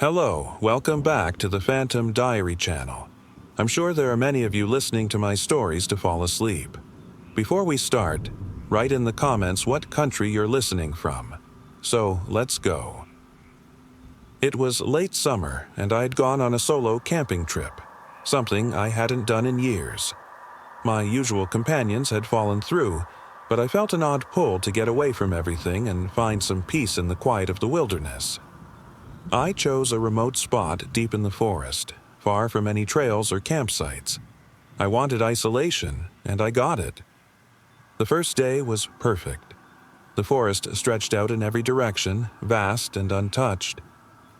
Hello, welcome back to the Phantom Diary channel. I'm sure there are many of you listening to my stories to fall asleep. Before we start, write in the comments what country you're listening from. So, let's go. It was late summer, and I'd gone on a solo camping trip, something I hadn't done in years. My usual companions had fallen through, but I felt an odd pull to get away from everything and find some peace in the quiet of the wilderness. I chose a remote spot deep in the forest, far from any trails or campsites. I wanted isolation, and I got it. The first day was perfect. The forest stretched out in every direction, vast and untouched.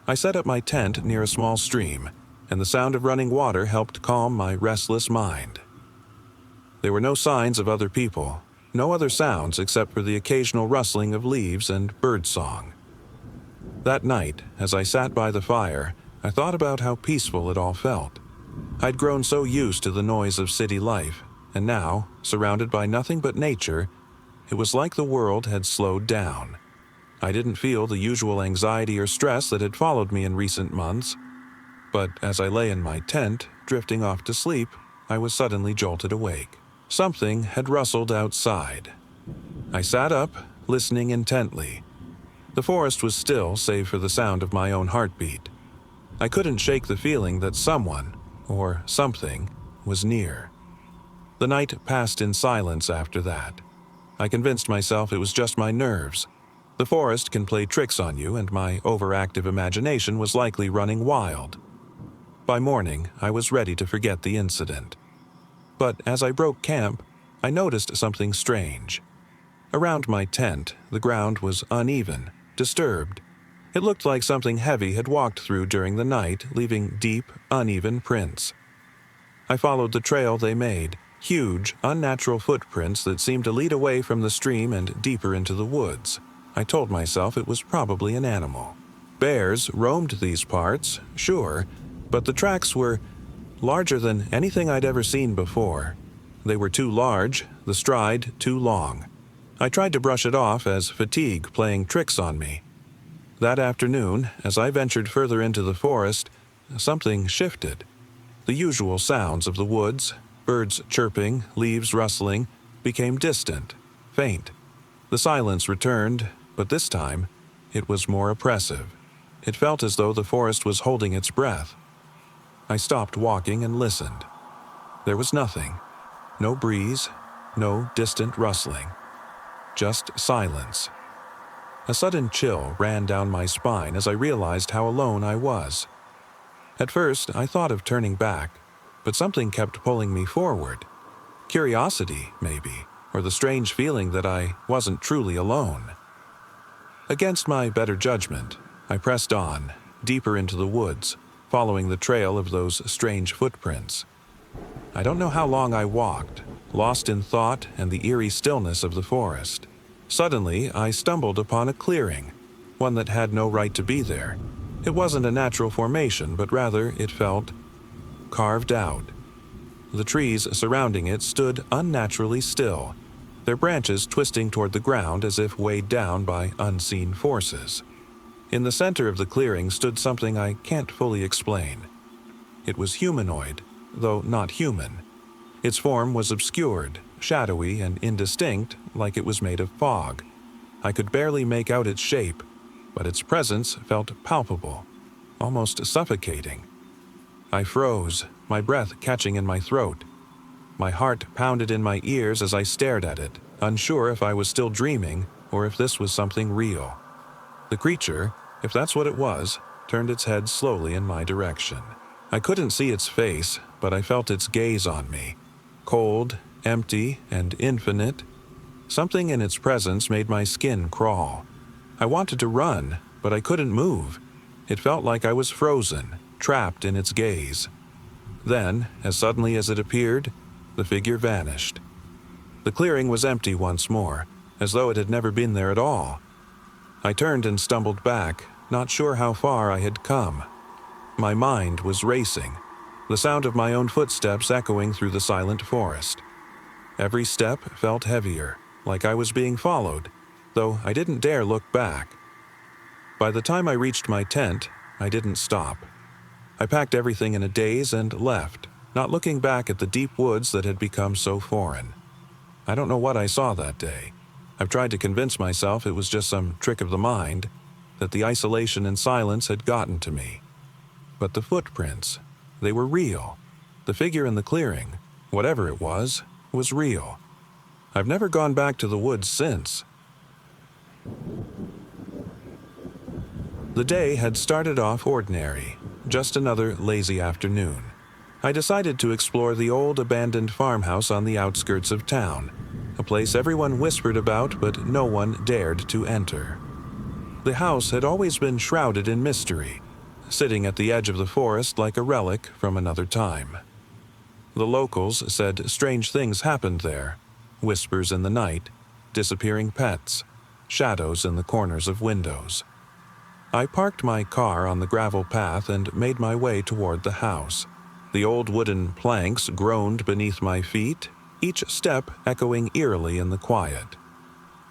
I set up my tent near a small stream, and the sound of running water helped calm my restless mind. There were no signs of other people, no other sounds except for the occasional rustling of leaves and birdsong. That night, as I sat by the fire, I thought about how peaceful it all felt. I'd grown so used to the noise of city life, and now, surrounded by nothing but nature, it was like the world had slowed down. I didn't feel the usual anxiety or stress that had followed me in recent months. But as I lay in my tent, drifting off to sleep, I was suddenly jolted awake. Something had rustled outside. I sat up, listening intently. The forest was still, save for the sound of my own heartbeat. I couldn't shake the feeling that someone, or something, was near. The night passed in silence after that. I convinced myself it was just my nerves. The forest can play tricks on you, and my overactive imagination was likely running wild. By morning, I was ready to forget the incident. But as I broke camp, I noticed something strange. Around my tent, the ground was uneven, disturbed. It looked like something heavy had walked through during the night, leaving deep, uneven prints. I followed the trail they made, huge, unnatural footprints that seemed to lead away from the stream and deeper into the woods. I told myself it was probably an animal. Bears roamed these parts, sure, but the tracks were larger than anything I'd ever seen before. They were too large, the stride too long. I tried to brush it off as fatigue playing tricks on me. That afternoon, as I ventured further into the forest, something shifted. The usual sounds of the woods, birds chirping, leaves rustling, became distant, faint. The silence returned, but this time, it was more oppressive. It felt as though the forest was holding its breath. I stopped walking and listened. There was nothing. No breeze, no distant rustling. Just silence. A sudden chill ran down my spine as I realized how alone I was. At first, I thought of turning back, but something kept pulling me forward. Curiosity, maybe, or the strange feeling that I wasn't truly alone. Against my better judgment, I pressed on, deeper into the woods, following the trail of those strange footprints. I don't know how long I walked, lost in thought and the eerie stillness of the forest. Suddenly, I stumbled upon a clearing, one that had no right to be there. It wasn't a natural formation, but rather it felt carved out. The trees surrounding it stood unnaturally still, their branches twisting toward the ground as if weighed down by unseen forces. In the center of the clearing stood something I can't fully explain. It was humanoid, though not human. Its form was obscured, shadowy, and indistinct, like it was made of fog. I could barely make out its shape, but its presence felt palpable, almost suffocating. I froze, my breath catching in my throat. My heart pounded in my ears as I stared at it, unsure if I was still dreaming or if this was something real. The creature, if that's what it was, turned its head slowly in my direction. I couldn't see its face, but I felt its gaze on me. Cold, empty, and infinite. Something in its presence made my skin crawl. I wanted to run, but I couldn't move. It felt like I was frozen, trapped in its gaze. Then, as suddenly as it appeared, the figure vanished. The clearing was empty once more, as though it had never been there at all. I turned and stumbled back, not sure how far I had come. My mind was racing, the sound of my own footsteps echoing through the silent forest. Every step felt heavier, like I was being followed, though I didn't dare look back. By the time I reached my tent, I didn't stop. I packed everything in a daze and left, not looking back at the deep woods that had become so foreign. I don't know what I saw that day. I've tried to convince myself it was just some trick of the mind, that the isolation and silence had gotten to me. But the footprints, they were real. The figure in the clearing, whatever it was real. I've never gone back to the woods since. The day had started off ordinary, just another lazy afternoon. I decided to explore the old abandoned farmhouse on the outskirts of town, a place everyone whispered about but no one dared to enter. The house had always been shrouded in mystery, sitting at the edge of the forest like a relic from another time. The locals said strange things happened there, whispers in the night, disappearing pets, shadows in the corners of windows. I parked my car on the gravel path and made my way toward the house. The old wooden planks groaned beneath my feet, each step echoing eerily in the quiet.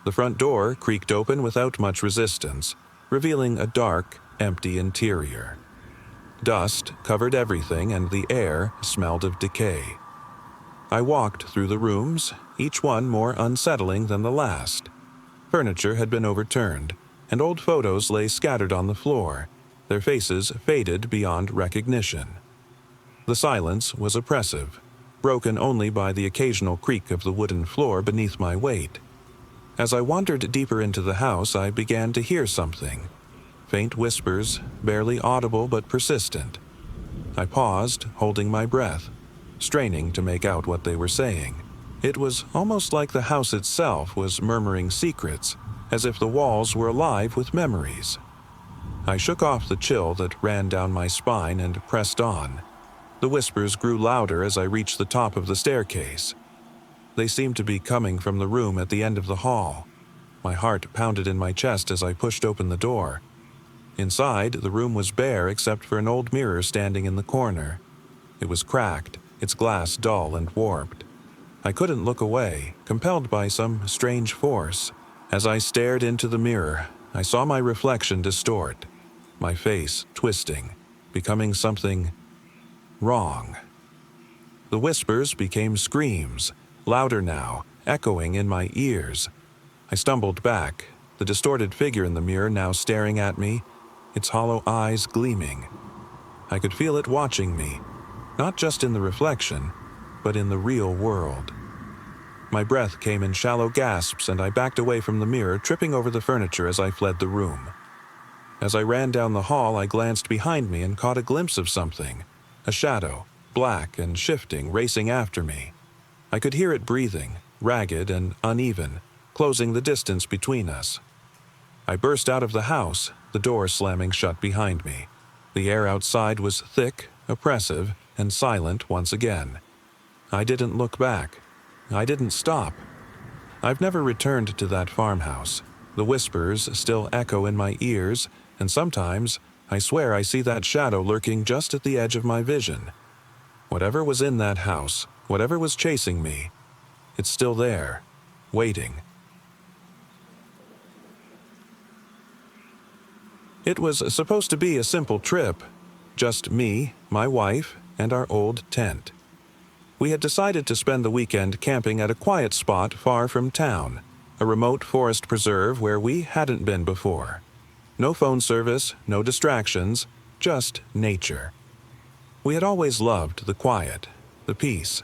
The front door creaked open without much resistance, revealing a dark, empty interior. Dust covered everything and the air smelled of decay. I walked through the rooms, each one more unsettling than the last. Furniture had been overturned, and old photos lay scattered on the floor, their faces faded beyond recognition. The silence was oppressive, broken only by the occasional creak of the wooden floor beneath my weight. As I wandered deeper into the house, I began to hear something. Faint whispers, barely audible but persistent. I paused, holding my breath, straining to make out what they were saying. It was almost like the house itself was murmuring secrets, as if the walls were alive with memories. I shook off the chill that ran down my spine and pressed on. The whispers grew louder as I reached the top of the staircase. They seemed to be coming from the room at the end of the hall. My heart pounded in my chest as I pushed open the door. Inside, the room was bare except for an old mirror standing in the corner. It was cracked, its glass dull and warped. I couldn't look away, compelled by some strange force. As I stared into the mirror, I saw my reflection distort, my face twisting, becoming something wrong. The whispers became screams, louder now, echoing in my ears. I stumbled back, the distorted figure in the mirror now staring at me, its hollow eyes gleaming. I could feel it watching me, not just in the reflection, but in the real world. My breath came in shallow gasps and I backed away from the mirror, tripping over the furniture as I fled the room. As I ran down the hall, I glanced behind me and caught a glimpse of something, a shadow, black and shifting, racing after me. I could hear it breathing, ragged and uneven, closing the distance between us. I burst out of the house, the door slamming shut behind me. The air outside was thick, oppressive, and silent once again. I didn't look back. I didn't stop. I've never returned to that farmhouse. The whispers still echo in my ears, and sometimes I swear I see that shadow lurking just at the edge of my vision. Whatever was in that house, whatever was chasing me, it's still there, waiting. It was supposed to be a simple trip, just me, my wife, and our old tent. We had decided to spend the weekend camping at a quiet spot far from town, a remote forest preserve where we hadn't been before. No phone service, no distractions, just nature. We had always loved the quiet, the peace.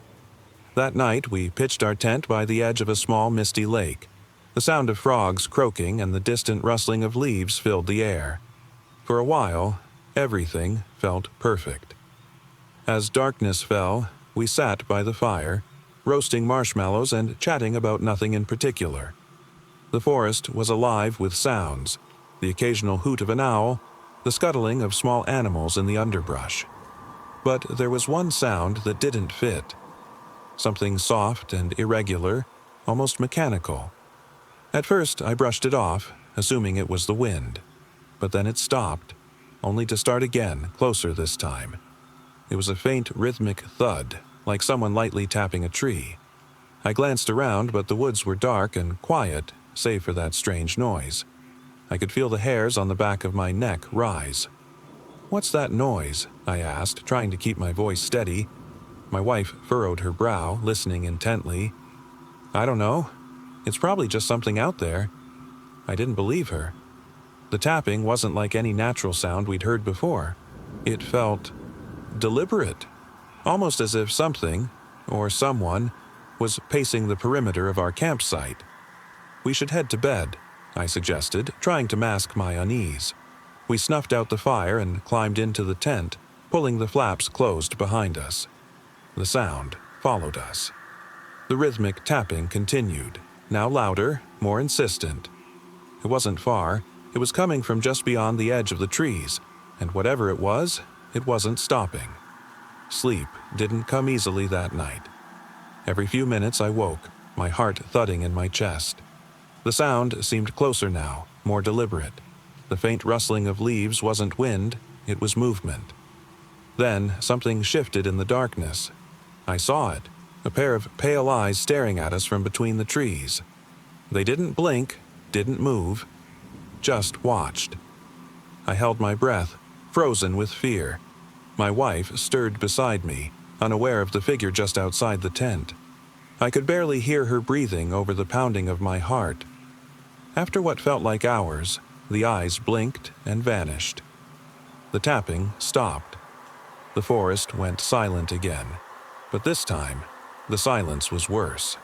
That night, we pitched our tent by the edge of a small misty lake. The sound of frogs croaking and the distant rustling of leaves filled the air. For a while, everything felt perfect. As darkness fell, we sat by the fire, roasting marshmallows and chatting about nothing in particular. The forest was alive with sounds, the occasional hoot of an owl, the scuttling of small animals in the underbrush. But there was one sound that didn't fit. Something soft and irregular, almost mechanical. At first, I brushed it off, assuming it was the wind. But then it stopped, only to start again, closer this time. It was a faint rhythmic thud, like someone lightly tapping a tree. I glanced around, but the woods were dark and quiet, save for that strange noise. I could feel the hairs on the back of my neck rise. "What's that noise?" I asked, trying to keep my voice steady. My wife furrowed her brow, listening intently. "I don't know. It's probably just something out there." I didn't believe her. The tapping wasn't like any natural sound we'd heard before. It felt deliberate, almost as if something, or someone, was pacing the perimeter of our campsite. "We should head to bed," I suggested, trying to mask my unease. We snuffed out the fire and climbed into the tent, pulling the flaps closed behind us. The sound followed us. The rhythmic tapping continued, now louder, more insistent. It wasn't far. It was coming from just beyond the edge of the trees, and whatever it wasn't stopping. Sleep didn't come easily that night. Every few minutes I woke, my heart thudding in my chest. The sound seemed closer now, more deliberate. The faint rustling of leaves wasn't wind, it was movement. Then something shifted in the darkness. I saw it, a pair of pale eyes staring at us from between the trees. They didn't blink, didn't move, just watched. I held my breath, frozen with fear. My wife stirred beside me, unaware of the figure just outside the tent. I could barely hear her breathing over the pounding of my heart. After what felt like hours, the eyes blinked and vanished. The tapping stopped. The forest went silent again, but this time, the silence was worse.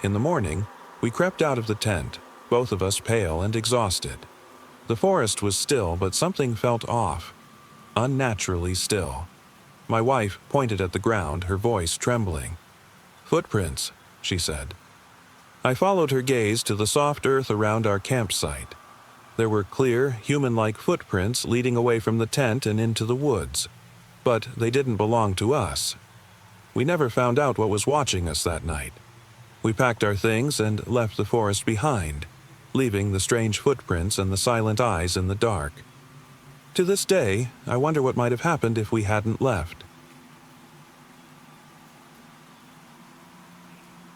In the morning, we crept out of the tent, both of us pale and exhausted. The forest was still, but something felt off, unnaturally still. My wife pointed at the ground, her voice trembling. "Footprints," she said. I followed her gaze to the soft earth around our campsite. There were clear, human-like footprints leading away from the tent and into the woods, but they didn't belong to us. We never found out what was watching us that night. We packed our things and left the forest behind, leaving the strange footprints and the silent eyes in the dark. To this day, I wonder what might have happened if we hadn't left.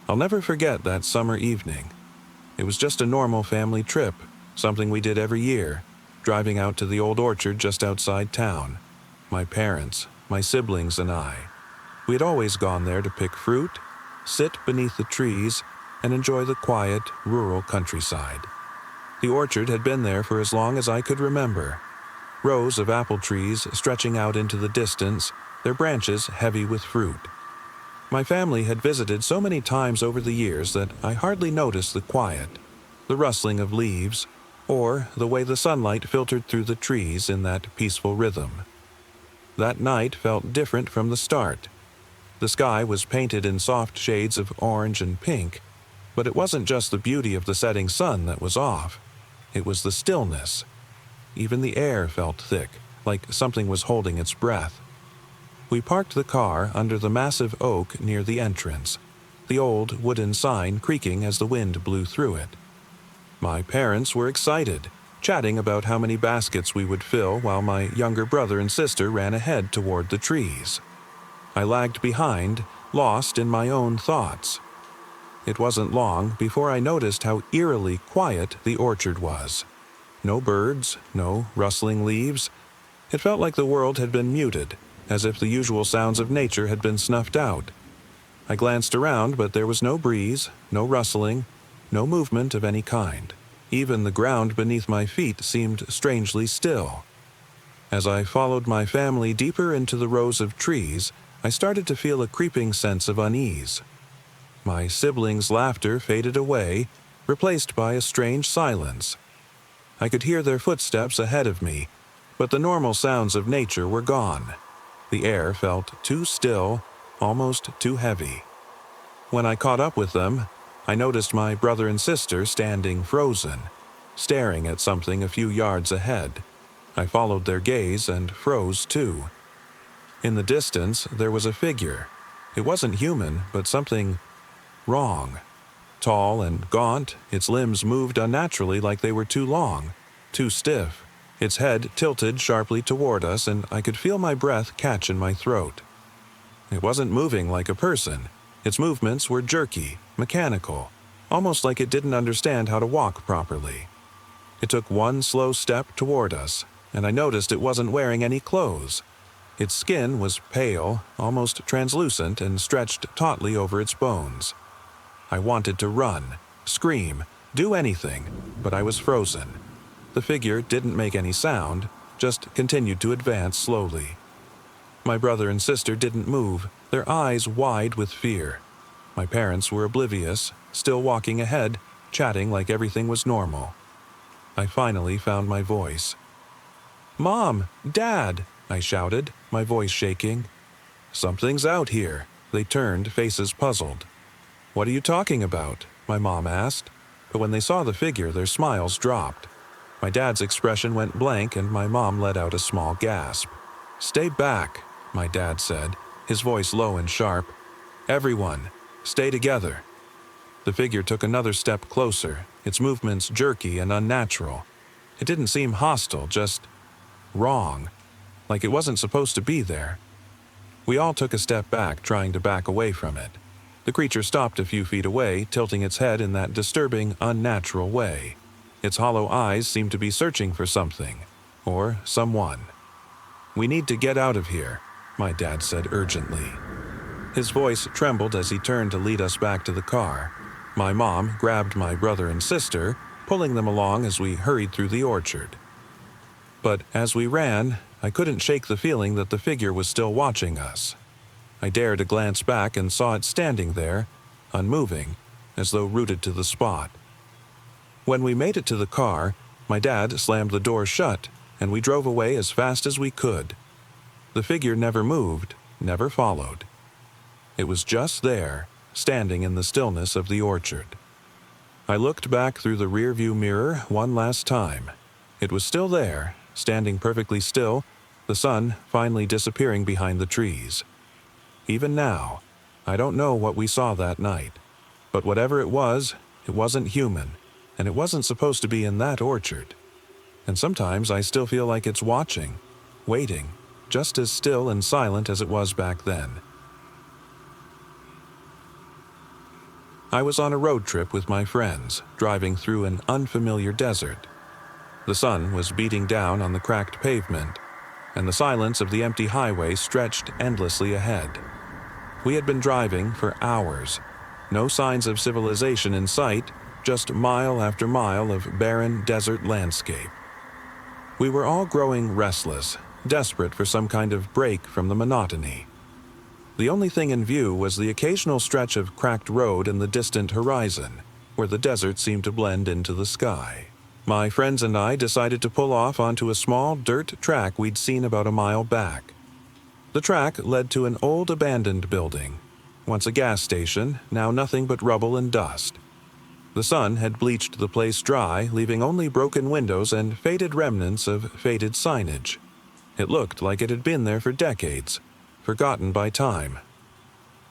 I'll never forget that summer evening. It was just a normal family trip, something we did every year, driving out to the old orchard just outside town. My parents, my siblings, and I. We had always gone there to pick fruit, sit beneath the trees, and enjoy the quiet, rural countryside. The orchard had been there for as long as I could remember. Rows of apple trees stretching out into the distance, their branches heavy with fruit. My family had visited so many times over the years that I hardly noticed the quiet, the rustling of leaves, or the way the sunlight filtered through the trees in that peaceful rhythm. That night felt different from the start. The sky was painted in soft shades of orange and pink, but it wasn't just the beauty of the setting sun that was off. It was the stillness. Even the air felt thick, like something was holding its breath. We parked the car under the massive oak near the entrance, the old wooden sign creaking as the wind blew through it. My parents were excited, chatting about how many baskets we would fill while my younger brother and sister ran ahead toward the trees. I lagged behind, lost in my own thoughts. It wasn't long before I noticed how eerily quiet the orchard was. No birds, no rustling leaves. It felt like the world had been muted, as if the usual sounds of nature had been snuffed out. I glanced around, but there was no breeze, no rustling, no movement of any kind. Even the ground beneath my feet seemed strangely still. As I followed my family deeper into the rows of trees, I started to feel a creeping sense of unease. My siblings' laughter faded away, replaced by a strange silence. I could hear their footsteps ahead of me, but the normal sounds of nature were gone. The air felt too still, almost too heavy. When I caught up with them, I noticed my brother and sister standing frozen, staring at something a few yards ahead. I followed their gaze and froze too. In the distance, there was a figure. It wasn't human, but something wrong. Tall and gaunt, its limbs moved unnaturally like they were too long, too stiff. Its head tilted sharply toward us, and I could feel my breath catch in my throat. It wasn't moving like a person. Its movements were jerky, mechanical, almost like it didn't understand how to walk properly. It took one slow step toward us, and I noticed it wasn't wearing any clothes. Its skin was pale, almost translucent, and stretched tautly over its bones. I wanted to run, scream, do anything, but I was frozen. The figure didn't make any sound, just continued to advance slowly. My brother and sister didn't move, their eyes wide with fear. My parents were oblivious, still walking ahead, chatting like everything was normal. I finally found my voice. "Mom! Dad!" I shouted, my voice shaking. "Something's out here." They turned, faces puzzled. "What are you talking about?" my mom asked, but when they saw the figure, their smiles dropped. My dad's expression went blank and my mom let out a small gasp. "Stay back," my dad said, his voice low and sharp. "Everyone, stay together." The figure took another step closer, its movements jerky and unnatural. It didn't seem hostile, just wrong, like it wasn't supposed to be there. We all took a step back, trying to back away from it. The creature stopped a few feet away, tilting its head in that disturbing, unnatural way. Its hollow eyes seemed to be searching for something, or someone. "We need to get out of here," my dad said urgently. His voice trembled as he turned to lead us back to the car. My mom grabbed my brother and sister, pulling them along as we hurried through the orchard. But as we ran, I couldn't shake the feeling that the figure was still watching us. I dared a glance back and saw it standing there, unmoving, as though rooted to the spot. When we made it to the car, my dad slammed the door shut, and we drove away as fast as we could. The figure never moved, never followed. It was just there, standing in the stillness of the orchard. I looked back through the rearview mirror one last time. It was still there, standing perfectly still, the sun finally disappearing behind the trees. Even now, I don't know what we saw that night, but whatever it wasn't human, and it wasn't supposed to be in that orchard. And sometimes I still feel like it's watching, waiting, just as still and silent as it was back then. I was on a road trip with my friends, driving through an unfamiliar desert. The sun was beating down on the cracked pavement, and the silence of the empty highway stretched endlessly ahead. We had been driving for hours. No signs of civilization in sight, just mile after mile of barren desert landscape. We were all growing restless, desperate for some kind of break from the monotony. The only thing in view was the occasional stretch of cracked road in the distant horizon, where the desert seemed to blend into the sky. My friends and I decided to pull off onto a small dirt track we'd seen about a mile back. The track led to an old abandoned building, once a gas station, now nothing but rubble and dust. The sun had bleached the place dry, leaving only broken windows and faded remnants of faded signage. It looked like it had been there for decades, forgotten by time.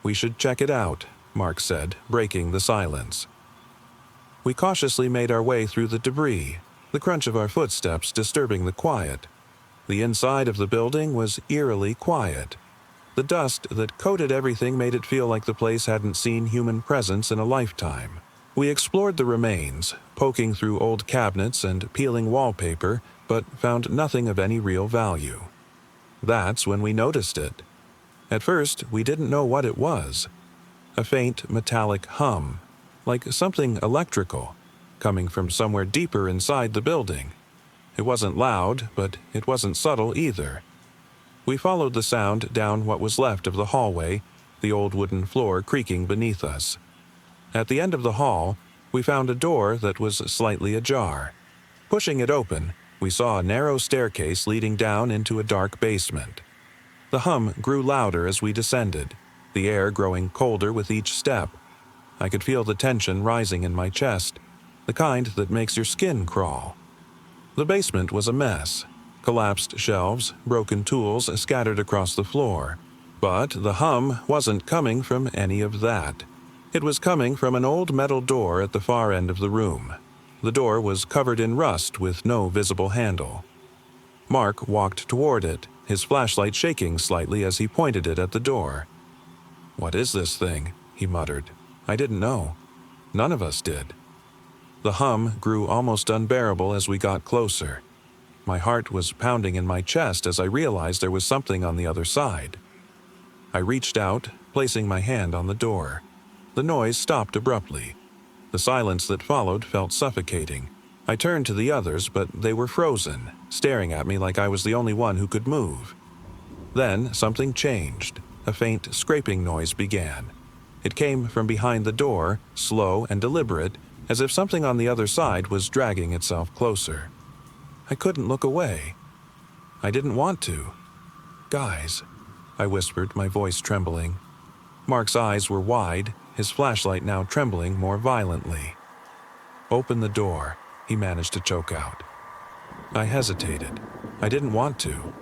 "We should check it out," Mark said, breaking the silence. We cautiously made our way through the debris, the crunch of our footsteps disturbing the quiet. The inside of the building was eerily quiet. The dust that coated everything made it feel like the place hadn't seen human presence in a lifetime. We explored the remains, poking through old cabinets and peeling wallpaper, but found nothing of any real value. That's when we noticed it. At first, we didn't know what it was. A faint metallic hum, like something electrical, coming from somewhere deeper inside the building. It wasn't loud, but it wasn't subtle either. We followed the sound down what was left of the hallway, the old wooden floor creaking beneath us. At the end of the hall, we found a door that was slightly ajar. Pushing it open, we saw a narrow staircase leading down into a dark basement. The hum grew louder as we descended, the air growing colder with each step. I could feel the tension rising in my chest, the kind that makes your skin crawl. The basement was a mess. Collapsed shelves, broken tools scattered across the floor. But the hum wasn't coming from any of that. It was coming from an old metal door at the far end of the room. The door was covered in rust with no visible handle. Mark walked toward it, his flashlight shaking slightly as he pointed it at the door. "What is this thing?" he muttered. I didn't know. None of us did. The hum grew almost unbearable as we got closer. My heart was pounding in my chest as I realized there was something on the other side. I reached out, placing my hand on the door. The noise stopped abruptly. The silence that followed felt suffocating. I turned to the others, but they were frozen, staring at me like I was the only one who could move. Then something changed. A faint scraping noise began. It came from behind the door, slow and deliberate, as if something on the other side was dragging itself closer. I couldn't look away. I didn't want to. "Guys," I whispered, my voice trembling. Mark's eyes were wide, his flashlight now trembling more violently. "Open the door," he managed to choke out. I hesitated. I didn't want to,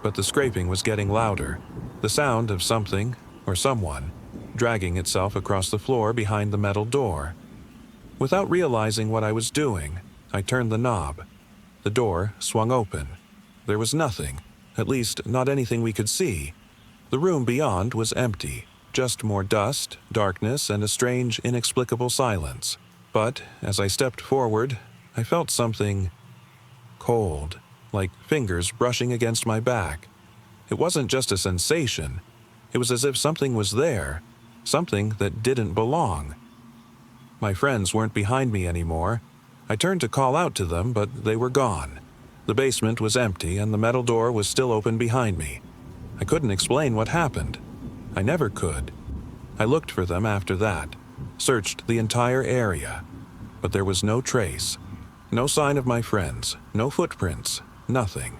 but the scraping was getting louder, the sound of something, or someone, dragging itself across the floor behind the metal door. Without realizing what I was doing, I turned the knob. The door swung open. There was nothing, at least not anything we could see. The room beyond was empty, just more dust, darkness, and a strange, inexplicable silence. But as I stepped forward, I felt something cold, like fingers brushing against my back. It wasn't just a sensation. It was as if something was there, something that didn't belong. My friends weren't behind me anymore. I turned to call out to them, but they were gone. The basement was empty and the metal door was still open behind me. I couldn't explain what happened. I never could. I looked for them after that, searched the entire area, but there was no trace. No sign of my friends, no footprints, nothing.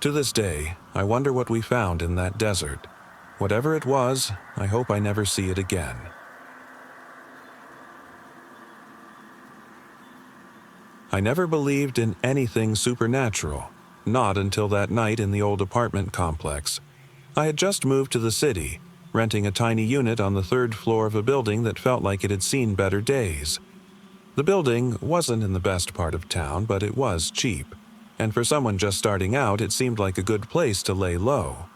To this day, I wonder what we found in that desert. Whatever it was, I hope I never see it again. I never believed in anything supernatural, not until that night in the old apartment complex. I had just moved to the city, renting a tiny unit on the third floor of a building that felt like it had seen better days. The building wasn't in the best part of town, but it was cheap, and for someone just starting out, it seemed like a good place to lay low.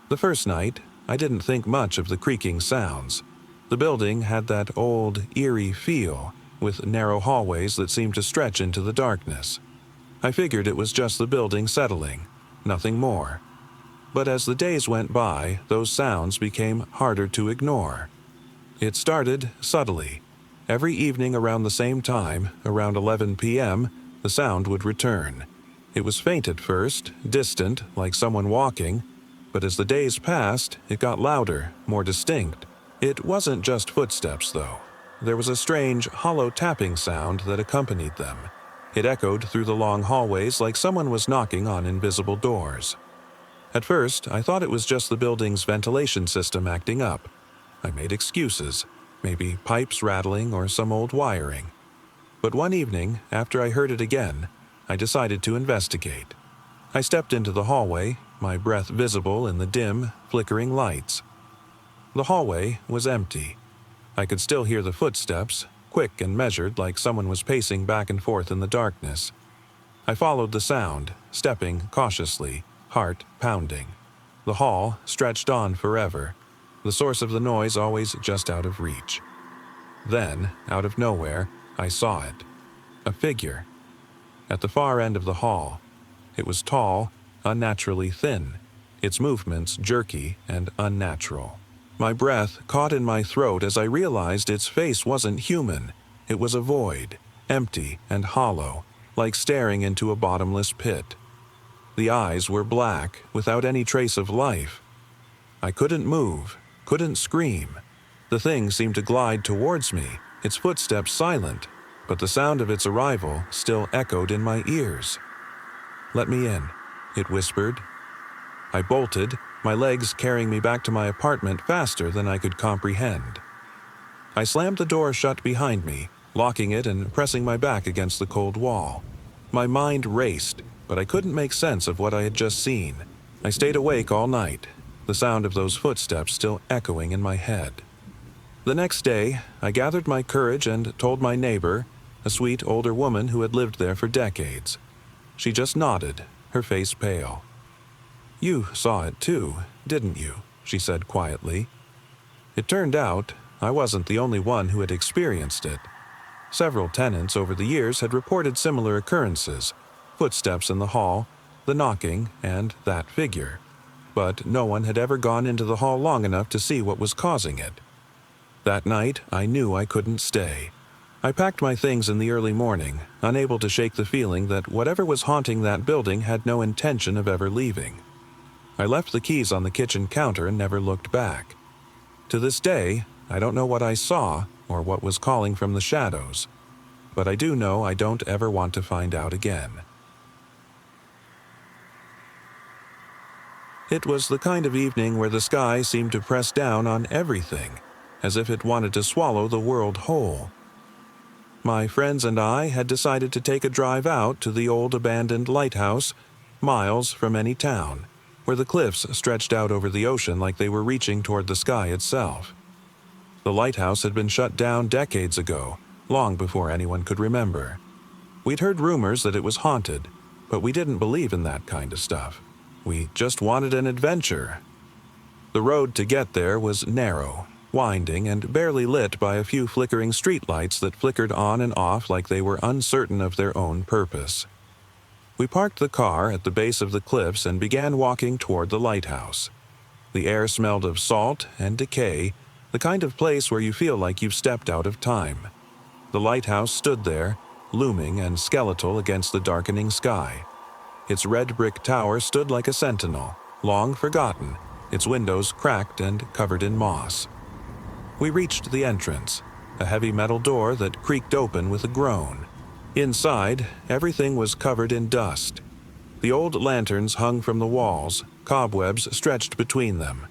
The first night, I didn't think much of the creaking sounds. The building had that old, eerie feel, with narrow hallways that seemed to stretch into the darkness. I figured it was just the building settling, nothing more. But as the days went by, those sounds became harder to ignore. It started subtly. Every evening around the same time, around 11 p.m., the sound would return. It was faint at first, distant, like someone walking, but as the days passed, it got louder, more distinct. It wasn't just footsteps, though. There was a strange, hollow tapping sound that accompanied them. It echoed through the long hallways like someone was knocking on invisible doors. At first, I thought it was just the building's ventilation system acting up. I made excuses, maybe pipes rattling or some old wiring. But one evening, after I heard it again, I decided to investigate. I stepped into the hallway, my breath visible in the dim, flickering lights. The hallway was empty. I could still hear the footsteps, quick and measured like someone was pacing back and forth in the darkness. I followed the sound, stepping cautiously, heart pounding. The hall stretched on forever, the source of the noise always just out of reach. Then, out of nowhere, I saw it. A figure. At the far end of the hall. It was tall, unnaturally thin, its movements jerky and unnatural. My breath caught in my throat as I realized its face wasn't human. It was a void, empty and hollow, like staring into a bottomless pit. The eyes were black, without any trace of life. I couldn't move, couldn't scream. The thing seemed to glide towards me, its footsteps silent, but the sound of its arrival still echoed in my ears. "Let me in," it whispered. I bolted, my legs carrying me back to my apartment faster than I could comprehend. I slammed the door shut behind me, locking it and pressing my back against the cold wall. My mind raced, but I couldn't make sense of what I had just seen. I stayed awake all night, the sound of those footsteps still echoing in my head. The next day, I gathered my courage and told my neighbor, a sweet older woman who had lived there for decades. She just nodded, her face pale. "You saw it too, didn't you?" she said quietly. It turned out I wasn't the only one who had experienced it. Several tenants over the years had reported similar occurrences, footsteps in the hall, the knocking, and that figure. But no one had ever gone into the hall long enough to see what was causing it. That night, I knew I couldn't stay. I packed my things in the early morning, unable to shake the feeling that whatever was haunting that building had no intention of ever leaving. I left the keys on the kitchen counter and never looked back. To this day, I don't know what I saw or what was calling from the shadows, but I do know I don't ever want to find out again. It was the kind of evening where the sky seemed to press down on everything, as if it wanted to swallow the world whole. My friends and I had decided to take a drive out to the old abandoned lighthouse, miles from any town, where the cliffs stretched out over the ocean like they were reaching toward the sky itself. The lighthouse had been shut down decades ago, long before anyone could remember. We'd heard rumors that it was haunted, but we didn't believe in that kind of stuff. We just wanted an adventure. The road to get there was narrow, winding, and barely lit by a few flickering streetlights that flickered on and off like they were uncertain of their own purpose. We parked the car at the base of the cliffs and began walking toward the lighthouse. The air smelled of salt and decay, the kind of place where you feel like you've stepped out of time. The lighthouse stood there, looming and skeletal against the darkening sky. Its red brick tower stood like a sentinel, long forgotten, its windows cracked and covered in moss. We reached the entrance, a heavy metal door that creaked open with a groan. Inside, everything was covered in dust. The old lanterns hung from the walls, cobwebs stretched between them.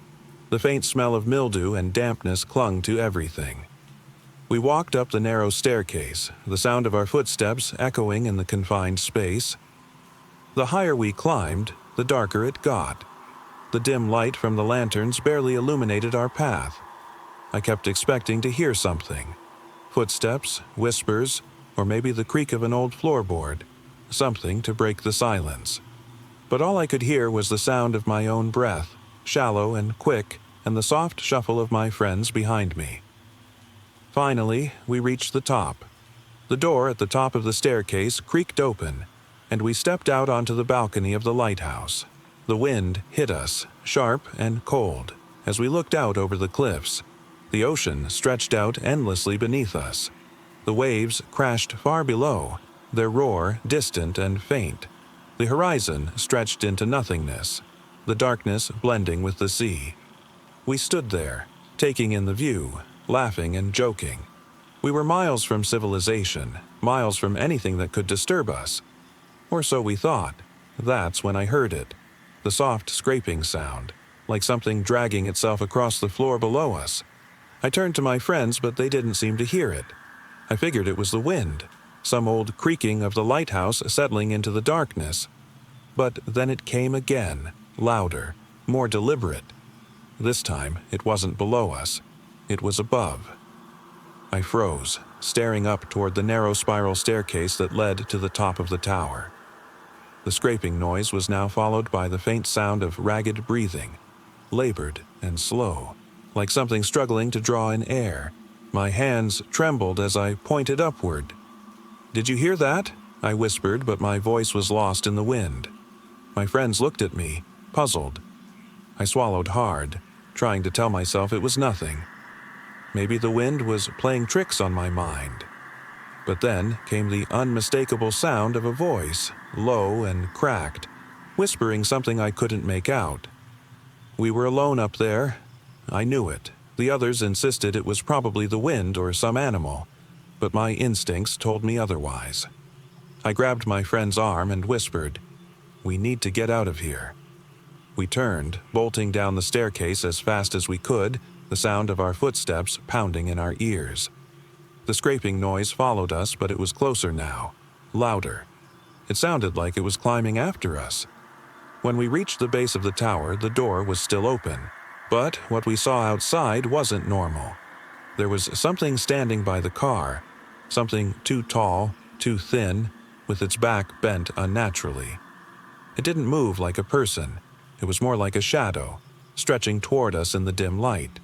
The faint smell of mildew and dampness clung to everything. We walked up the narrow staircase, the sound of our footsteps echoing in the confined space. The higher we climbed, the darker it got. The dim light from the lanterns barely illuminated our path. I kept expecting to hear something. Footsteps, whispers, or maybe the creak of an old floorboard, something to break the silence. But all I could hear was the sound of my own breath, shallow and quick, and the soft shuffle of my friends behind me. Finally, we reached the top. The door at the top of the staircase creaked open, and we stepped out onto the balcony of the lighthouse. The wind hit us, sharp and cold, as we looked out over the cliffs. The ocean stretched out endlessly beneath us. The waves crashed far below, their roar distant and faint. The horizon stretched into nothingness, the darkness blending with the sea. We stood there, taking in the view, laughing and joking. We were miles from civilization, miles from anything that could disturb us. Or so we thought. That's when I heard it, the soft scraping sound, like something dragging itself across the floor below us. I turned to my friends, but they didn't seem to hear it. I figured it was the wind, some old creaking of the lighthouse settling into the darkness. But then it came again, louder, more deliberate. This time, it wasn't below us. It was above. I froze, staring up toward the narrow spiral staircase that led to the top of the tower. The scraping noise was now followed by the faint sound of ragged breathing, labored and slow, like something struggling to draw in air. My hands trembled as I pointed upward. "Did you hear that?" I whispered, but my voice was lost in the wind. My friends looked at me, puzzled. I swallowed hard, trying to tell myself it was nothing. Maybe the wind was playing tricks on my mind. But then came the unmistakable sound of a voice, low and cracked, whispering something I couldn't make out. We were alone up there. I knew it. The others insisted it was probably the wind or some animal, but my instincts told me otherwise. I grabbed my friend's arm and whispered, "We need to get out of here." We turned, bolting down the staircase as fast as we could, the sound of our footsteps pounding in our ears. The scraping noise followed us, but it was closer now, louder. It sounded like it was climbing after us. When we reached the base of the tower, the door was still open. But what we saw outside wasn't normal. There was something standing by the car, something too tall, too thin, with its back bent unnaturally. It didn't move like a person. It was more like a shadow, stretching toward us in the dim light.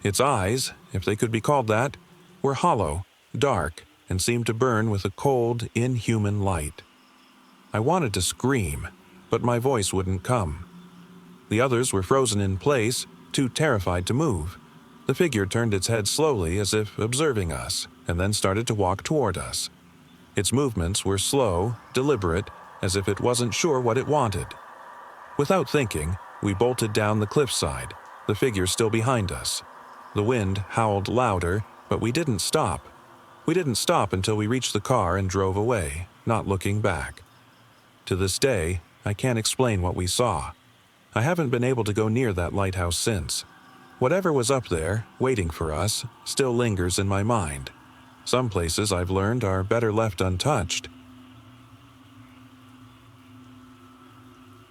Its eyes, if they could be called that, were hollow, dark, and seemed to burn with a cold, inhuman light. I wanted to scream, but my voice wouldn't come. The others were frozen in place, too terrified to move. The figure turned its head slowly as if observing us, and then started to walk toward us. Its movements were slow, deliberate, as if it wasn't sure what it wanted. Without thinking, we bolted down the cliffside, the figure still behind us. The wind howled louder, but we didn't stop. We didn't stop until we reached the car and drove away, not looking back. To this day, I can't explain what we saw. I haven't been able to go near that lighthouse since. Whatever was up there, waiting for us, still lingers in my mind. Some places, I've learned, are better left untouched.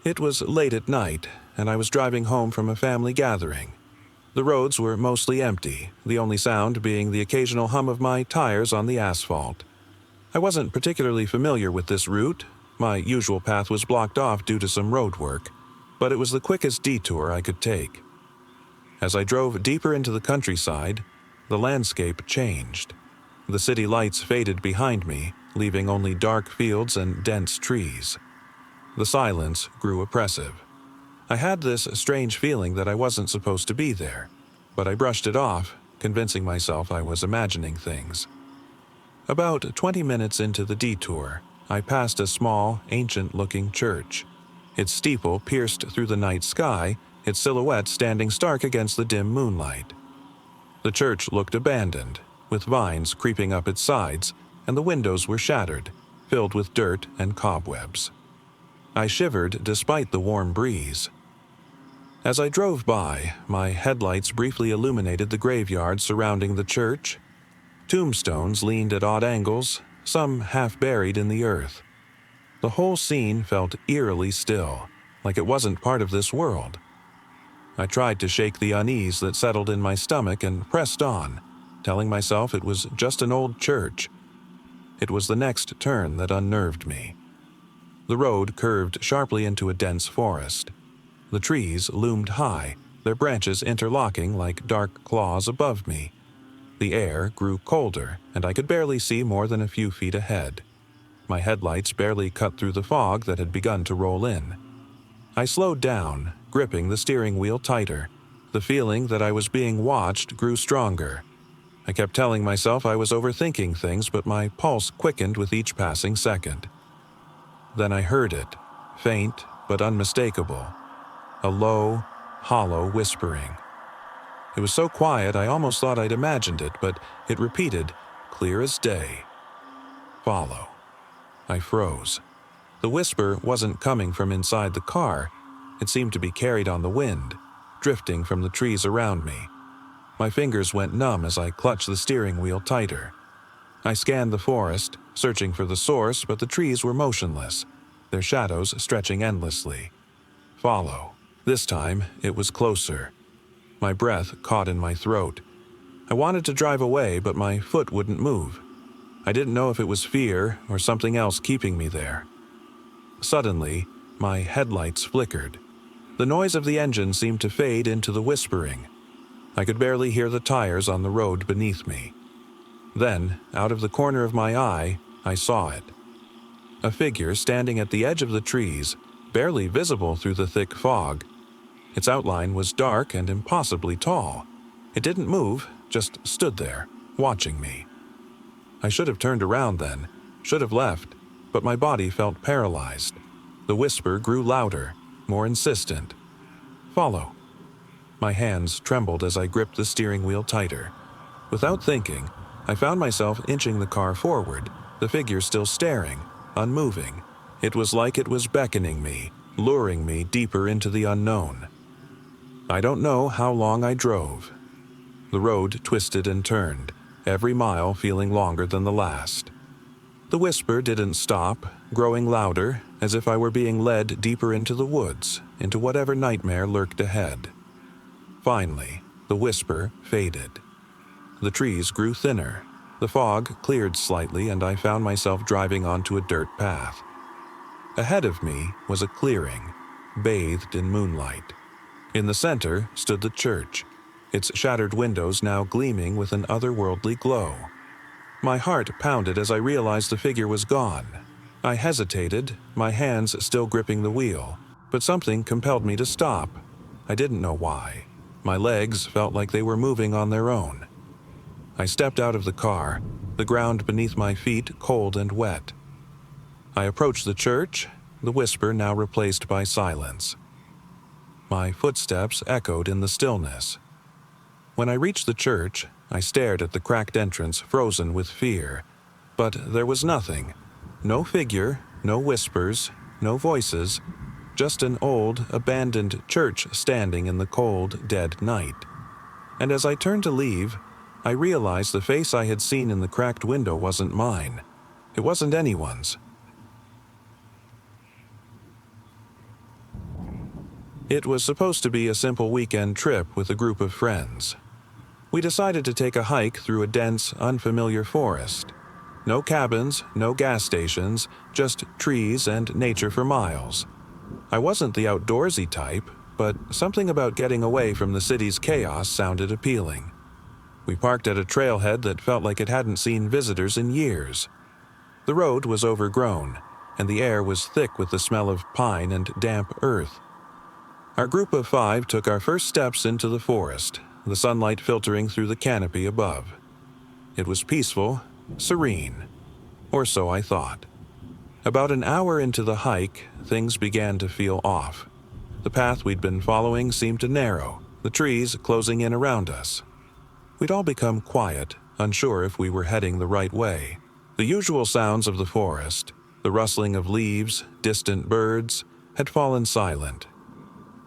It was late at night, and I was driving home from a family gathering. The roads were mostly empty, the only sound being the occasional hum of my tires on the asphalt. I wasn't particularly familiar with this route. My usual path was blocked off due to some road work, but it was the quickest detour I could take. As I drove deeper into the countryside, the landscape changed. The city lights faded behind me, leaving only dark fields and dense trees. The silence grew oppressive. I had this strange feeling that I wasn't supposed to be there, but I brushed it off, convincing myself I was imagining things. About 20 minutes into the detour, I passed a small, ancient-looking church. Its steeple pierced through the night sky, its silhouette standing stark against the dim moonlight. The church looked abandoned, with vines creeping up its sides, and the windows were shattered, filled with dirt and cobwebs. I shivered despite the warm breeze. As I drove by, my headlights briefly illuminated the graveyard surrounding the church. Tombstones leaned at odd angles, some half buried in the earth. The whole scene felt eerily still, like it wasn't part of this world. I tried to shake the unease that settled in my stomach and pressed on, telling myself it was just an old church. It was the next turn that unnerved me. The road curved sharply into a dense forest. The trees loomed high, their branches interlocking like dark claws above me. The air grew colder, and I could barely see more than a few feet ahead. My headlights barely cut through the fog that had begun to roll in. I slowed down, gripping the steering wheel tighter. The feeling that I was being watched grew stronger. I kept telling myself I was overthinking things, but my pulse quickened with each passing second. Then I heard it, faint but unmistakable. A low, hollow whispering. It was so quiet I almost thought I'd imagined it, but it repeated, clear as day. Follow. I froze. The whisper wasn't coming from inside the car. It seemed to be carried on the wind, drifting from the trees around me. My fingers went numb as I clutched the steering wheel tighter. I scanned the forest, searching for the source, but the trees were motionless, their shadows stretching endlessly. Follow. This time, it was closer. My breath caught in my throat. I wanted to drive away, but my foot wouldn't move. I didn't know if it was fear or something else keeping me there. Suddenly, my headlights flickered. The noise of the engine seemed to fade into the whispering. I could barely hear the tires on the road beneath me. Then, out of the corner of my eye, I saw it. A figure standing at the edge of the trees, barely visible through the thick fog. Its outline was dark and impossibly tall. It didn't move, just stood there, watching me. I should have turned around then, should have left, but my body felt paralyzed. The whisper grew louder, more insistent. Follow. My hands trembled as I gripped the steering wheel tighter. Without thinking, I found myself inching the car forward, the figure still staring, unmoving. It was like it was beckoning me, luring me deeper into the unknown. I don't know how long I drove. The road twisted and turned, every mile feeling longer than the last. The whisper didn't stop, growing louder, as if I were being led deeper into the woods, into whatever nightmare lurked ahead. Finally, the whisper faded. The trees grew thinner. The fog cleared slightly, and I found myself driving onto a dirt path. Ahead of me was a clearing, bathed in moonlight. In the center stood the church, its shattered windows now gleaming with an otherworldly glow. My heart pounded as I realized the figure was gone. I hesitated, my hands still gripping the wheel, but something compelled me to stop. I didn't know why. My legs felt like they were moving on their own. I stepped out of the car, the ground beneath my feet cold and wet. I approached the church, the whisper now replaced by silence. My footsteps echoed in the stillness. When I reached the church, I stared at the cracked entrance, frozen with fear. But there was nothing. No figure, no whispers, no voices, just an old, abandoned church standing in the cold, dead night. And as I turned to leave, I realized the face I had seen in the cracked window wasn't mine. It wasn't anyone's. It was supposed to be a simple weekend trip with a group of friends. We decided to take a hike through a dense, unfamiliar forest. No cabins, no gas stations, just trees and nature for miles. I wasn't the outdoorsy type, but something about getting away from the city's chaos sounded appealing. We parked at a trailhead that felt like it hadn't seen visitors in years. The road was overgrown, and the air was thick with the smell of pine and damp earth. Our group of 5 took our first steps into the forest, the sunlight filtering through the canopy above. It was peaceful, serene, or so I thought. About an hour into the hike, things began to feel off. The path we'd been following seemed to narrow, the trees closing in around us. We'd all become quiet, unsure if we were heading the right way. The usual sounds of the forest, the rustling of leaves, distant birds, had fallen silent.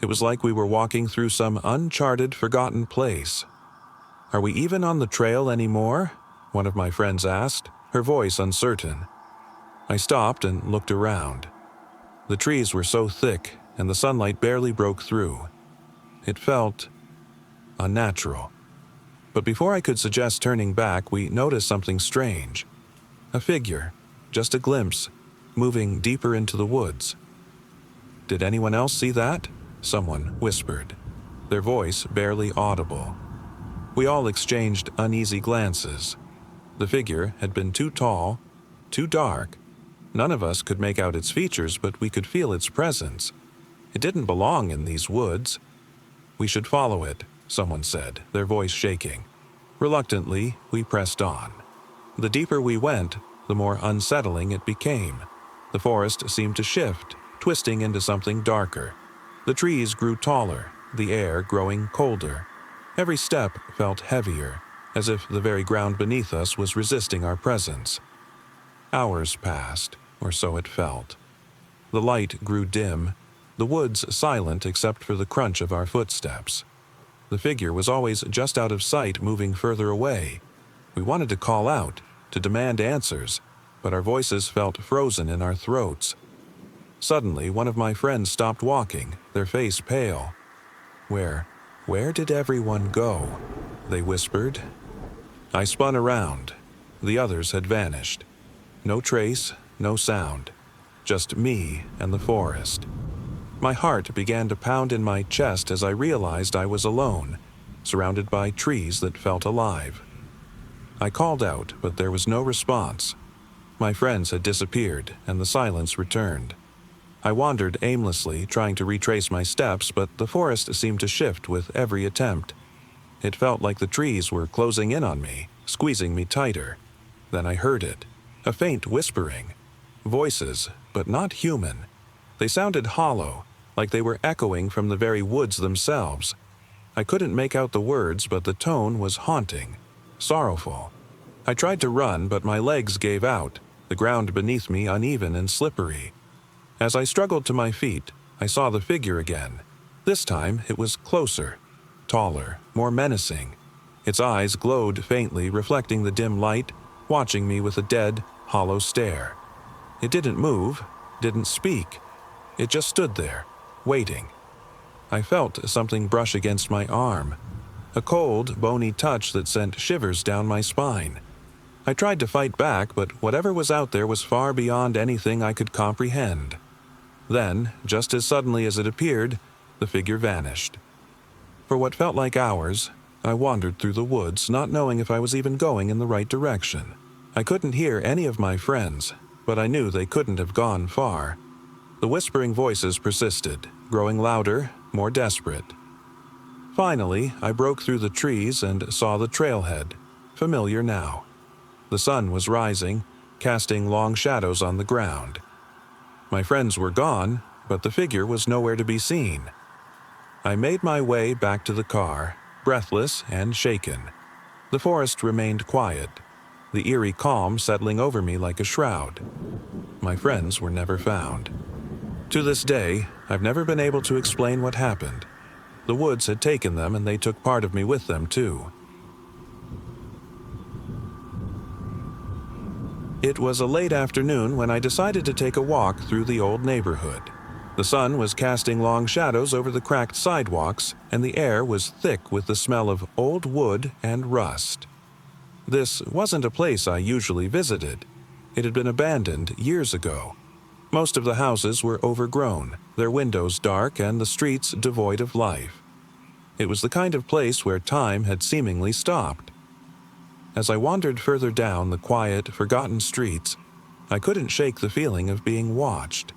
It was like we were walking through some uncharted, forgotten place. "Are we even on the trail anymore?" one of my friends asked, her voice uncertain. I stopped and looked around. The trees were so thick, and the sunlight barely broke through. It felt unnatural. But before I could suggest turning back, we noticed something strange. A figure, just a glimpse, moving deeper into the woods. "Did anyone else see that?" someone whispered, their voice barely audible. We all exchanged uneasy glances. The figure had been too tall, too dark. None of us could make out its features, but we could feel its presence. It didn't belong in these woods. "We should follow it," someone said, their voice shaking. Reluctantly, we pressed on. The deeper we went, the more unsettling it became. The forest seemed to shift, twisting into something darker. The trees grew taller, the air growing colder. Every step felt heavier, as if the very ground beneath us was resisting our presence. Hours passed, or so it felt. The light grew dim, the woods silent except for the crunch of our footsteps. The figure was always just out of sight, moving further away. We wanted to call out, to demand answers, but our voices felt frozen in our throats. Suddenly, one of my friends stopped walking, their face pale. Where did everyone go?" they whispered. I spun around. The others had vanished. No trace, no sound. Just me and the forest. My heart began to pound in my chest as I realized I was alone, surrounded by trees that felt alive. I called out, but there was no response. My friends had disappeared, and the silence returned. I wandered aimlessly, trying to retrace my steps, but the forest seemed to shift with every attempt. It felt like the trees were closing in on me, squeezing me tighter. Then I heard it, a faint whispering. Voices, but not human. They sounded hollow, like they were echoing from the very woods themselves. I couldn't make out the words, but the tone was haunting, sorrowful. I tried to run, but my legs gave out, the ground beneath me uneven and slippery. As I struggled to my feet, I saw the figure again. This time it was closer, taller, more menacing. Its eyes glowed faintly, reflecting the dim light, watching me with a dead, hollow stare. It didn't move, didn't speak. It just stood there, waiting. I felt something brush against my arm, a cold, bony touch that sent shivers down my spine. I tried to fight back, but whatever was out there was far beyond anything I could comprehend. Then, just as suddenly as it appeared, the figure vanished. For what felt like hours, I wandered through the woods, not knowing if I was even going in the right direction. I couldn't hear any of my friends. but I knew they couldn't have gone far. The whispering voices persisted, growing louder, more desperate. Finally, I broke through the trees and saw the trailhead, familiar now. The sun was rising, casting long shadows on the ground. My friends were gone, but the figure was nowhere to be seen. I made my way back to the car, breathless and shaken. The forest remained quiet, the eerie calm settling over me like a shroud. My friends were never found. To this day, I've never been able to explain what happened. The woods had taken them, and they took part of me with them, too. It was a late afternoon when I decided to take a walk through the old neighborhood. The sun was casting long shadows over the cracked sidewalks, and the air was thick with the smell of old wood and rust. This wasn't a place I usually visited. It had been abandoned years ago. Most of the houses were overgrown, their windows dark and the streets devoid of life. It was the kind of place where time had seemingly stopped. As I wandered further down the quiet, forgotten streets, I couldn't shake the feeling of being watched.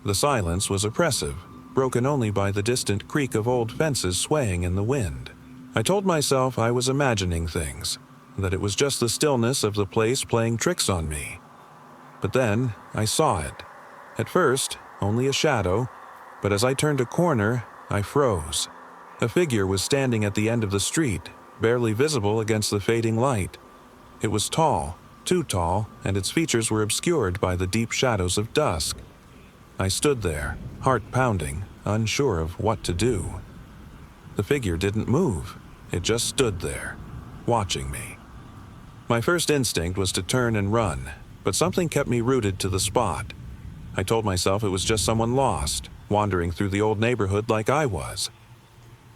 The silence was oppressive, broken only by the distant creak of old fences swaying in the wind. I told myself I was imagining things, that it was just the stillness of the place playing tricks on me. But then I saw it. At first, only a shadow, but as I turned a corner, I froze. A figure was standing at the end of the street, barely visible against the fading light. It was tall, too tall, and its features were obscured by the deep shadows of dusk. I stood there, heart pounding, unsure of what to do. The figure didn't move. It just stood there, watching me. My first instinct was to turn and run, but something kept me rooted to the spot. I told myself it was just someone lost, wandering through the old neighborhood like I was.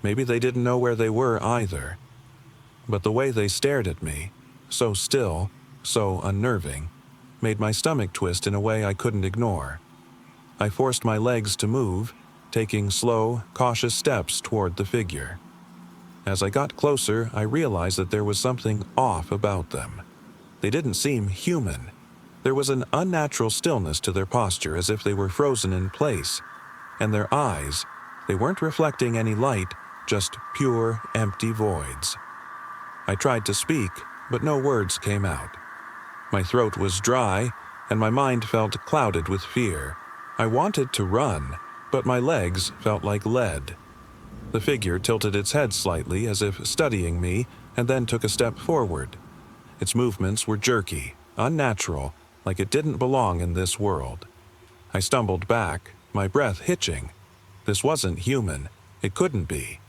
Maybe they didn't know where they were either. But the way they stared at me, so still, so unnerving, made my stomach twist in a way I couldn't ignore. I forced my legs to move, taking slow, cautious steps toward the figure. As I got closer, I realized that there was something off about them. They didn't seem human. There was an unnatural stillness to their posture, as if they were frozen in place. And their eyes, they weren't reflecting any light, just pure, empty voids. I tried to speak, but no words came out. My throat was dry, and my mind felt clouded with fear. I wanted to run, but my legs felt like lead. The figure tilted its head slightly, as if studying me, and then took a step forward. Its movements were jerky, unnatural, like it didn't belong in this world. I stumbled back, my breath hitching. This wasn't human. It couldn't be.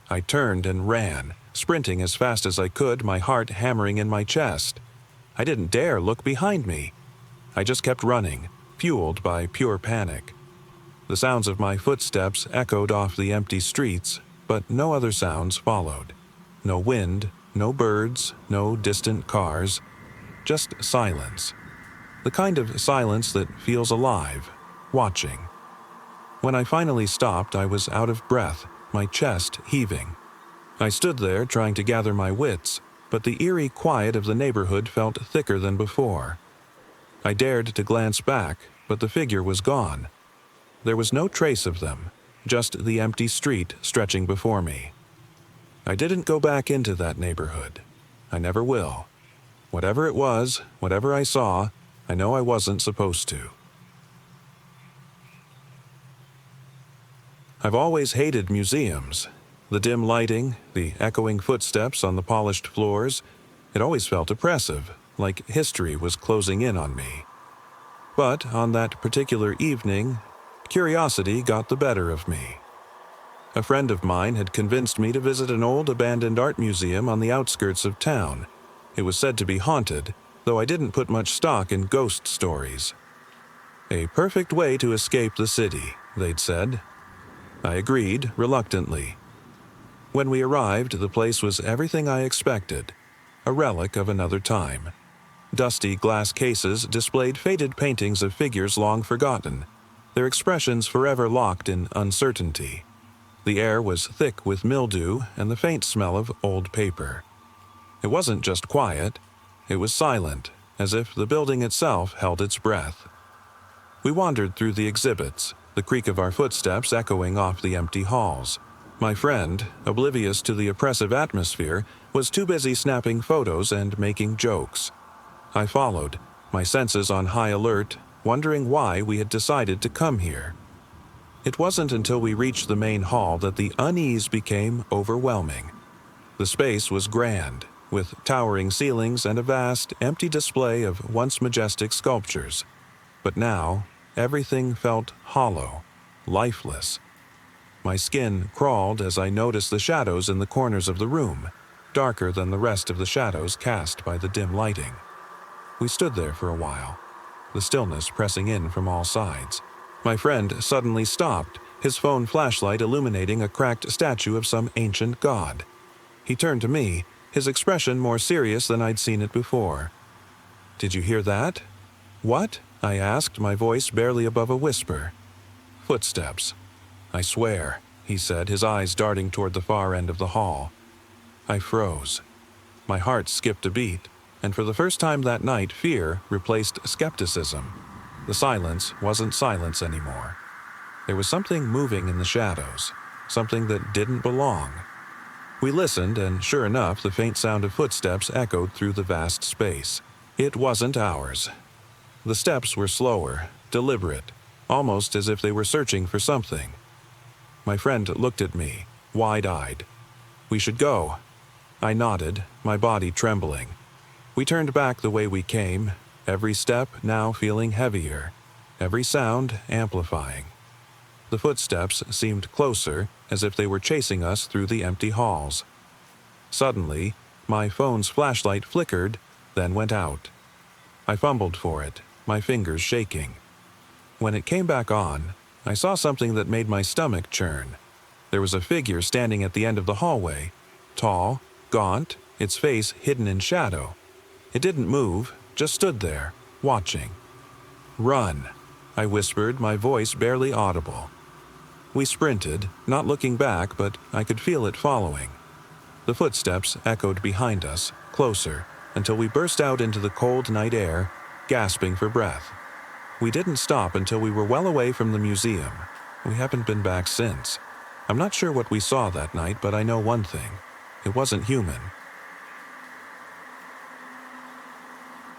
I turned and ran, sprinting as fast as I could, my heart hammering in my chest. I didn't dare look behind me. I just kept running, fueled by pure panic. The sounds of my footsteps echoed off the empty streets, but no other sounds followed. No wind, no birds, no distant cars, just silence. The kind of silence that feels alive, watching. When I finally stopped, I was out of breath, my chest heaving. I stood there trying to gather my wits, but the eerie quiet of the neighborhood felt thicker than before. I dared to glance back, but the figure was gone. There was no trace of them, just the empty street stretching before me. I didn't go back into that neighborhood. I never will. Whatever it was, whatever I saw, I know I wasn't supposed to. I've always hated museums. The dim lighting, the echoing footsteps on the polished floors, it always felt oppressive, like history was closing in on me. But on that particular evening, curiosity got the better of me. A friend of mine had convinced me to visit an old abandoned art museum on the outskirts of town. It was said to be haunted, though I didn't put much stock in ghost stories. A perfect way to escape the city, they'd said. I agreed, reluctantly. When we arrived, the place was everything I expected, a relic of another time. Dusty glass cases displayed faded paintings of figures long forgotten, their expressions forever locked in uncertainty. The air was thick with mildew and the faint smell of old paper. It wasn't just quiet, it was silent, as if the building itself held its breath. We wandered through the exhibits, the creak of our footsteps echoing off the empty halls. My friend, oblivious to the oppressive atmosphere, was too busy snapping photos and making jokes. I followed, my senses on high alert, wondering why we had decided to come here. It wasn't until we reached the main hall that the unease became overwhelming. The space was grand, with towering ceilings and a vast, empty display of once majestic sculptures. But now, everything felt hollow, lifeless. My skin crawled as I noticed the shadows in the corners of the room, darker than the rest of the shadows cast by the dim lighting. We stood there for a while, the stillness pressing in from all sides. My friend suddenly stopped, his phone flashlight illuminating a cracked statue of some ancient god. He turned to me, his expression more serious than I'd seen it before. "Did you hear that?" "What?" I asked, my voice barely above a whisper. "Footsteps. I swear," he said, his eyes darting toward the far end of the hall. I froze. My heart skipped a beat, and for the first time that night, fear replaced skepticism. The silence wasn't silence anymore. There was something moving in the shadows, something that didn't belong. We listened, and sure enough, the faint sound of footsteps echoed through the vast space. It wasn't ours. The steps were slower, deliberate, almost as if they were searching for something. My friend looked at me, wide-eyed. "We should go." I nodded, my body trembling. We turned back the way we came, every step now feeling heavier, every sound amplifying. The footsteps seemed closer, as if they were chasing us through the empty halls. Suddenly, my phone's flashlight flickered, then went out. I fumbled for it, my fingers shaking. When it came back on, I saw something that made my stomach churn. There was a figure standing at the end of the hallway, tall, gaunt, its face hidden in shadow. It didn't move, just stood there, watching. "Run," I whispered, my voice barely audible. We sprinted, not looking back, but I could feel it following. The footsteps echoed behind us, closer, until we burst out into the cold night air, gasping for breath. We didn't stop until we were well away from the museum. We haven't been back since. I'm not sure what we saw that night, but I know one thing. It wasn't human.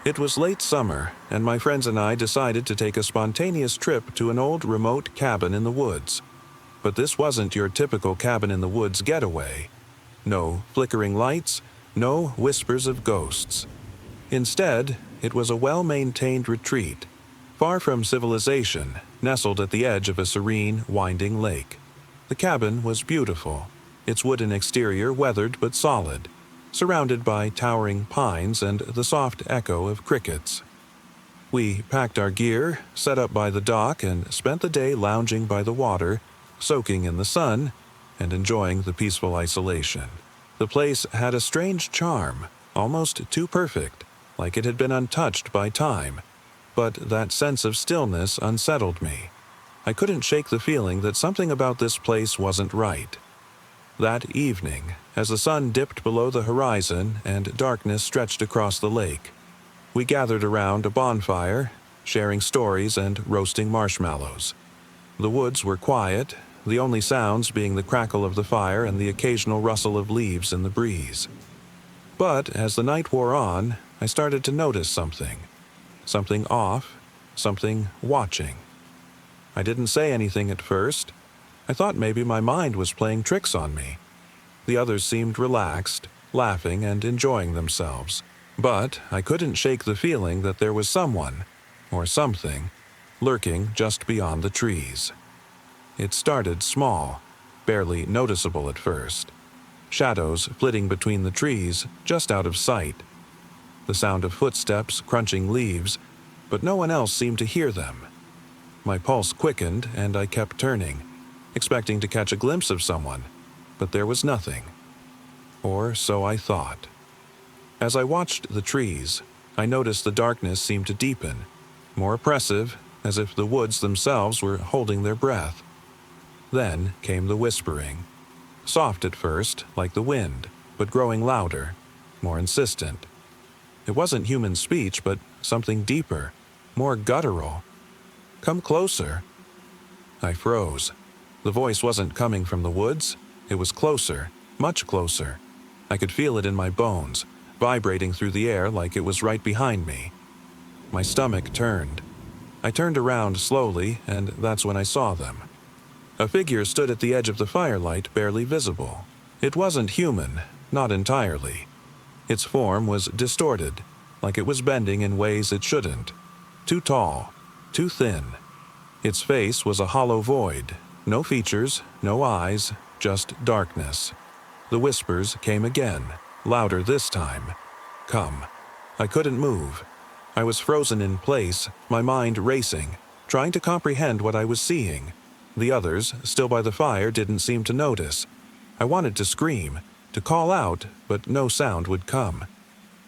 It was late summer, and my friends and I decided to take a spontaneous trip to an old remote cabin in the woods. But this wasn't your typical cabin-in-the-woods getaway. No flickering lights, no whispers of ghosts. Instead, it was a well-maintained retreat, far from civilization, nestled at the edge of a serene, winding lake. The cabin was beautiful, its wooden exterior weathered but solid, surrounded by towering pines and the soft echo of crickets. We packed our gear, set up by the dock, and spent the day lounging by the water, soaking in the sun, and enjoying the peaceful isolation. The place had a strange charm, almost too perfect, like it had been untouched by time. But that sense of stillness unsettled me. I couldn't shake the feeling that something about this place wasn't right. That evening, as the sun dipped below the horizon and darkness stretched across the lake, we gathered around a bonfire, sharing stories and roasting marshmallows. The woods were quiet, the only sounds being the crackle of the fire and the occasional rustle of leaves in the breeze. But as the night wore on, I started to notice something. Something off, something watching. I didn't say anything at first. I thought maybe my mind was playing tricks on me. The others seemed relaxed, laughing and enjoying themselves. But I couldn't shake the feeling that there was someone, or something, lurking just beyond the trees. It started small, barely noticeable at first. Shadows flitting between the trees, just out of sight. The sound of footsteps crunching leaves, but no one else seemed to hear them. My pulse quickened and I kept turning, expecting to catch a glimpse of someone, but there was nothing. Or so I thought. As I watched the trees, I noticed the darkness seemed to deepen, more oppressive, as if the woods themselves were holding their breath. Then came the whispering. Soft at first, like the wind, but growing louder, more insistent. It wasn't human speech, but something deeper, more guttural. Come closer. I froze. The voice wasn't coming from the woods. It was closer, much closer. I could feel it in my bones, vibrating through the air like it was right behind me. My stomach turned. I turned around slowly, and that's when I saw them. A figure stood at the edge of the firelight, barely visible. It wasn't human, not entirely. Its form was distorted, like it was bending in ways it shouldn't. Too tall, too thin. Its face was a hollow void. No features, no eyes, just darkness. The whispers came again, louder this time. Come. I couldn't move. I was frozen in place, my mind racing, trying to comprehend what I was seeing. The others, still by the fire, didn't seem to notice. I wanted to scream, to call out, but no sound would come.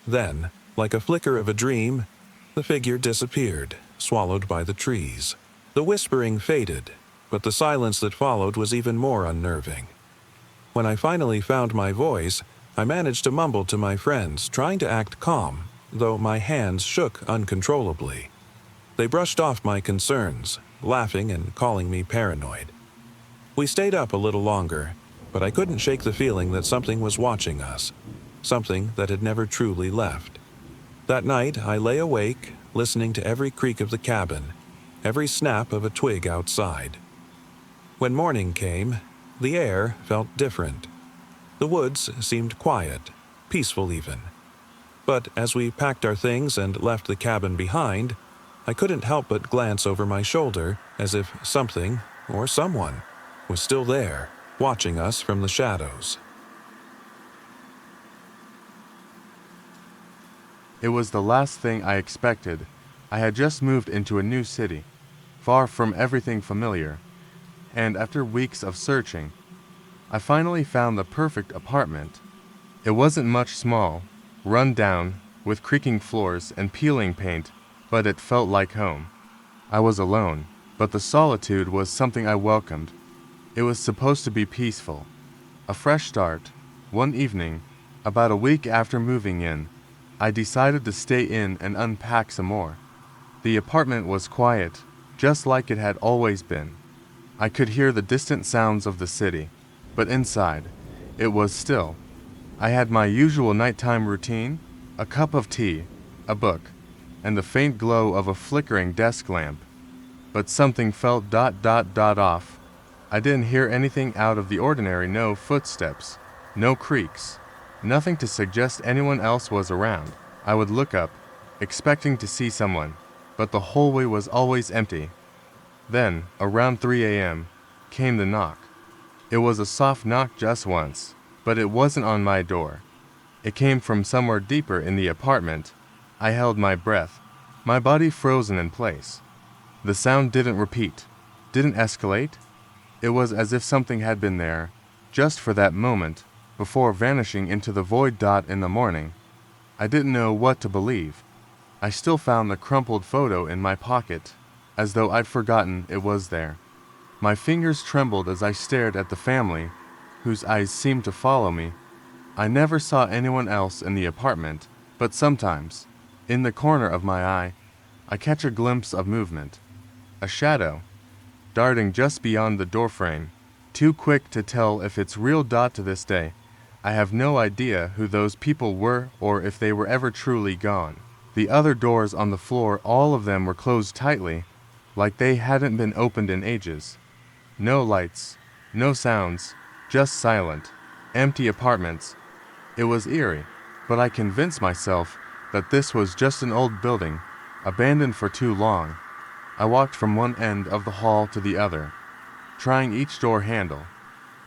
Then, like a flicker of a dream, the figure disappeared, swallowed by the trees. The whispering faded, but the silence that followed was even more unnerving. When I finally found my voice, I managed to mumble to my friends, trying to act calm, though my hands shook uncontrollably. They brushed off my concerns, laughing and calling me paranoid. We stayed up a little longer, but I couldn't shake the feeling that something was watching us, something that had never truly left. That night, I lay awake, listening to every creak of the cabin, every snap of a twig outside. When morning came, the air felt different. The woods seemed quiet, peaceful even. But as we packed our things and left the cabin behind, I couldn't help but glance over my shoulder as if something, or someone, was still there, watching us from the shadows. It was the last thing I expected. I had just moved into a new city, far from everything familiar, and after weeks of searching, I finally found the perfect apartment. It wasn't much small, run down, with creaking floors and peeling paint, but it felt like home. I was alone, but the solitude was something I welcomed. It was supposed to be peaceful. A fresh start. One evening, about a week after moving in, I decided to stay in and unpack some more. The apartment was quiet, just like it had always been. I could hear the distant sounds of the city, but inside, it was still. I had my usual nighttime routine, a cup of tea, a book, and the faint glow of a flickering desk lamp. But something felt off. I didn't hear anything out of the ordinary, no footsteps, no creaks, nothing to suggest anyone else was around. I would look up, expecting to see someone, but the hallway was always empty. Then, around 3 a.m., came the knock. It was a soft knock just once, but it wasn't on my door. It came from somewhere deeper in the apartment. I held my breath, my body frozen in place. The sound didn't repeat, didn't escalate. It was as if something had been there, just for that moment, before vanishing into the void in the morning. I didn't know what to believe. I still found the crumpled photo in my pocket, as though I'd forgotten it was there. My fingers trembled as I stared at the family, whose eyes seemed to follow me. I never saw anyone else in the apartment, but sometimes, in the corner of my eye, I catch a glimpse of movement. A shadow, darting just beyond the doorframe, too quick to tell if it's real. To this day, I have no idea who those people were or if they were ever truly gone. The other doors on the floor, all of them were closed tightly, like they hadn't been opened in ages. No lights, no sounds, just silent, empty apartments. It was eerie, but I convinced myself that this was just an old building, abandoned for too long. I walked from one end of the hall to the other, trying each door handle.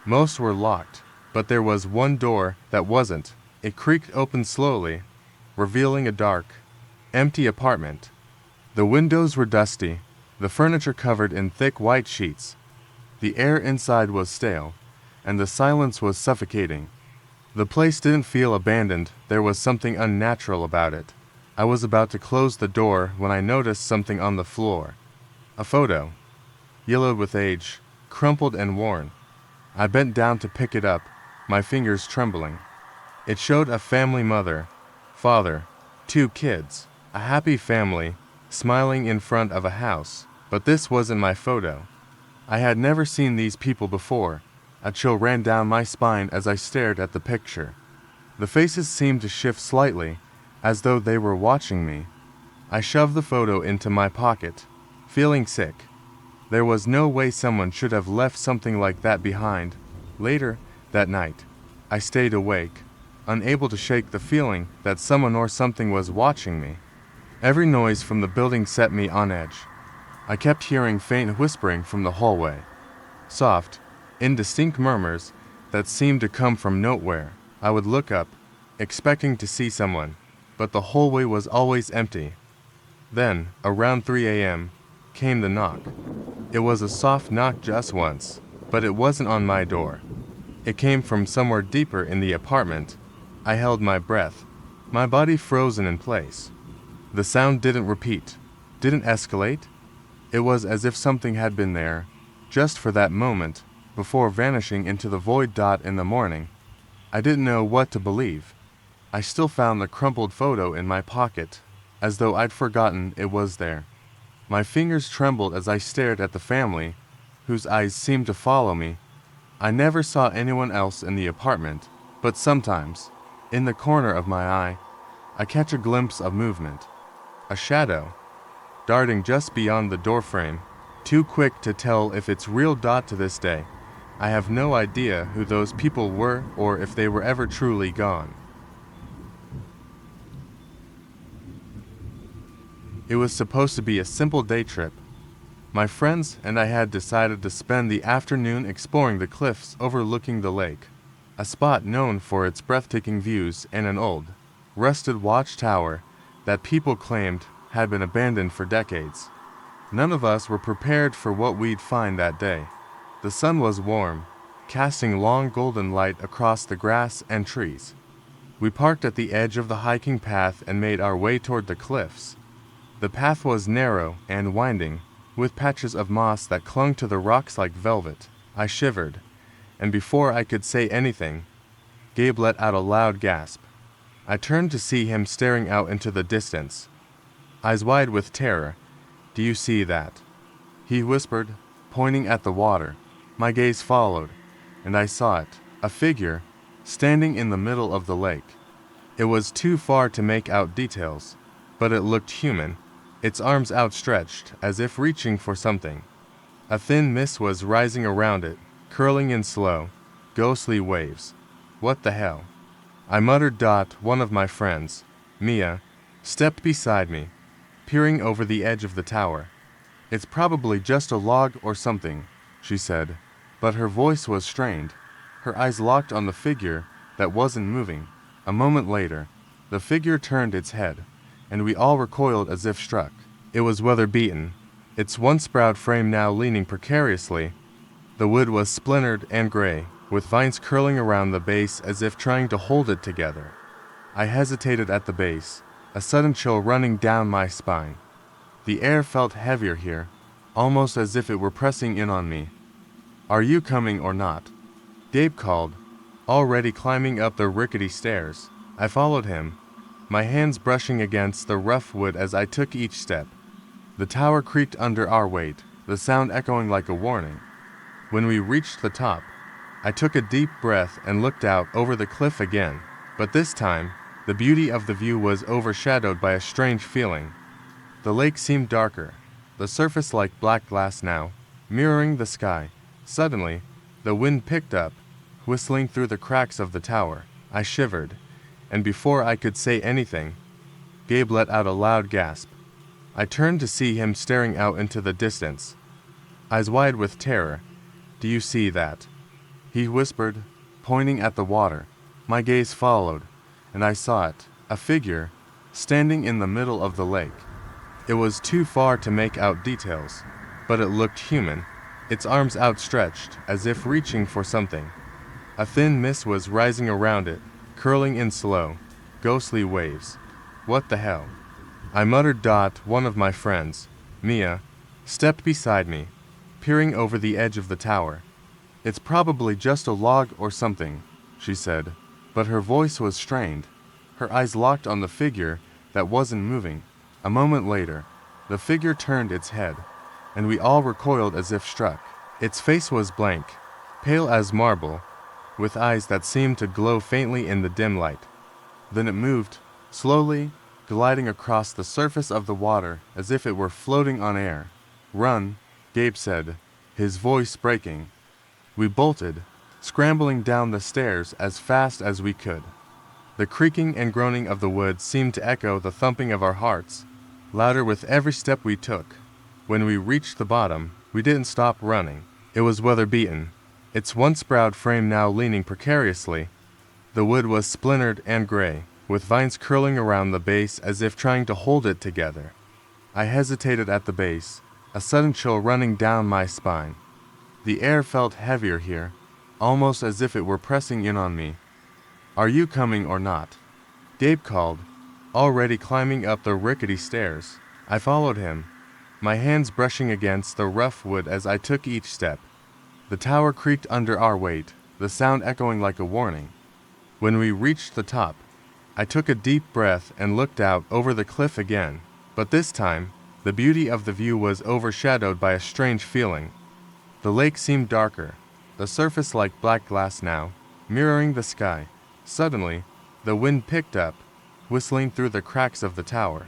Most were locked, but there was one door that wasn't. It creaked open slowly, revealing a dark, empty apartment. The windows were dusty, the furniture covered in thick white sheets. The air inside was stale, and the silence was suffocating. The place didn't feel abandoned. There was something unnatural about it. I was about to close the door when I noticed something on the floor. A photo, yellowed with age, crumpled and worn. I bent down to pick it up, my fingers trembling. It showed a family, mother, father, 2 kids. A happy family, smiling in front of a house, but this wasn't my photo. I had never seen these people before. A chill ran down my spine as I stared at the picture. The faces seemed to shift slightly, as though they were watching me. I shoved the photo into my pocket, feeling sick. There was no way someone should have left something like that behind. Later, that night, I stayed awake, unable to shake the feeling that someone or something was watching me. Every noise from the building set me on edge. I kept hearing faint whispering from the hallway. Soft, indistinct murmurs that seemed to come from nowhere. I would look up, expecting to see someone, but the hallway was always empty. Then, around 3 a.m., came the knock. It was a soft knock just once, but it wasn't on my door. It came from somewhere deeper in the apartment. I held my breath, my body frozen in place. The sound didn't repeat, didn't escalate. It was as if something had been there, just for that moment, before vanishing into the void. In the morning, I didn't know what to believe. I still found the crumpled photo in my pocket, as though I'd forgotten it was there. My fingers trembled as I stared at the family, whose eyes seemed to follow me. I never saw anyone else in the apartment, but sometimes, in the corner of my eye, I catch a glimpse of movement. A shadow, darting just beyond the doorframe, too quick to tell if it's real. To this day, I have no idea who those people were or if they were ever truly gone. It was supposed to be a simple day trip. My friends and I had decided to spend the afternoon exploring the cliffs overlooking the lake, a spot known for its breathtaking views and an old, rusted watchtower that people claimed had been abandoned for decades. None of us were prepared for what we'd find that day. The sun was warm, casting long golden light across the grass and trees. We parked at the edge of the hiking path and made our way toward the cliffs. The path was narrow and winding, with patches of moss that clung to the rocks like velvet. I shivered, and before I could say anything, Gabe let out a loud gasp. I turned to see him staring out into the distance, eyes wide with terror. "Do you see that?" he whispered, pointing at the water. My gaze followed, and I saw it, a figure, standing in the middle of the lake. It was too far to make out details, but it looked human, its arms outstretched as if reaching for something. A thin mist was rising around it, curling in slow, ghostly waves. "What the hell?" I muttered. One of my friends, Mia, stepped beside me, peering over the edge of the tower. "It's probably just a log or something," she said, but her voice was strained. Her eyes locked on the figure that wasn't moving. A moment later, the figure turned its head, and we all recoiled as if struck. It was weather-beaten, its once-proud frame now leaning precariously. The wood was splintered and gray, with vines curling around the base as if trying to hold it together. I hesitated at the base, a sudden chill running down my spine. The air felt heavier here, almost as if it were pressing in on me. "Are you coming or not?" Gabe called, already climbing up the rickety stairs. I followed him, my hands brushing against the rough wood as I took each step. The tower creaked under our weight, the sound echoing like a warning. When we reached the top, I took a deep breath and looked out over the cliff again, but this time, the beauty of the view was overshadowed by a strange feeling. The lake seemed darker, the surface like black glass now, mirroring the sky. Suddenly, the wind picked up, whistling through the cracks of the tower. I shivered, and before I could say anything, Gabe let out a loud gasp. I turned to see him staring out into the distance, eyes wide with terror. "Do you see that?" he whispered, pointing at the water. My gaze followed, and I saw it, a figure, standing in the middle of the lake. It was too far to make out details, but it looked human, its arms outstretched as if reaching for something. A thin mist was rising around it, curling in slow, ghostly waves. "What the hell?" I muttered. One of my friends, Mia, stepped beside me, peering over the edge of the tower. "It's probably just a log or something," she said, but her voice was strained. Her eyes locked on the figure that wasn't moving. A moment later, the figure turned its head, and we all recoiled as if struck. Its face was blank, pale as marble, with eyes that seemed to glow faintly in the dim light. Then it moved, slowly, gliding across the surface of the water as if it were floating on air. "Run," Gabe said, his voice breaking. We bolted, scrambling down the stairs as fast as we could. The creaking and groaning of the wood seemed to echo the thumping of our hearts, louder with every step we took. When we reached the bottom, we didn't stop running. It was weather-beaten, its once proud frame now leaning precariously. The wood was splintered and gray, with vines curling around the base as if trying to hold it together. I hesitated at the base, a sudden chill running down my spine. The air felt heavier here, almost as if it were pressing in on me. "Are you coming or not?" Gabe called, already climbing up the rickety stairs. I followed him, my hands brushing against the rough wood as I took each step. The tower creaked under our weight, the sound echoing like a warning. When we reached the top, I took a deep breath and looked out over the cliff again, but this time, the beauty of the view was overshadowed by a strange feeling. The lake seemed darker, the surface like black glass now, mirroring the sky. Suddenly, the wind picked up, whistling through the cracks of the tower.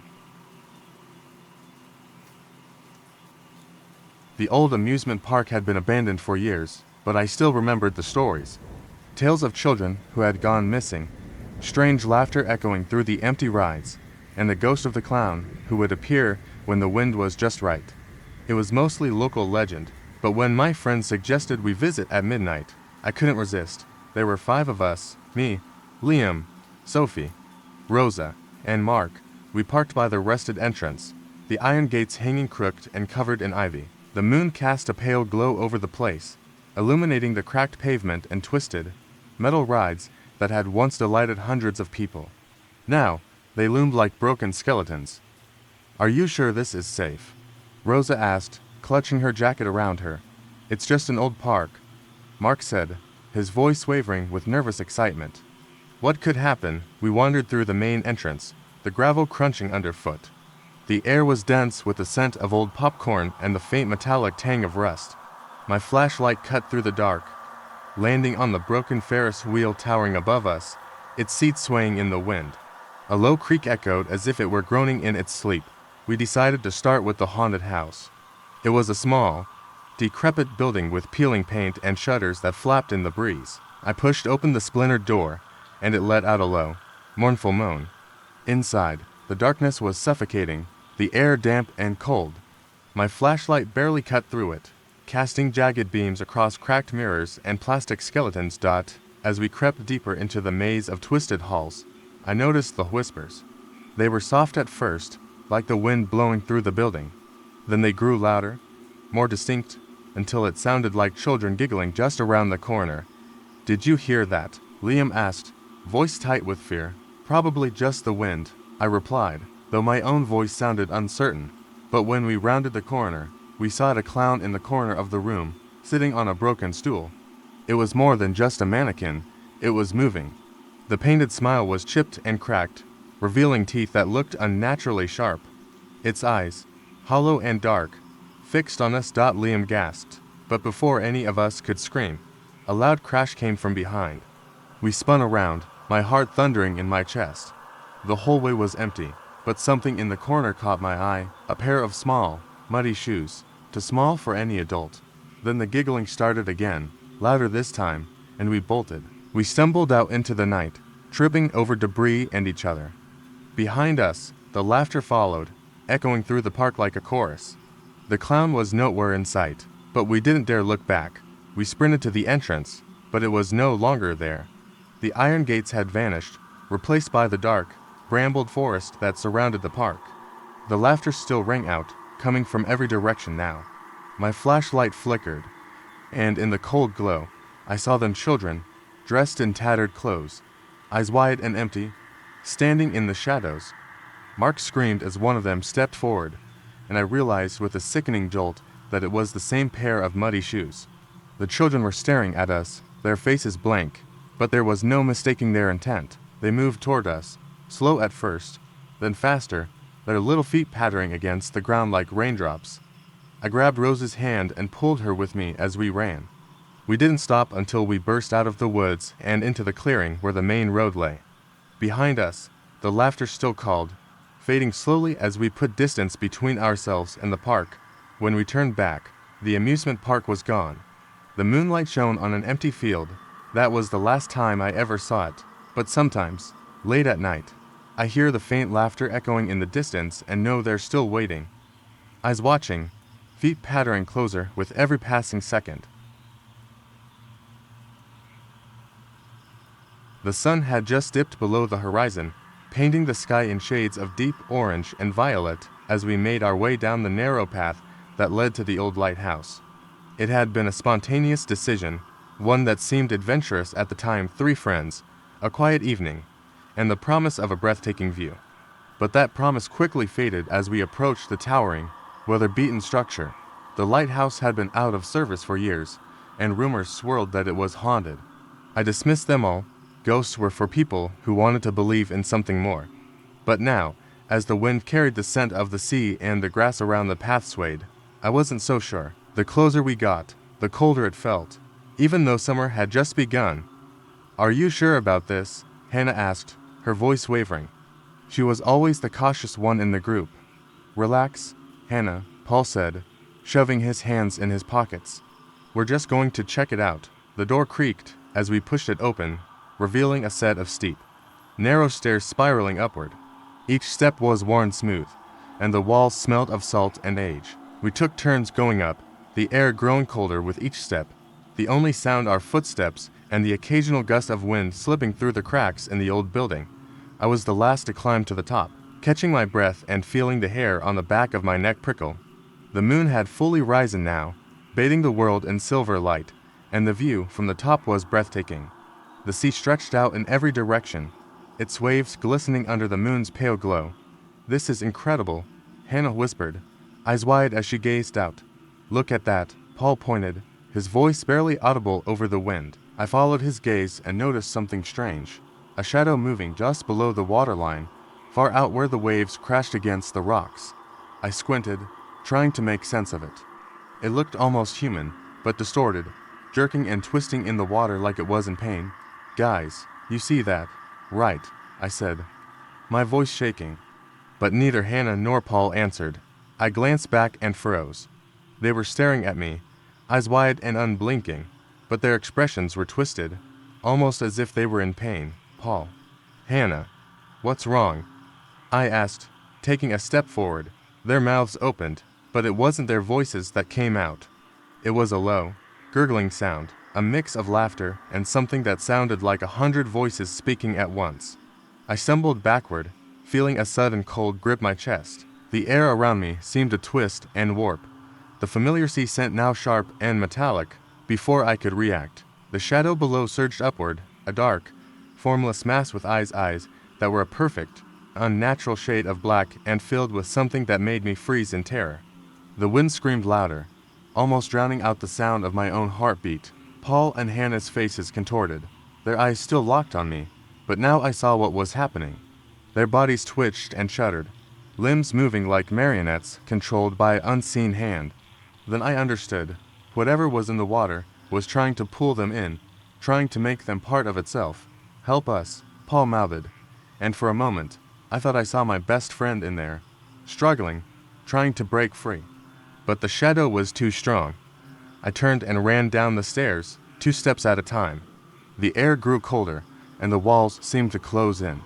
The old amusement park had been abandoned for years, but I still remembered the stories. Tales of children who had gone missing, strange laughter echoing through the empty rides, and the ghost of the clown who would appear when the wind was just right. It was mostly local legend, but when my friends suggested we visit at midnight, I couldn't resist. There were 5 of us, me, Liam, Sophie, Rosa, and Mark. We parked by the rusted entrance, the iron gates hanging crooked and covered in ivy. The moon cast a pale glow over the place, illuminating the cracked pavement and twisted, metal rides that had once delighted hundreds of people. Now, they loomed like broken skeletons. "Are you sure this is safe?" Rosa asked, clutching her jacket around her. "It's just an old park," Mark said, his voice wavering with nervous excitement. What could happen? We wandered through the main entrance, the gravel crunching underfoot. The air was dense with the scent of old popcorn and the faint metallic tang of rust. My flashlight cut through the dark, landing on the broken Ferris wheel towering above us, its seat swaying in the wind. A low creak echoed as if it were groaning in its sleep. We decided to start with the haunted house. It was a small, decrepit building with peeling paint and shutters that flapped in the breeze. I pushed open the splintered door, and it let out a low, mournful moan. Inside, the darkness was suffocating, the air damp and cold. My flashlight barely cut through it, casting jagged beams across cracked mirrors and plastic skeletons. As we crept deeper into the maze of twisted halls, I noticed the whispers. They were soft at first, like the wind blowing through the building. Then they grew louder, more distinct, until it sounded like children giggling just around the corner. "Did you hear that?" Liam asked, voice tight with fear. "Probably just the wind," I replied, though my own voice sounded uncertain. But when we rounded the corner, we saw a clown in the corner of the room, sitting on a broken stool. It was more than just a mannequin, it was moving. The painted smile was chipped and cracked, revealing teeth that looked unnaturally sharp. Its eyes, hollow and dark, fixed on us. Liam gasped, but before any of us could scream, a loud crash came from behind. We spun around, my heart thundering in my chest. The hallway was empty, but something in the corner caught my eye, a pair of small, muddy shoes, too small for any adult. Then the giggling started again, louder this time, and we bolted. We stumbled out into the night, tripping over debris and each other. Behind us, the laughter followed, echoing through the park like a chorus. The clown was nowhere in sight, but we didn't dare look back. We sprinted to the entrance, but it was no longer there. The iron gates had vanished, replaced by the dark, brambled forest that surrounded the park. The laughter still rang out, coming from every direction now. My flashlight flickered, and in the cold glow, I saw them children, dressed in tattered clothes, eyes wide and empty, standing in the shadows. Mark screamed as one of them stepped forward, and I realized with a sickening jolt that it was the same pair of muddy shoes. The children were staring at us, their faces blank, but there was no mistaking their intent. They moved toward us, slow at first, then faster, their little feet pattering against the ground like raindrops. I grabbed Rose's hand and pulled her with me as we ran. We didn't stop until we burst out of the woods and into the clearing where the main road lay. Behind us, the laughter still called, fading slowly as we put distance between ourselves and the park. When we turned back, the amusement park was gone. The moonlight shone on an empty field. That was the last time I ever saw it. But sometimes, late at night, I hear the faint laughter echoing in the distance and know they're still waiting. Eyes watching, feet pattering closer with every passing second. The sun had just dipped below the horizon, painting the sky in shades of deep orange and violet as we made our way down the narrow path that led to the old lighthouse. It had been a spontaneous decision, one that seemed adventurous at the time. 3 friends, a quiet evening, and the promise of a breathtaking view. But that promise quickly faded as we approached the towering, weather-beaten structure. The lighthouse had been out of service for years, and rumors swirled that it was haunted. I dismissed them all. Ghosts were for people who wanted to believe in something more. But now, as the wind carried the scent of the sea and the grass around the path swayed, I wasn't so sure. The closer we got, the colder it felt, even though summer had just begun. "Are you sure about this?" Hannah asked, her voice wavering. She was always the cautious one in the group. "Relax, Hannah," Paul said, shoving his hands in his pockets. "We're just going to check it out." The door creaked as we pushed it open, revealing a set of steep, narrow stairs spiraling upward. Each step was worn smooth, and the walls smelled of salt and age. We took turns going up, the air growing colder with each step, the only sound our footsteps and the occasional gust of wind slipping through the cracks in the old building. I was the last to climb to the top, catching my breath and feeling the hair on the back of my neck prickle. The moon had fully risen now, bathing the world in silver light, and the view from the top was breathtaking. The sea stretched out in every direction, its waves glistening under the moon's pale glow. "This is incredible," Hannah whispered, eyes wide as she gazed out. "Look at that," Paul pointed, his voice barely audible over the wind. I followed his gaze and noticed something strange, a shadow moving just below the waterline, far out where the waves crashed against the rocks. I squinted, trying to make sense of it. It looked almost human, but distorted, jerking and twisting in the water like it was in pain. "Guys, you see that, right?" I said, my voice shaking. But neither Hannah nor Paul answered. I glanced back and froze. They were staring at me, eyes wide and unblinking, but their expressions were twisted, almost as if they were in pain. "Paul, Hannah, what's wrong?" I asked, taking a step forward. Their mouths opened, but it wasn't their voices that came out. It was a low, gurgling sound, a mix of laughter and something that sounded like 100 voices speaking at once. I stumbled backward, feeling a sudden cold grip my chest. The air around me seemed to twist and warp, the familiar sea scent now sharp and metallic. Before I could react, the shadow below surged upward, a dark, formless mass with eyes that were a perfect, unnatural shade of black and filled with something that made me freeze in terror. The wind screamed louder, almost drowning out the sound of my own heartbeat. Paul and Hannah's faces contorted, their eyes still locked on me, but now I saw what was happening. Their bodies twitched and shuddered, limbs moving like marionettes controlled by an unseen hand. Then I understood. Whatever was in the water was trying to pull them in, trying to make them part of itself. "Help us," Paul mouthed, and for a moment, I thought I saw my best friend in there, struggling, trying to break free. But the shadow was too strong. I turned and ran down the stairs, 2 steps at a time. The air grew colder, and the walls seemed to close in.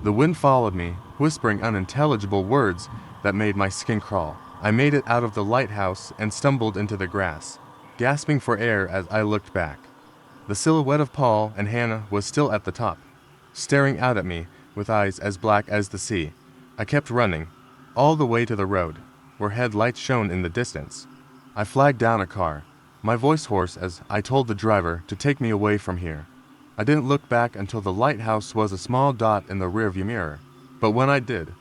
The wind followed me, whispering unintelligible words that made my skin crawl. I made it out of the lighthouse and stumbled into the grass, gasping for air as I looked back. The silhouette of Paul and Hannah was still at the top, staring out at me with eyes as black as the sea. I kept running, all the way to the road, where headlights shone in the distance. I flagged down a car, my voice hoarse as I told the driver to take me away from here. I didn't look back until the lighthouse was a small dot in the rearview mirror, but when I did,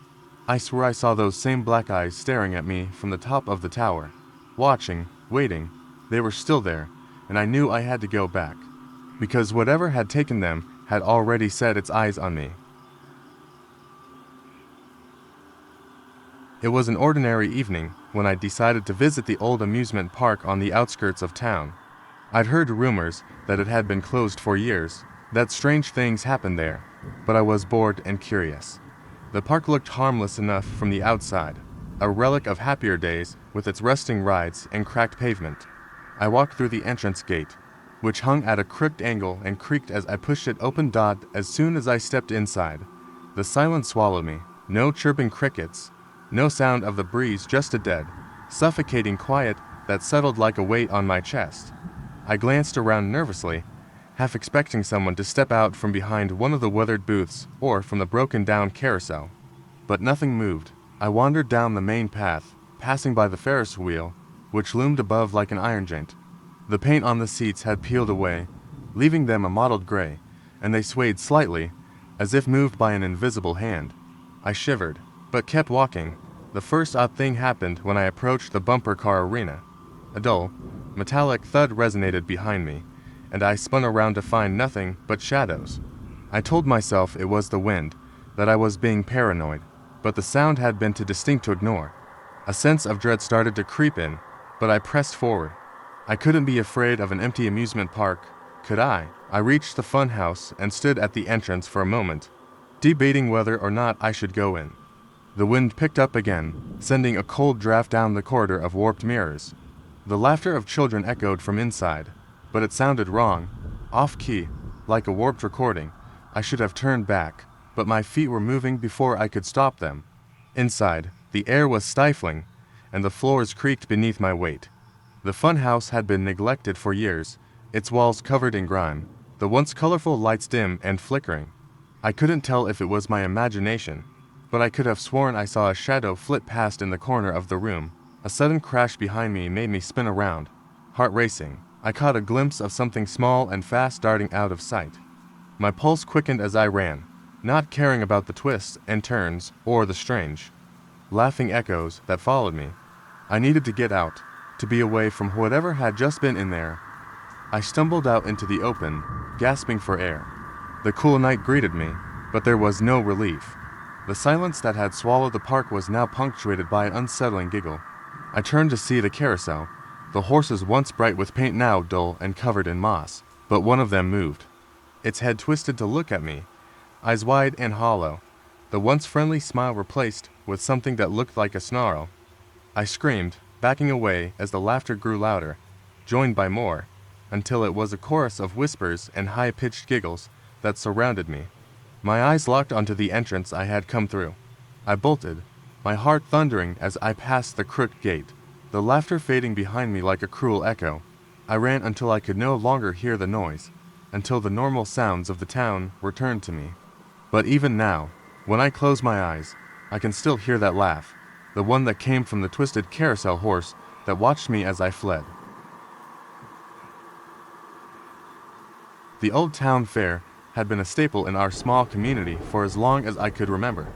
I swear I saw those same black eyes staring at me from the top of the tower. Watching, waiting, they were still there, and I knew I had to go back, because whatever had taken them had already set its eyes on me. It was an ordinary evening when I decided to visit the old amusement park on the outskirts of town. I'd heard rumors that it had been closed for years, that strange things happened there, but I was bored and curious. The park looked harmless enough from the outside, a relic of happier days with its rusting rides and cracked pavement. I walked through the entrance gate, which hung at a crooked angle and creaked as I pushed it open. As soon as I stepped inside, the silence swallowed me. No chirping crickets, no sound of the breeze, just a dead, suffocating quiet that settled like a weight on my chest. I glanced around nervously, half expecting someone to step out from behind one of the weathered booths or from the broken-down carousel. But nothing moved. I wandered down the main path, passing by the Ferris wheel, which loomed above like an iron giant. The paint on the seats had peeled away, leaving them a mottled gray, and they swayed slightly, as if moved by an invisible hand. I shivered, but kept walking. The first odd thing happened when I approached the bumper car arena. A dull, metallic thud resonated behind me, and I spun around to find nothing but shadows. I told myself it was the wind, that I was being paranoid, but the sound had been too distinct to ignore. A sense of dread started to creep in, but I pressed forward. I couldn't be afraid of an empty amusement park, could I? I reached the fun house and stood at the entrance for a moment, debating whether or not I should go in. The wind picked up again, sending a cold draft down the corridor of warped mirrors. The laughter of children echoed from inside, but it sounded wrong, off-key, like a warped recording. I should have turned back, but my feet were moving before I could stop them. Inside, the air was stifling, and the floors creaked beneath my weight. The fun house had been neglected for years, its walls covered in grime, the once colorful lights dim and flickering. I couldn't tell if it was my imagination, but I could have sworn I saw a shadow flit past in the corner of the room. A sudden crash behind me made me spin around, heart racing. I caught a glimpse of something small and fast darting out of sight. My pulse quickened as I ran, not caring about the twists and turns or the strange, laughing echoes that followed me. I needed to get out, to be away from whatever had just been in there. I stumbled out into the open, gasping for air. The cool night greeted me, but there was no relief. The silence that had swallowed the park was now punctuated by an unsettling giggle. I turned to see the carousel, the horses once bright with paint now dull and covered in moss. But one of them moved. Its head twisted to look at me, eyes wide and hollow, the once friendly smile replaced with something that looked like a snarl. I screamed, backing away as the laughter grew louder, joined by more, until it was a chorus of whispers and high-pitched giggles that surrounded me. My eyes locked onto the entrance I had come through. I bolted, my heart thundering as I passed the crooked gate, the laughter fading behind me like a cruel echo. I ran until I could no longer hear the noise, until the normal sounds of the town returned to me. But even now, when I close my eyes, I can still hear that laugh, the one that came from the twisted carousel horse that watched me as I fled. The old town fair had been a staple in our small community for as long as I could remember.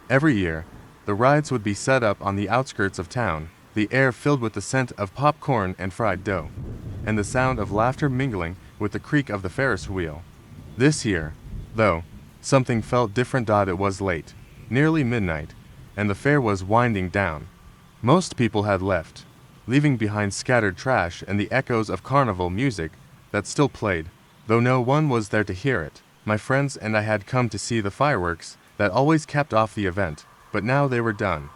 Every year, the rides would be set up on the outskirts of town, the air filled with the scent of popcorn and fried dough, and the sound of laughter mingling with the creak of the Ferris wheel. This year, though, something felt different. It was late, nearly midnight, and the fair was winding down. Most people had left, leaving behind scattered trash and the echoes of carnival music that still played, though no one was there to hear it. My friends and I had come to see the fireworks that always capped off the event, but now they were done,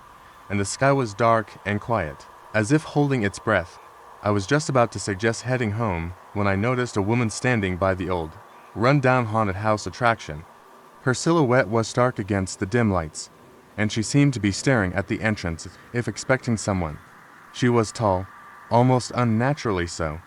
and the sky was dark and quiet, as if holding its breath. I was just about to suggest heading home when I noticed a woman standing by the old, run-down haunted house attraction. Her silhouette was stark against the dim lights, and she seemed to be staring at the entrance as if expecting someone. She was tall, almost unnaturally so,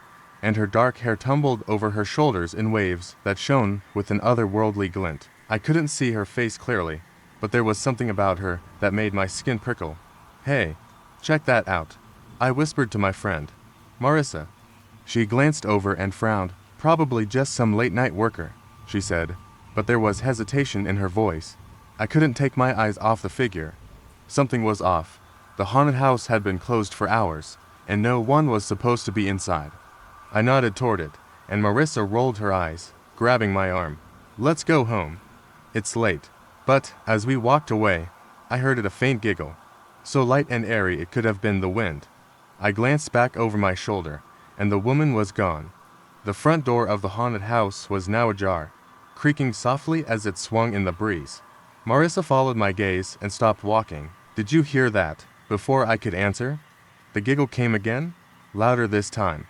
and her dark hair tumbled over her shoulders in waves that shone with an otherworldly glint. I couldn't see her face clearly, but there was something about her that made my skin prickle. "Hey, check that out," I whispered to my friend, Marissa. She glanced over and frowned. "Probably just some late-night worker," she said, but there was hesitation in her voice. I couldn't take my eyes off the figure. Something was off. The haunted house had been closed for hours, and no one was supposed to be inside. I nodded toward it, and Marissa rolled her eyes, grabbing my arm. "Let's go home. It's late." But, as we walked away, I heard a faint giggle. So light and airy it could have been the wind. I glanced back over my shoulder, and the woman was gone. The front door of the haunted house was now ajar, creaking softly as it swung in the breeze. Marissa followed my gaze and stopped walking. "Did you hear that?" Before I could answer, the giggle came again, louder this time.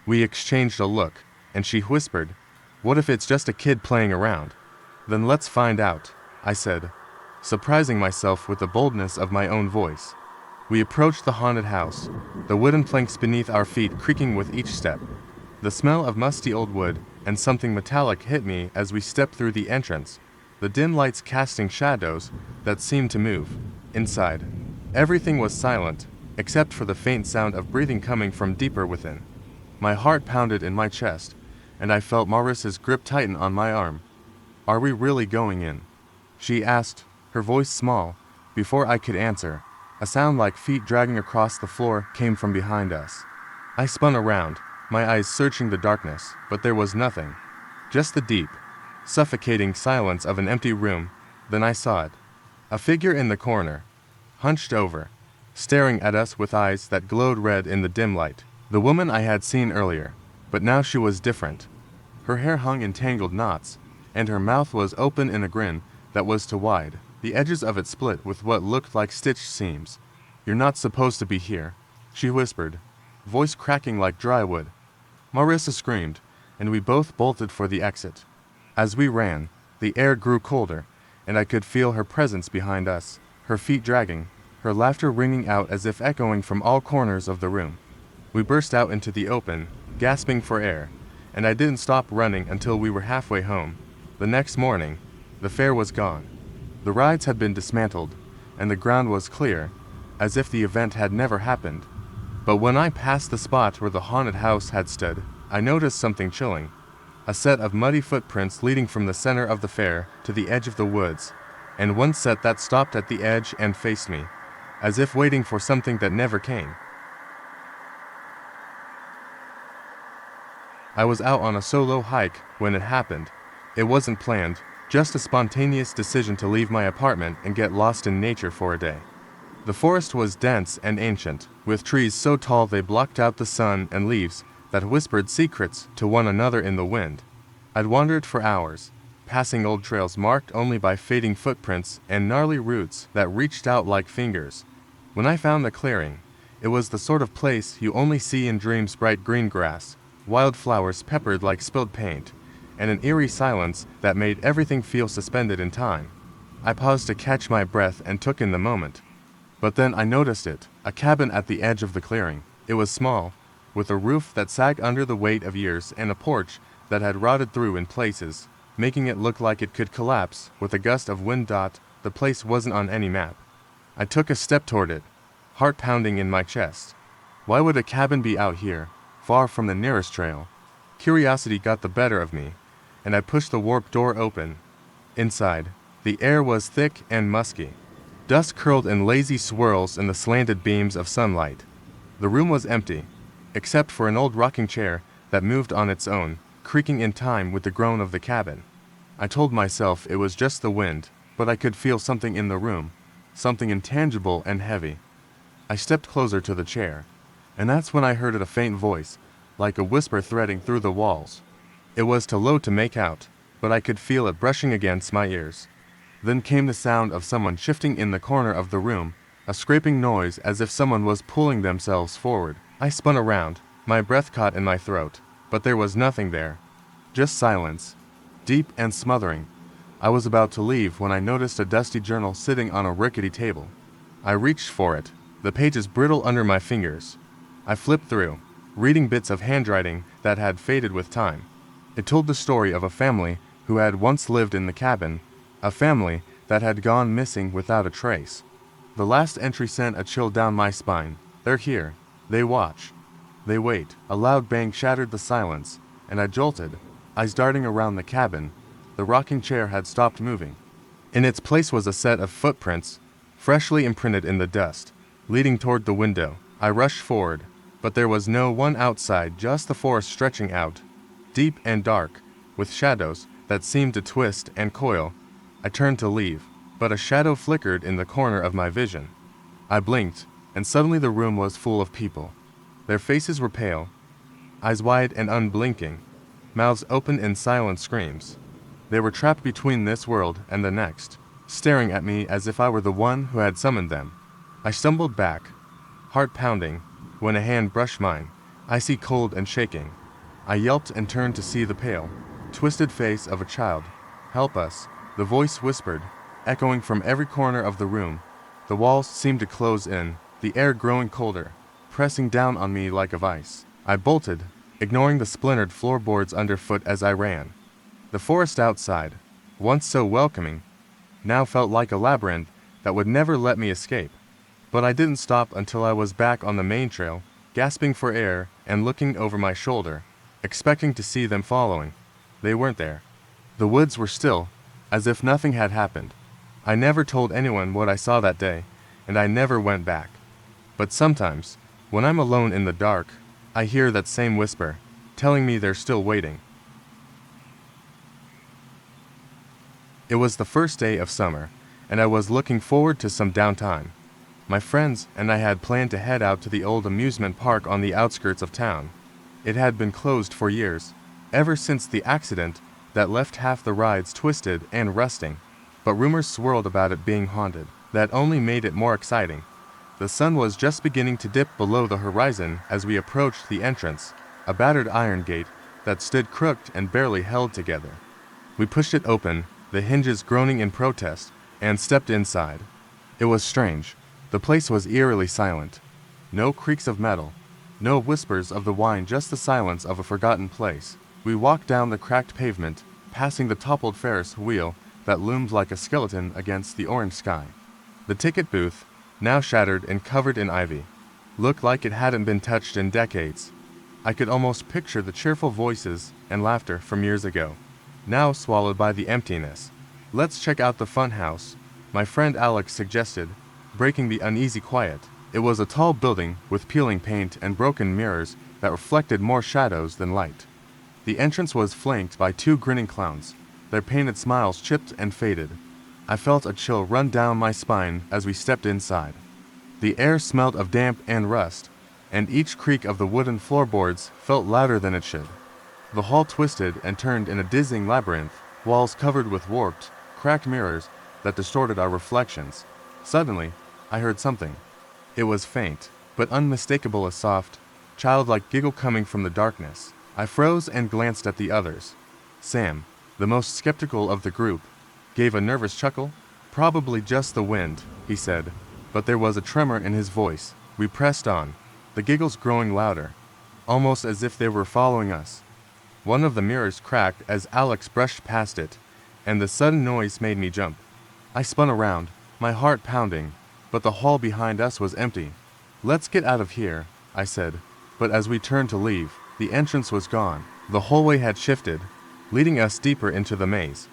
We exchanged a look, and she whispered, "What if it's just a kid playing around?" "Then let's find out," I said, surprising myself with the boldness of my own voice. We approached the haunted house, the wooden planks beneath our feet creaking with each step. The smell of musty old wood and something metallic hit me as we stepped through the entrance, the dim lights casting shadows that seemed to move. Inside, everything was silent, except for the faint sound of breathing coming from deeper within. My heart pounded in my chest, and I felt Marissa's grip tighten on my arm. "Are we really going in?" she asked, her voice small. Before I could answer, a sound like feet dragging across the floor came from behind us. I spun around, my eyes searching the darkness, but there was nothing. Just the deep, suffocating silence of an empty room. Then I saw it. A figure in the corner, hunched over, staring at us with eyes that glowed red in the dim light. The woman I had seen earlier, but now she was different. Her hair hung in tangled knots, and her mouth was open in a grin that was too wide. The edges of it split with what looked like stitched seams. "You're not supposed to be here," she whispered, voice cracking like dry wood. Marissa screamed, and we both bolted for the exit. As we ran, the air grew colder, and I could feel her presence behind us, her feet dragging, her laughter ringing out as if echoing from all corners of the room. We burst out into the open, gasping for air, and I didn't stop running until we were halfway home. The next morning, the fair was gone. The rides had been dismantled, and the ground was clear, as if the event had never happened. But when I passed the spot where the haunted house had stood, I noticed something chilling. A set of muddy footprints leading from the center of the fair to the edge of the woods, and one set that stopped at the edge and faced me, as if waiting for something that never came. I was out on a solo hike when it happened. It wasn't planned, just a spontaneous decision to leave my apartment and get lost in nature for a day. The forest was dense and ancient, with trees so tall they blocked out the sun and leaves that whispered secrets to one another in the wind. I'd wandered for hours, passing old trails marked only by fading footprints and gnarly roots that reached out like fingers. When I found the clearing, it was the sort of place you only see in dreams: bright green grass, wildflowers peppered like spilled paint, and an eerie silence that made everything feel suspended in time. I paused to catch my breath and took in the moment. But then I noticed it, a cabin at the edge of the clearing. It was small, with a roof that sagged under the weight of years and a porch that had rotted through in places, making it look like it could collapse with a gust of wind. The place wasn't on any map. I took a step toward it, heart pounding in my chest. Why would a cabin be out here, far from the nearest trail? Curiosity got the better of me, and I pushed the warped door open. Inside, the air was thick and musky. Dust curled in lazy swirls in the slanted beams of sunlight. The room was empty, except for an old rocking chair that moved on its own, creaking in time with the groan of the cabin. I told myself it was just the wind, but I could feel something in the room, something intangible and heavy. I stepped closer to the chair, and that's when I heard a faint voice, like a whisper threading through the walls. It was too low to make out, but I could feel it brushing against my ears. Then came the sound of someone shifting in the corner of the room, a scraping noise as if someone was pulling themselves forward. I spun around, my breath caught in my throat, but there was nothing there. Just silence, deep and smothering. I was about to leave when I noticed a dusty journal sitting on a rickety table. I reached for it, the pages brittle under my fingers. I flipped through, reading bits of handwriting that had faded with time. It told the story of a family who had once lived in the cabin, a family that had gone missing without a trace. The last entry sent a chill down my spine. They're here. They watch. They wait. A loud bang shattered the silence, and I jolted, eyes darting around the cabin. The rocking chair had stopped moving. In its place was a set of footprints, freshly imprinted in the dust, leading toward the window. I rushed forward, but there was no one outside, just the forest stretching out, deep and dark, with shadows that seemed to twist and coil. I turned to leave, but a shadow flickered in the corner of my vision. I blinked, and suddenly the room was full of people. Their faces were pale, eyes wide and unblinking, mouths open in silent screams. They were trapped between this world and the next, staring at me as if I were the one who had summoned them. I stumbled back, heart pounding, when a hand brushed mine, icy cold and shaking. I yelped and turned to see the pale, twisted face of a child. "Help us," the voice whispered, echoing from every corner of the room. The walls seemed to close in, the air growing colder, pressing down on me like a vice. I bolted, ignoring the splintered floorboards underfoot as I ran. The forest outside, once so welcoming, now felt like a labyrinth that would never let me escape. But I didn't stop until I was back on the main trail, gasping for air and looking over my shoulder, expecting to see them following. They weren't there. The woods were still, as if nothing had happened. I never told anyone what I saw that day, and I never went back. But sometimes, when I'm alone in the dark, I hear that same whisper, telling me they're still waiting. It was the first day of summer, and I was looking forward to some downtime. My friends and I had planned to head out to the old amusement park on the outskirts of town. It had been closed for years, ever since the accident that left half the rides twisted and rusting. But rumors swirled about it being haunted. That only made it more exciting. The sun was just beginning to dip below the horizon as we approached the entrance, a battered iron gate that stood crooked and barely held together. We pushed it open, the hinges groaning in protest, and stepped inside. It was strange. The place was eerily silent. No creaks of metal, no whispers of the wine, just the silence of a forgotten place. We walked down the cracked pavement, passing the toppled Ferris wheel that loomed like a skeleton against the orange sky. The ticket booth, now shattered and covered in ivy, looked like it hadn't been touched in decades. I could almost picture the cheerful voices and laughter from years ago, now swallowed by the emptiness. "Let's check out the fun house," my friend Alex suggested, breaking the uneasy quiet. It was a tall building with peeling paint and broken mirrors that reflected more shadows than light. The entrance was flanked by two grinning clowns, their painted smiles chipped and faded. I felt a chill run down my spine as we stepped inside. The air smelled of damp and rust, and each creak of the wooden floorboards felt louder than it should. The hall twisted and turned in a dizzying labyrinth, walls covered with warped, cracked mirrors that distorted our reflections. Suddenly, I heard something. It was faint, but unmistakable, a soft, childlike giggle coming from the darkness. I froze and glanced at the others. Sam, the most skeptical of the group, gave a nervous chuckle. "Probably just the wind," he said, but there was a tremor in his voice. We pressed on, the giggles growing louder, almost as if they were following us. One of the mirrors cracked as Alex brushed past it, and the sudden noise made me jump. I spun around, my heart pounding, but the hall behind us was empty. "Let's get out of here," I said, but as we turned to leave, the entrance was gone. The hallway had shifted, leading us deeper into the maze.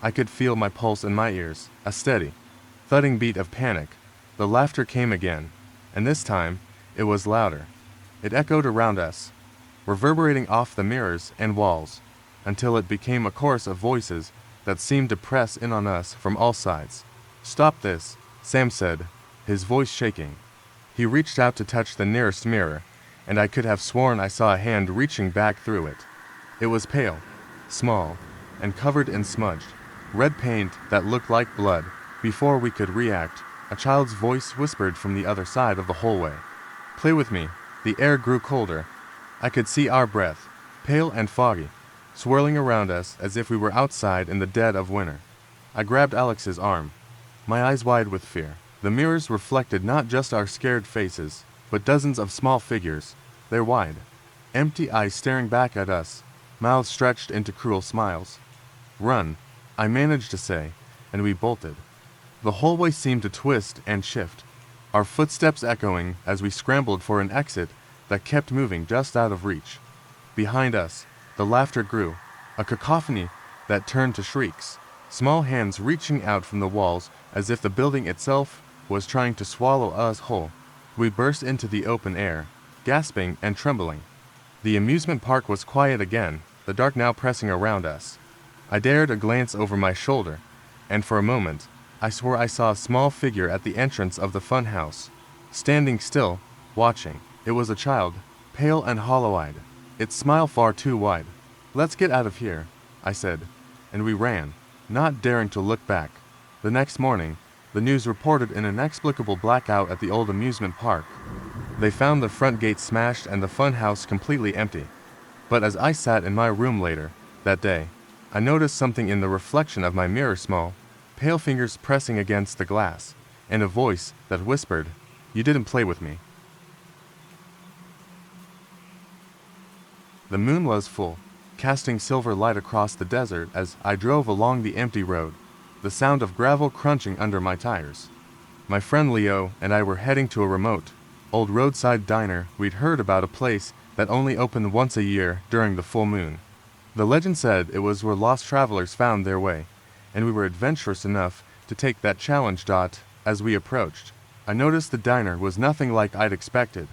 I could feel my pulse in my ears, a steady, thudding beat of panic. The laughter came again, and this time, it was louder. It echoed around us, reverberating off the mirrors and walls, until it became a chorus of voices that seemed to press in on us from all sides. "Stop this," Sam said, his voice shaking. He reached out to touch the nearest mirror, and I could have sworn I saw a hand reaching back through it. It was pale, small, and covered in smudged, red paint that looked like blood. Before we could react, a child's voice whispered from the other side of the hallway. "Play with me." The air grew colder. I could see our breath, pale and foggy, swirling around us as if we were outside in the dead of winter. I grabbed Alex's arm, my eyes wide with fear. The mirrors reflected not just our scared faces, but dozens of small figures, their wide, empty eyes staring back at us, mouths stretched into cruel smiles. "Run," I managed to say, and we bolted. The hallway seemed to twist and shift, our footsteps echoing as we scrambled for an exit that kept moving just out of reach. Behind us, the laughter grew, a cacophony that turned to shrieks, small hands reaching out from the walls as if the building itself was trying to swallow us whole. We burst into the open air, gasping and trembling. The amusement park was quiet again, the dark now pressing around us. I dared a glance over my shoulder, and for a moment, I swore I saw a small figure at the entrance of the fun house, standing still, watching. It was a child, pale and hollow-eyed, its smile far too wide. "Let's get out of here," I said, and we ran, not daring to look back. The next morning, the news reported an inexplicable blackout at the old amusement park. They found the front gate smashed and the fun house completely empty. But as I sat in my room later, that day, I noticed something in the reflection of my mirror, small, pale fingers pressing against the glass, and a voice that whispered, "You didn't play with me." The moon was full, casting silver light across the desert as I drove along the empty road, the sound of gravel crunching under my tires. My friend Leo and I were heading to a remote, old roadside diner we'd heard about, a place that only opened once a year during the full moon. The legend said it was where lost travelers found their way, and we were adventurous enough to take that challenge. As we approached, I noticed the diner was nothing like I'd expected.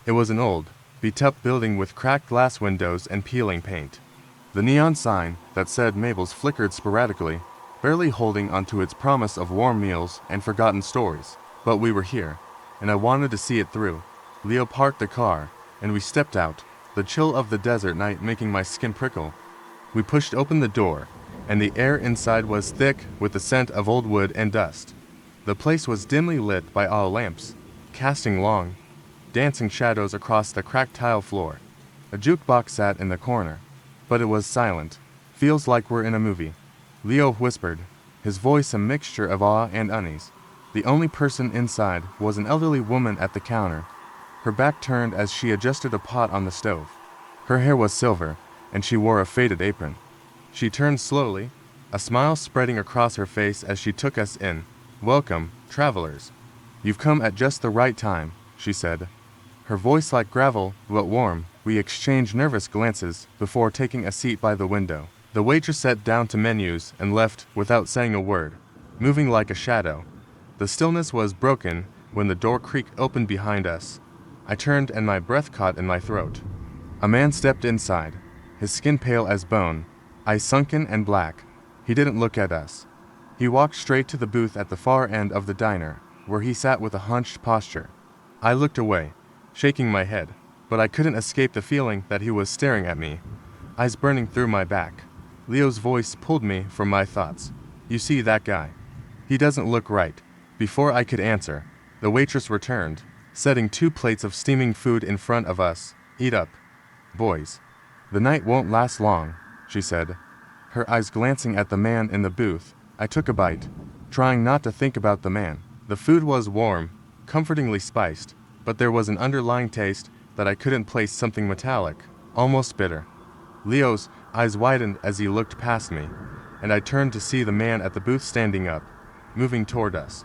It was an old, beat-up building with cracked glass windows and peeling paint. The neon sign that said Mabel's flickered sporadically, barely holding onto its promise of warm meals and forgotten stories. But we were here, and I wanted to see it through. Leo parked the car, and we stepped out, the chill of the desert night making my skin prickle. We pushed open the door, and the air inside was thick with the scent of old wood and dust. The place was dimly lit by oil lamps, casting long, dancing shadows across the cracked tile floor. A jukebox sat in the corner, but it was silent. "Feels like we're in a movie," Leo whispered, his voice a mixture of awe and unease. The only person inside was an elderly woman at the counter, her back turned as she adjusted a pot on the stove. Her hair was silver, and she wore a faded apron. She turned slowly, a smile spreading across her face as she took us in. "Welcome, travelers. You've come at just the right time," she said. Her voice like gravel, but warm. We exchanged nervous glances before taking a seat by the window. The waitress sat down to menus and left without saying a word, moving like a shadow. The stillness was broken when the door creaked open behind us. I turned and my breath caught in my throat. A man stepped inside, his skin pale as bone, eyes sunken and black. He didn't look at us. He walked straight to the booth at the far end of the diner, where he sat with a hunched posture. I looked away, shaking my head, but I couldn't escape the feeling that he was staring at me, eyes burning through my back. Leo's voice pulled me from my thoughts. "You see that guy? He doesn't look right." Before I could answer, the waitress returned, setting 2 plates of steaming food in front of us. "Eat up, boys. The night won't last long," she said, her eyes glancing at the man in the booth. I took a bite, trying not to think about the man. The food was warm, comfortingly spiced, but there was an underlying taste that I couldn't place, something metallic, almost bitter. Leo's eyes widened as he looked past me, and I turned to see the man at the booth standing up, moving toward us.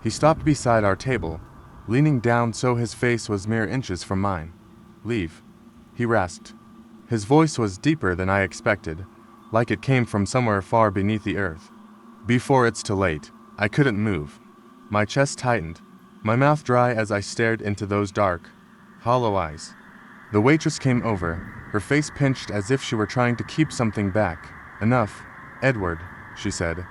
He stopped beside our table, leaning down so his face was mere inches from mine. "Leave," he rasped. His voice was deeper than I expected, like it came from somewhere far beneath the earth. "Before it's too late." I couldn't move. My chest tightened, my mouth dry as I stared into those dark, hollow eyes. The waitress came over, her face pinched as if she were trying to keep something back. "Enough, Edward," she said,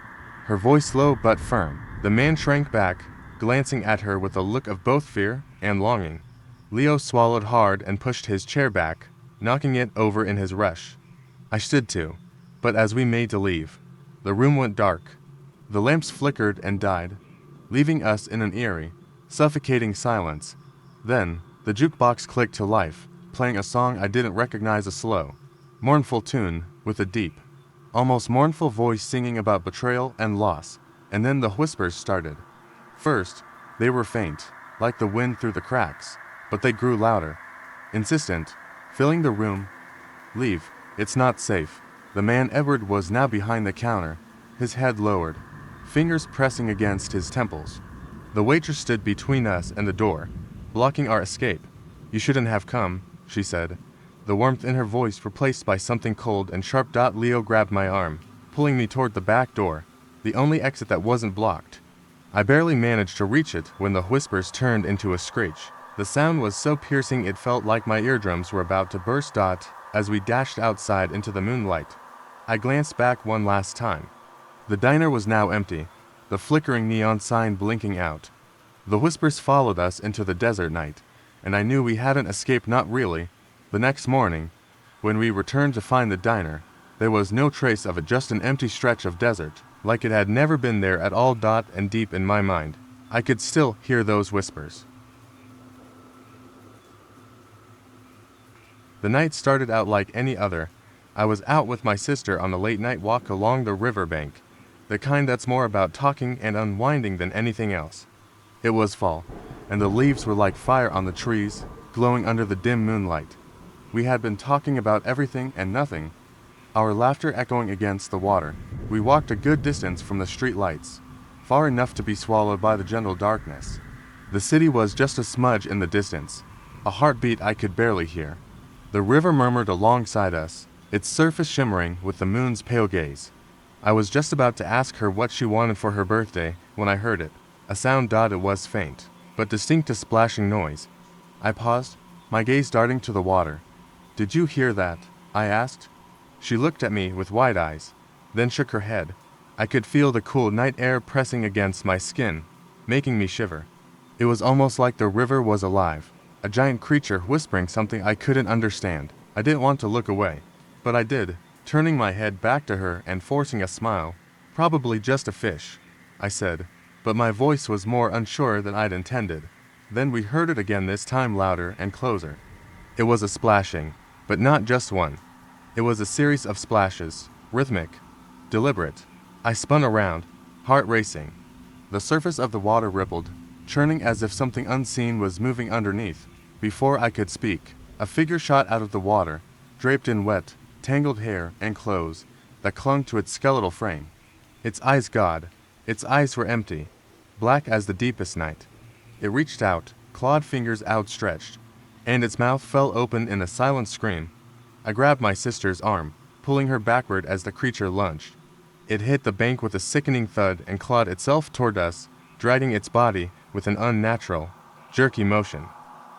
her voice low but firm. The man shrank back, glancing at her with a look of both fear and longing. Leo swallowed hard and pushed his chair back, knocking it over in his rush. I stood too, but as we made to leave, the room went dark. The lamps flickered and died, leaving us in an eerie, suffocating silence. Then, the jukebox clicked to life, playing a song I didn't recognize, a slow, mournful tune with a deep, almost mournful voice singing about betrayal and loss. And then the whispers started. First, they were faint, like the wind through the cracks, but they grew louder, insistent, filling the room. "Leave, it's not safe." The man Edward was now behind the counter, his head lowered, fingers pressing against his temples. The waitress stood between us and the door, blocking our escape. "You shouldn't have come," she said, the warmth in her voice replaced by something cold and sharp. Leo grabbed my arm, pulling me toward the back door, the only exit that wasn't blocked. I barely managed to reach it when the whispers turned into a screech. The sound was so piercing it felt like my eardrums were about to burst. As we dashed outside into the moonlight, I glanced back one last time. The diner was now empty, the flickering neon sign blinking out. The whispers followed us into the desert night, and I knew we hadn't escaped. Not really. The next morning, when we returned to find the diner, there was no trace of it, just an empty stretch of desert, like it had never been there at all. And deep in my mind, I could still hear those whispers. The night started out like any other. I was out with my sister on a late-night walk along the riverbank, the kind that's more about talking and unwinding than anything else. It was fall, and the leaves were like fire on the trees, glowing under the dim moonlight. We had been talking about everything and nothing, our laughter echoing against the water. We walked a good distance from the street lights, far enough to be swallowed by the gentle darkness. The city was just a smudge in the distance, a heartbeat I could barely hear. The river murmured alongside us, its surface shimmering with the moon's pale gaze. I was just about to ask her what she wanted for her birthday when I heard it. A sound. It was faint, but distinct, a splashing noise. I paused, my gaze darting to the water. "Did you hear that?" I asked. She looked at me with wide eyes, then shook her head. I could feel the cool night air pressing against my skin, making me shiver. It was almost like the river was alive, a giant creature whispering something I couldn't understand. I didn't want to look away, but I did, turning my head back to her and forcing a smile. "Probably just a fish," I said, but my voice was more unsure than I'd intended. Then we heard it again, this time louder and closer. It was a splashing, but not just one. It was a series of splashes, rhythmic, deliberate. I spun around, heart racing. The surface of the water rippled, churning as if something unseen was moving underneath. Before I could speak, a figure shot out of the water, draped in wet, tangled hair and clothes that clung to its skeletal frame. Its eyes, its eyes were empty, black as the deepest night. It reached out, clawed fingers outstretched, and its mouth fell open in a silent scream. I grabbed my sister's arm, pulling her backward as the creature lunged. It hit the bank with a sickening thud and clawed itself toward us, dragging its body with an unnatural, jerky motion.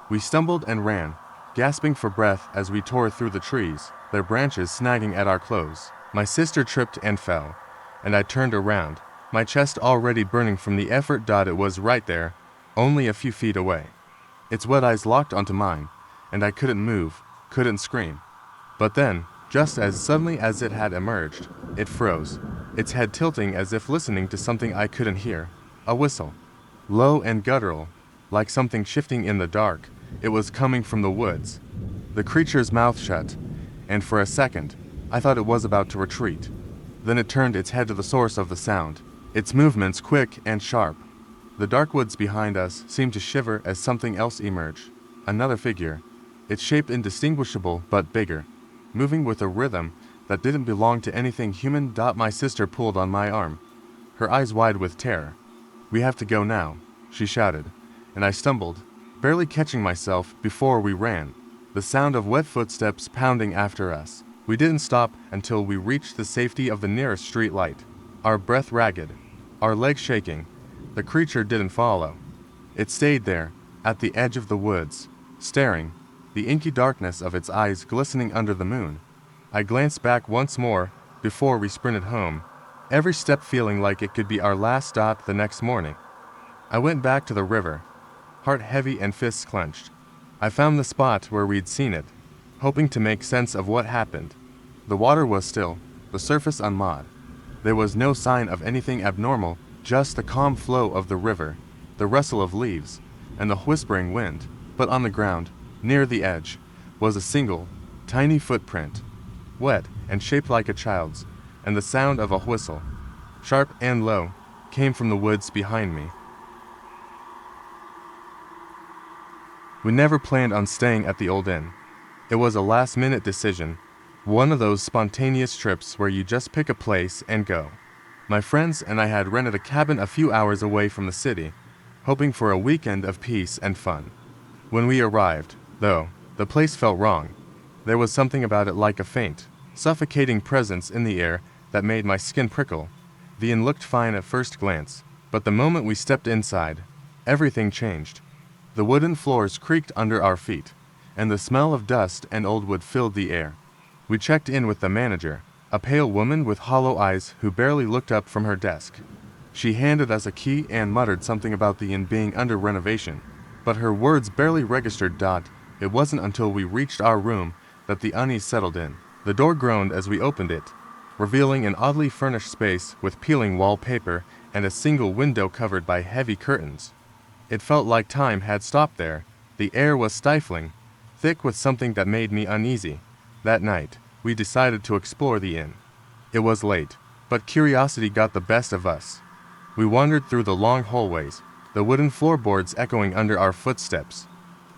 We stumbled and ran, gasping for breath as we tore through the trees, their branches snagging at our clothes. My sister tripped and fell, and I turned around, my chest already burning from the effort. It was right there, only a few feet away. Its wet eyes locked onto mine, and I couldn't move, couldn't scream. But then, just as suddenly as it had emerged, it froze, its head tilting as if listening to something I couldn't hear. A whistle, low and guttural, like something shifting in the dark. It was coming from the woods. The creature's mouth shut, and for a second, I thought it was about to retreat. Then it turned its head to the source of the sound, its movements quick and sharp. The dark woods behind us seemed to shiver as something else emerged. Another figure, its shape indistinguishable but bigger, moving with a rhythm that didn't belong to anything human. My sister pulled on my arm, her eyes wide with terror. "We have to go now," she shouted, and I stumbled, barely catching myself before we ran, the sound of wet footsteps pounding after us. We didn't stop until we reached the safety of the nearest street light, our breath ragged, our legs shaking. The creature didn't follow. It stayed there, at the edge of the woods, staring, the inky darkness of its eyes glistening under the moon. I glanced back once more before we sprinted home, every step feeling like it could be our last. The next morning, I went back to the river, heart heavy and fists clenched. I found the spot where we'd seen it, hoping to make sense of what happened. The water was still, the surface unmod. There was no sign of anything abnormal, just the calm flow of the river, the rustle of leaves, and the whispering wind. But on the ground, near the edge, was a single, tiny footprint, wet and shaped like a child's, and the sound of a whistle, sharp and low, came from the woods behind me. We never planned on staying at the old inn. It was a last-minute decision, one of those spontaneous trips where you just pick a place and go. My friends and I had rented a cabin a few hours away from the city, hoping for a weekend of peace and fun. When we arrived, though, the place felt wrong. There was something about it, like a faint, suffocating presence in the air that made my skin prickle. The inn looked fine at first glance, but the moment we stepped inside, everything changed. The wooden floors creaked under our feet, and the smell of dust and old wood filled the air. We checked in with the manager, a pale woman with hollow eyes who barely looked up from her desk. She handed us a key and muttered something about the inn being under renovation, but her words barely registered. It wasn't until we reached our room that the unease settled in. The door groaned as we opened it, revealing an oddly furnished space with peeling wallpaper and a single window covered by heavy curtains. It felt like time had stopped there. The air was stifling, thick with something that made me uneasy. That night, we decided to explore the inn. It was late, but curiosity got the best of us. We wandered through the long hallways, the wooden floorboards echoing under our footsteps.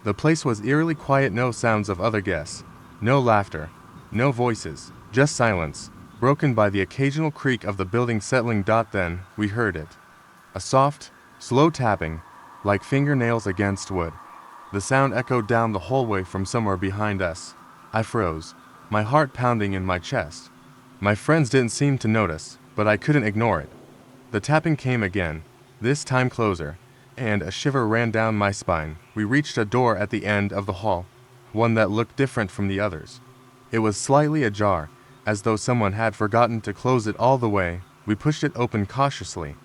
The place was eerily quiet, no sounds of other guests, no laughter, no voices, just silence, broken by the occasional creak of the building settling. Then we heard it. A soft, slow tapping, like fingernails against wood. The sound echoed down the hallway from somewhere behind us. I froze, my heart pounding in my chest. My friends didn't seem to notice, but I couldn't ignore it. The tapping came again, this time closer, and a shiver ran down my spine. We reached a door at the end of the hall, one that looked different from the others. It was slightly ajar, as though someone had forgotten to close it all the way. We pushed it open cautiously.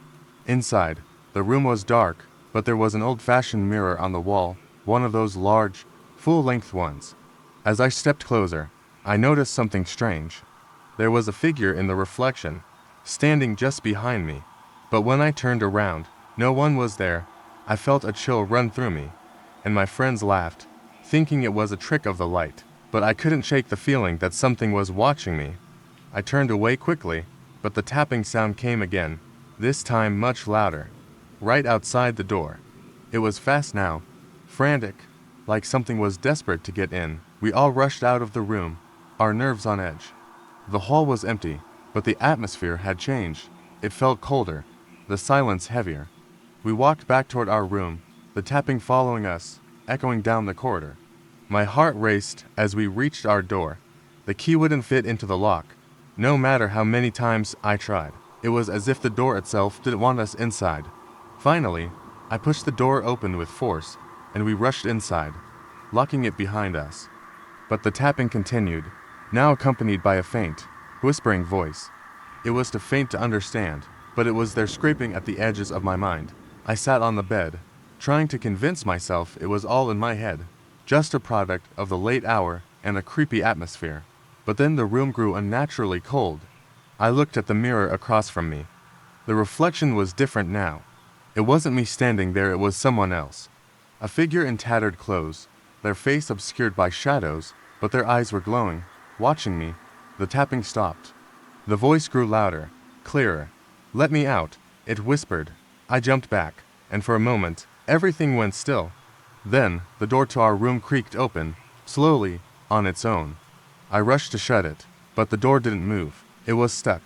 Inside, the room was dark, but there was an old-fashioned mirror on the wall, one of those large, full-length ones. As I stepped closer, I noticed something strange. There was a figure in the reflection, standing just behind me. But when I turned around, no one was there. I felt a chill run through me, and my friends laughed, thinking it was a trick of the light. But I couldn't shake the feeling that something was watching me. I turned away quickly, but the tapping sound came again, this time much louder, right outside the door. It was fast now, frantic, like something was desperate to get in. We all rushed out of the room, our nerves on edge. The hall was empty, but the atmosphere had changed. It felt colder, the silence heavier. We walked back toward our room, the tapping following us, echoing down the corridor. My heart raced as we reached our door. The key wouldn't fit into the lock, no matter how many times I tried. It was as if the door itself didn't want us inside. Finally, I pushed the door open with force, and we rushed inside, locking it behind us. But the tapping continued, now accompanied by a faint, whispering voice. It was too faint to understand, but it was there scraping at the edges of my mind. I sat on the bed, trying to convince myself it was all in my head, just a product of the late hour and a creepy atmosphere. But then the room grew unnaturally cold. I looked at the mirror across from me. The reflection was different now. It wasn't me standing there, it was someone else. A figure in tattered clothes, their face obscured by shadows, but their eyes were glowing, watching me. The tapping stopped. The voice grew louder, clearer. "Let me out," it whispered. I jumped back, and for a moment, everything went still. Then, the door to our room creaked open, slowly, on its own. I rushed to shut it, but the door didn't move. It was stuck,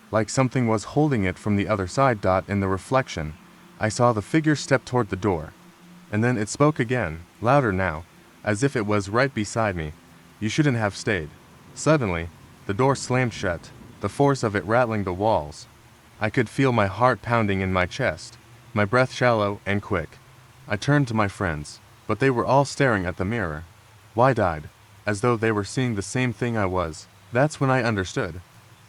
like something was holding it from the other side. In the reflection, I saw the figure step toward the door. And then it spoke again, louder now, as if it was right beside me. "You shouldn't have stayed." Suddenly, the door slammed shut, the force of it rattling the walls. I could feel my heart pounding in my chest, my breath shallow and quick. I turned to my friends, but they were all staring at the mirror, wide-eyed, as though they were seeing the same thing I was. That's when I understood.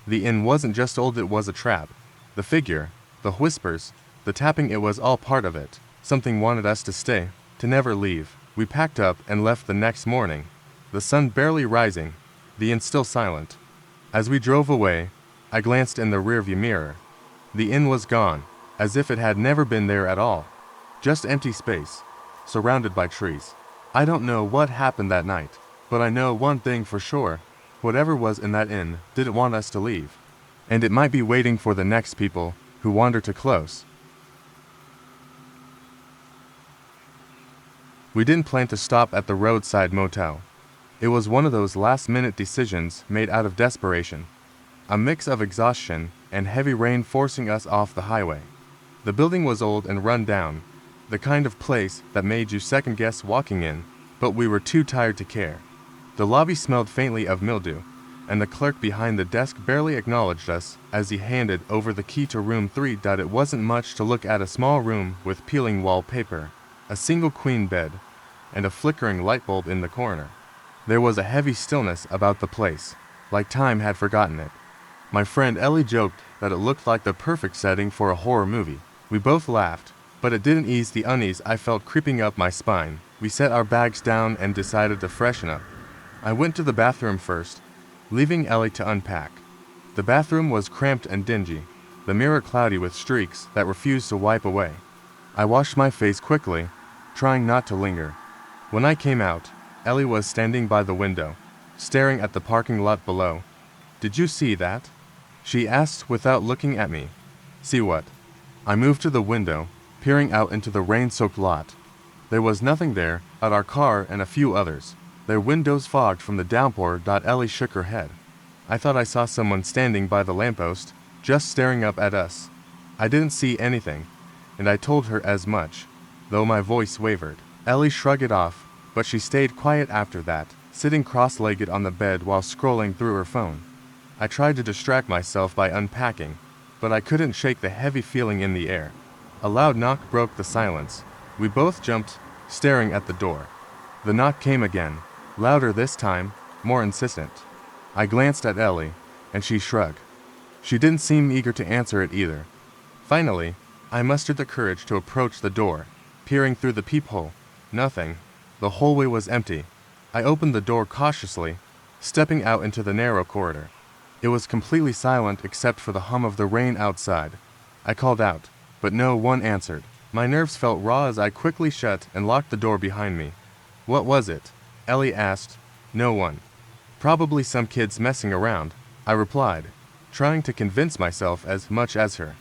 The inn wasn't just old, it was a trap. The figure, the whispers, the tapping, it was all part of it. Something wanted us to stay, to never leave. We packed up and left the next morning, the sun barely rising, the inn still silent. As we drove away, I glanced in the rearview mirror. The inn was gone, as if it had never been there at all. Just empty space, surrounded by trees. I don't know what happened that night, but I know one thing for sure. Whatever was in that inn didn't want us to leave. And it might be waiting for the next people who wander too close. We didn't plan to stop at the roadside motel. It was one of those last-minute decisions made out of desperation. A mix of exhaustion and heavy rain forcing us off the highway. The building was old and run down, the kind of place that made you second-guess walking in, but we were too tired to care. The lobby smelled faintly of mildew, and the clerk behind the desk barely acknowledged us as he handed over the key to room 3. It wasn't much to look at: a small room with peeling wallpaper, a single queen bed, and a flickering light bulb in the corner. There was a heavy stillness about the place, like time had forgotten it. My friend Ellie joked that it looked like the perfect setting for a horror movie. We both laughed, but it didn't ease the unease I felt creeping up my spine. We set our bags down and decided to freshen up. I went to the bathroom first, leaving Ellie to unpack. The bathroom was cramped and dingy, the mirror cloudy with streaks that refused to wipe away. I washed my face quickly, trying not to linger. When I came out, Ellie was standing by the window, staring at the parking lot below. "Did you see that?" she asked without looking at me. "See what?" I moved to the window, peering out into the rain-soaked lot. There was nothing there but our car and a few others, their windows fogged from the downpour. Ellie shook her head. "I thought I saw someone standing by the lamppost, just staring up at us." I didn't see anything, and I told her as much, though my voice wavered. Ellie shrugged it off, but she stayed quiet after that, sitting cross-legged on the bed while scrolling through her phone. I tried to distract myself by unpacking, but I couldn't shake the heavy feeling in the air. A loud knock broke the silence. We both jumped, staring at the door. The knock came again, louder this time, more insistent. I glanced at Ellie, and she shrugged. She didn't seem eager to answer it either. Finally, I mustered the courage to approach the door, peering through the peephole. Nothing. The hallway was empty. I opened the door cautiously, stepping out into the narrow corridor. It was completely silent except for the hum of the rain outside. I called out, but no one answered. My nerves felt raw as I quickly shut and locked the door behind me. "What was it?" Ellie asked. "No one. Probably some kids messing around," I replied, trying to convince myself as much as her.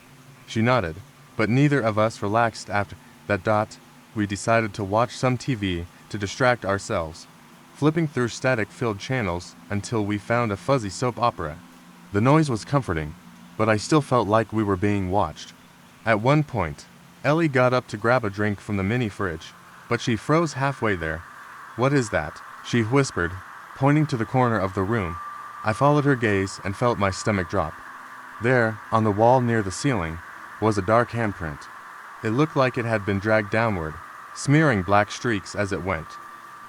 She nodded, but neither of us relaxed after that. We decided to watch some TV to distract ourselves, flipping through static-filled channels until we found a fuzzy soap opera. The noise was comforting, but I still felt like we were being watched. At one point, Ellie got up to grab a drink from the mini fridge, but she froze halfway there. "What is that?" she whispered, pointing to the corner of the room. I followed her gaze and felt my stomach drop. There, on the wall near the ceiling, was a dark handprint. It looked like it had been dragged downward, smearing black streaks as it went.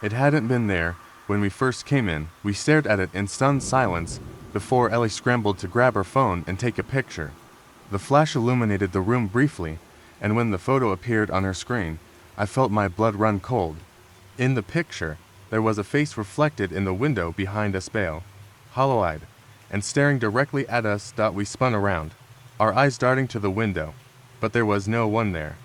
It hadn't been there when we first came in. We stared at it in stunned silence before Ellie scrambled to grab her phone and take a picture. The flash illuminated the room briefly, and when the photo appeared on her screen, I felt my blood run cold. In the picture, there was a face reflected in the window behind us, pale, hollow-eyed, and staring directly at us. We spun around, our eyes darting to the window, but there was no one there.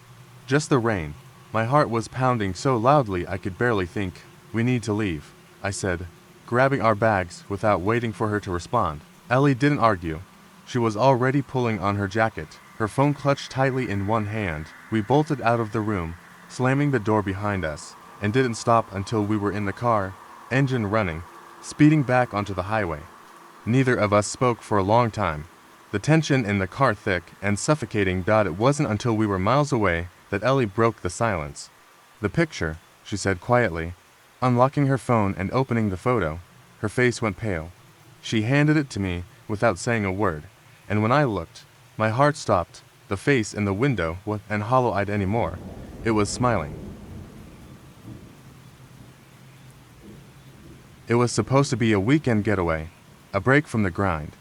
Just the rain. My heart was pounding so loudly I could barely think. "We need to leave," I said, grabbing our bags without waiting for her to respond. Ellie didn't argue. She was already pulling on her jacket, her phone clutched tightly in one hand. We bolted out of the room, slamming the door behind us, and didn't stop until we were in the car, engine running, speeding back onto the highway. Neither of us spoke for a long time, the tension in the car thick and suffocating. It wasn't until we were miles away that Ellie broke the silence. "The picture," she said quietly, unlocking her phone and opening the photo. Her face went pale. She handed it to me without saying a word, and when I looked, my heart stopped. The face in the window wasn't hollow-eyed anymore. It was smiling. It was supposed to be a weekend getaway, a break from the grind.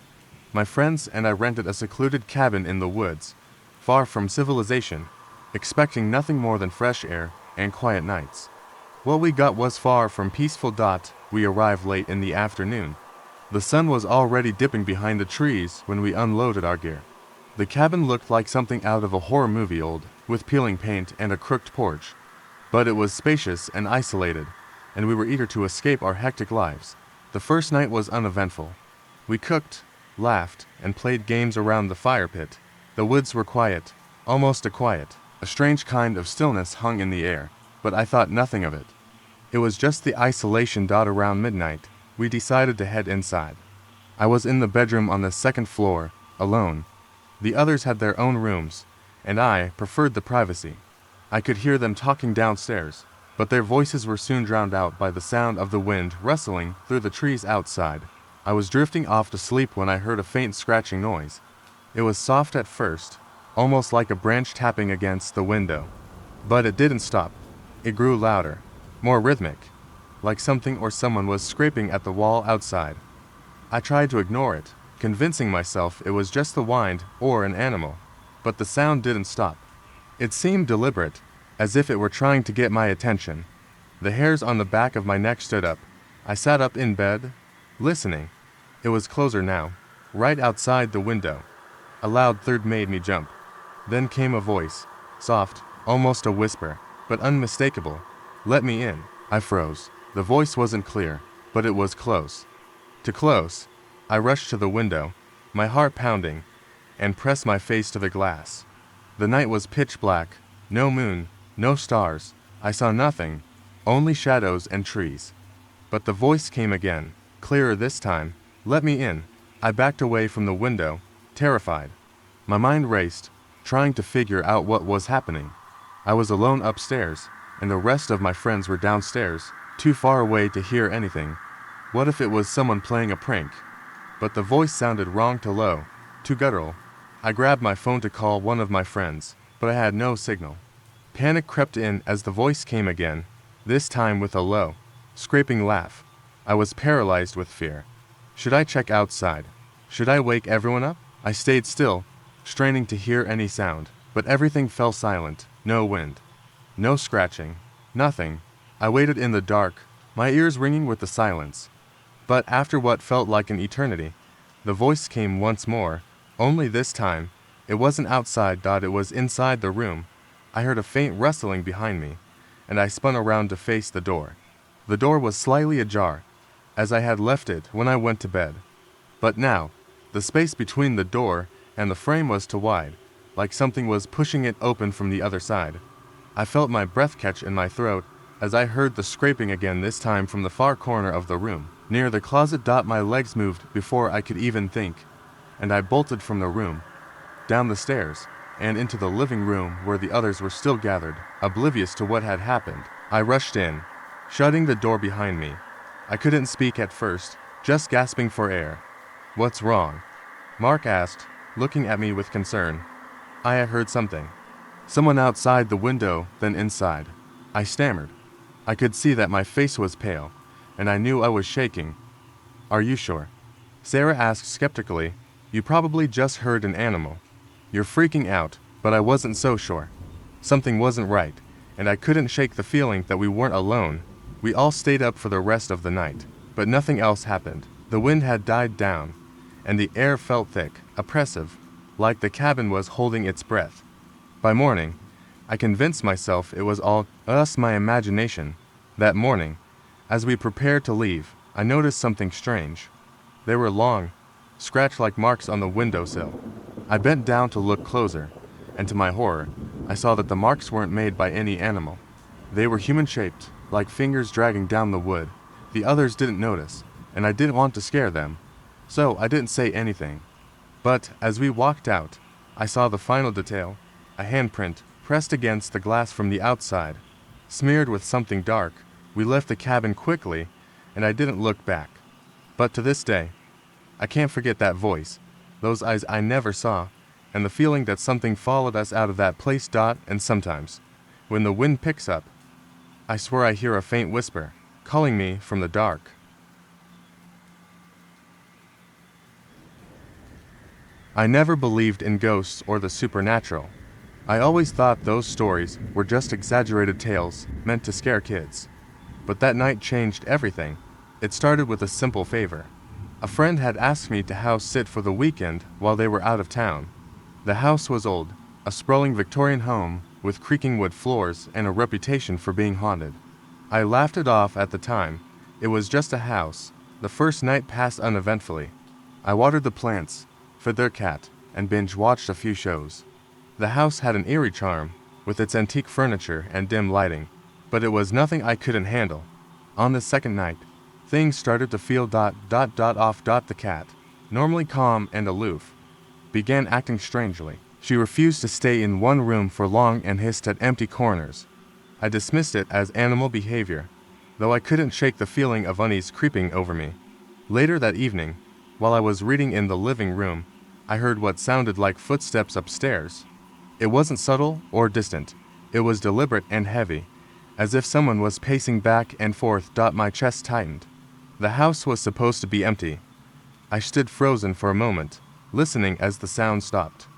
My friends and I rented a secluded cabin in the woods, far from civilization, expecting nothing more than fresh air and quiet nights. What we got was far from peaceful. We arrived late in the afternoon. The sun was already dipping behind the trees when we unloaded our gear. The cabin looked like something out of a horror movie, old, with peeling paint and a crooked porch. But it was spacious and isolated, and we were eager to escape our hectic lives. The first night was uneventful. We cooked, laughed, and played games around the fire pit. The woods were quiet, almost quiet. A strange kind of stillness hung in the air, but I thought nothing of it. It was just the isolation. Around midnight, we decided to head inside. I was in the bedroom on the second floor, alone. The others had their own rooms, and I preferred the privacy. I could hear them talking downstairs, but their voices were soon drowned out by the sound of the wind rustling through the trees outside. I was drifting off to sleep when I heard a faint scratching noise. It was soft at first, almost like a branch tapping against the window. But it didn't stop. It grew louder, more rhythmic, like something or someone was scraping at the wall outside. I tried to ignore it, convincing myself it was just the wind or an animal. But the sound didn't stop. It seemed deliberate, as if it were trying to get my attention. The hairs on the back of my neck stood up. I sat up in bed, listening. It was closer now, right outside the window. A loud thud made me jump. Then came a voice, soft, almost a whisper, but unmistakable. "Let me in." I froze. The voice wasn't clear, but it was close. Too close. I rushed to the window, my heart pounding, and pressed my face to the glass. The night was pitch black, no moon, no stars. I saw nothing, only shadows and trees. But the voice came again, clearer this time. "Let me in." I backed away from the window, terrified. My mind raced, trying to figure out what was happening. I was alone upstairs, and the rest of my friends were downstairs, too far away to hear anything. What if it was someone playing a prank? But the voice sounded wrong, too low, too guttural. I grabbed my phone to call one of my friends, but I had no signal. Panic crept in as the voice came again, this time with a low, scraping laugh. I was paralyzed with fear. Should I check outside? Should I wake everyone up? I stayed still, straining to hear any sound, but everything fell silent. No wind, no scratching, nothing. I waited in the dark, my ears ringing with the silence. But after what felt like an eternity, the voice came once more, only this time, it wasn't outside. It was inside the room. I heard a faint rustling behind me, and I spun around to face the door. The door was slightly ajar, as I had left it when I went to bed. But now, the space between the door and the frame was too wide, like something was pushing it open from the other side. I felt my breath catch in my throat as I heard the scraping again, this time from the far corner of the room, near the closet. My legs moved before I could even think, and I bolted from the room, down the stairs, and into the living room where the others were still gathered, oblivious to what had happened. I rushed in, shutting the door behind me. I couldn't speak at first, just gasping for air. "What's wrong?" Mark asked, looking at me with concern. I had heard something. Someone outside the window, then inside. I stammered. I could see that my face was pale, and I knew I was shaking. "Are you sure?" Sarah asked skeptically. "You probably just heard an animal. You're freaking out," but I wasn't so sure. Something wasn't right, and I couldn't shake the feeling that we weren't alone. We all stayed up for the rest of the night, but nothing else happened. The wind had died down, and the air felt thick, oppressive, like the cabin was holding its breath. By morning, I convinced myself it was all my imagination. That morning, as we prepared to leave, I noticed something strange. They were long, scratch-like marks on the windowsill. I bent down to look closer, and to my horror, I saw that the marks weren't made by any animal. They were human-shaped, like fingers dragging down the wood. The others didn't notice, and I didn't want to scare them, so I didn't say anything. But as we walked out, I saw the final detail, a handprint pressed against the glass from the outside, smeared with something dark. We left the cabin quickly, and I didn't look back. But to this day, I can't forget that voice, those eyes I never saw, and the feeling that something followed us out of that place. And sometimes, when the wind picks up, I swear I hear a faint whisper, calling me from the dark. I never believed in ghosts or the supernatural. I always thought those stories were just exaggerated tales meant to scare kids. But that night changed everything. It started with a simple favor. A friend had asked me to house sit for the weekend while they were out of town. The house was old, a sprawling Victorian home with creaking wood floors and a reputation for being haunted. I laughed it off at the time. It was just a house. The first night passed uneventfully. I watered the plants, fed their cat, and binge-watched a few shows. The house had an eerie charm, with its antique furniture and dim lighting, but it was nothing I couldn't handle. On the second night, things started to feel off. The cat, normally calm and aloof, began acting strangely. She refused to stay in one room for long and hissed at empty corners. I dismissed it as animal behavior, though I couldn't shake the feeling of unease creeping over me. Later that evening, while I was reading in the living room, I heard what sounded like footsteps upstairs. It wasn't subtle or distant. It was deliberate and heavy, as if someone was pacing back and forth. My chest tightened. The house was supposed to be empty, I stood frozen for a moment, listening as the sound stopped.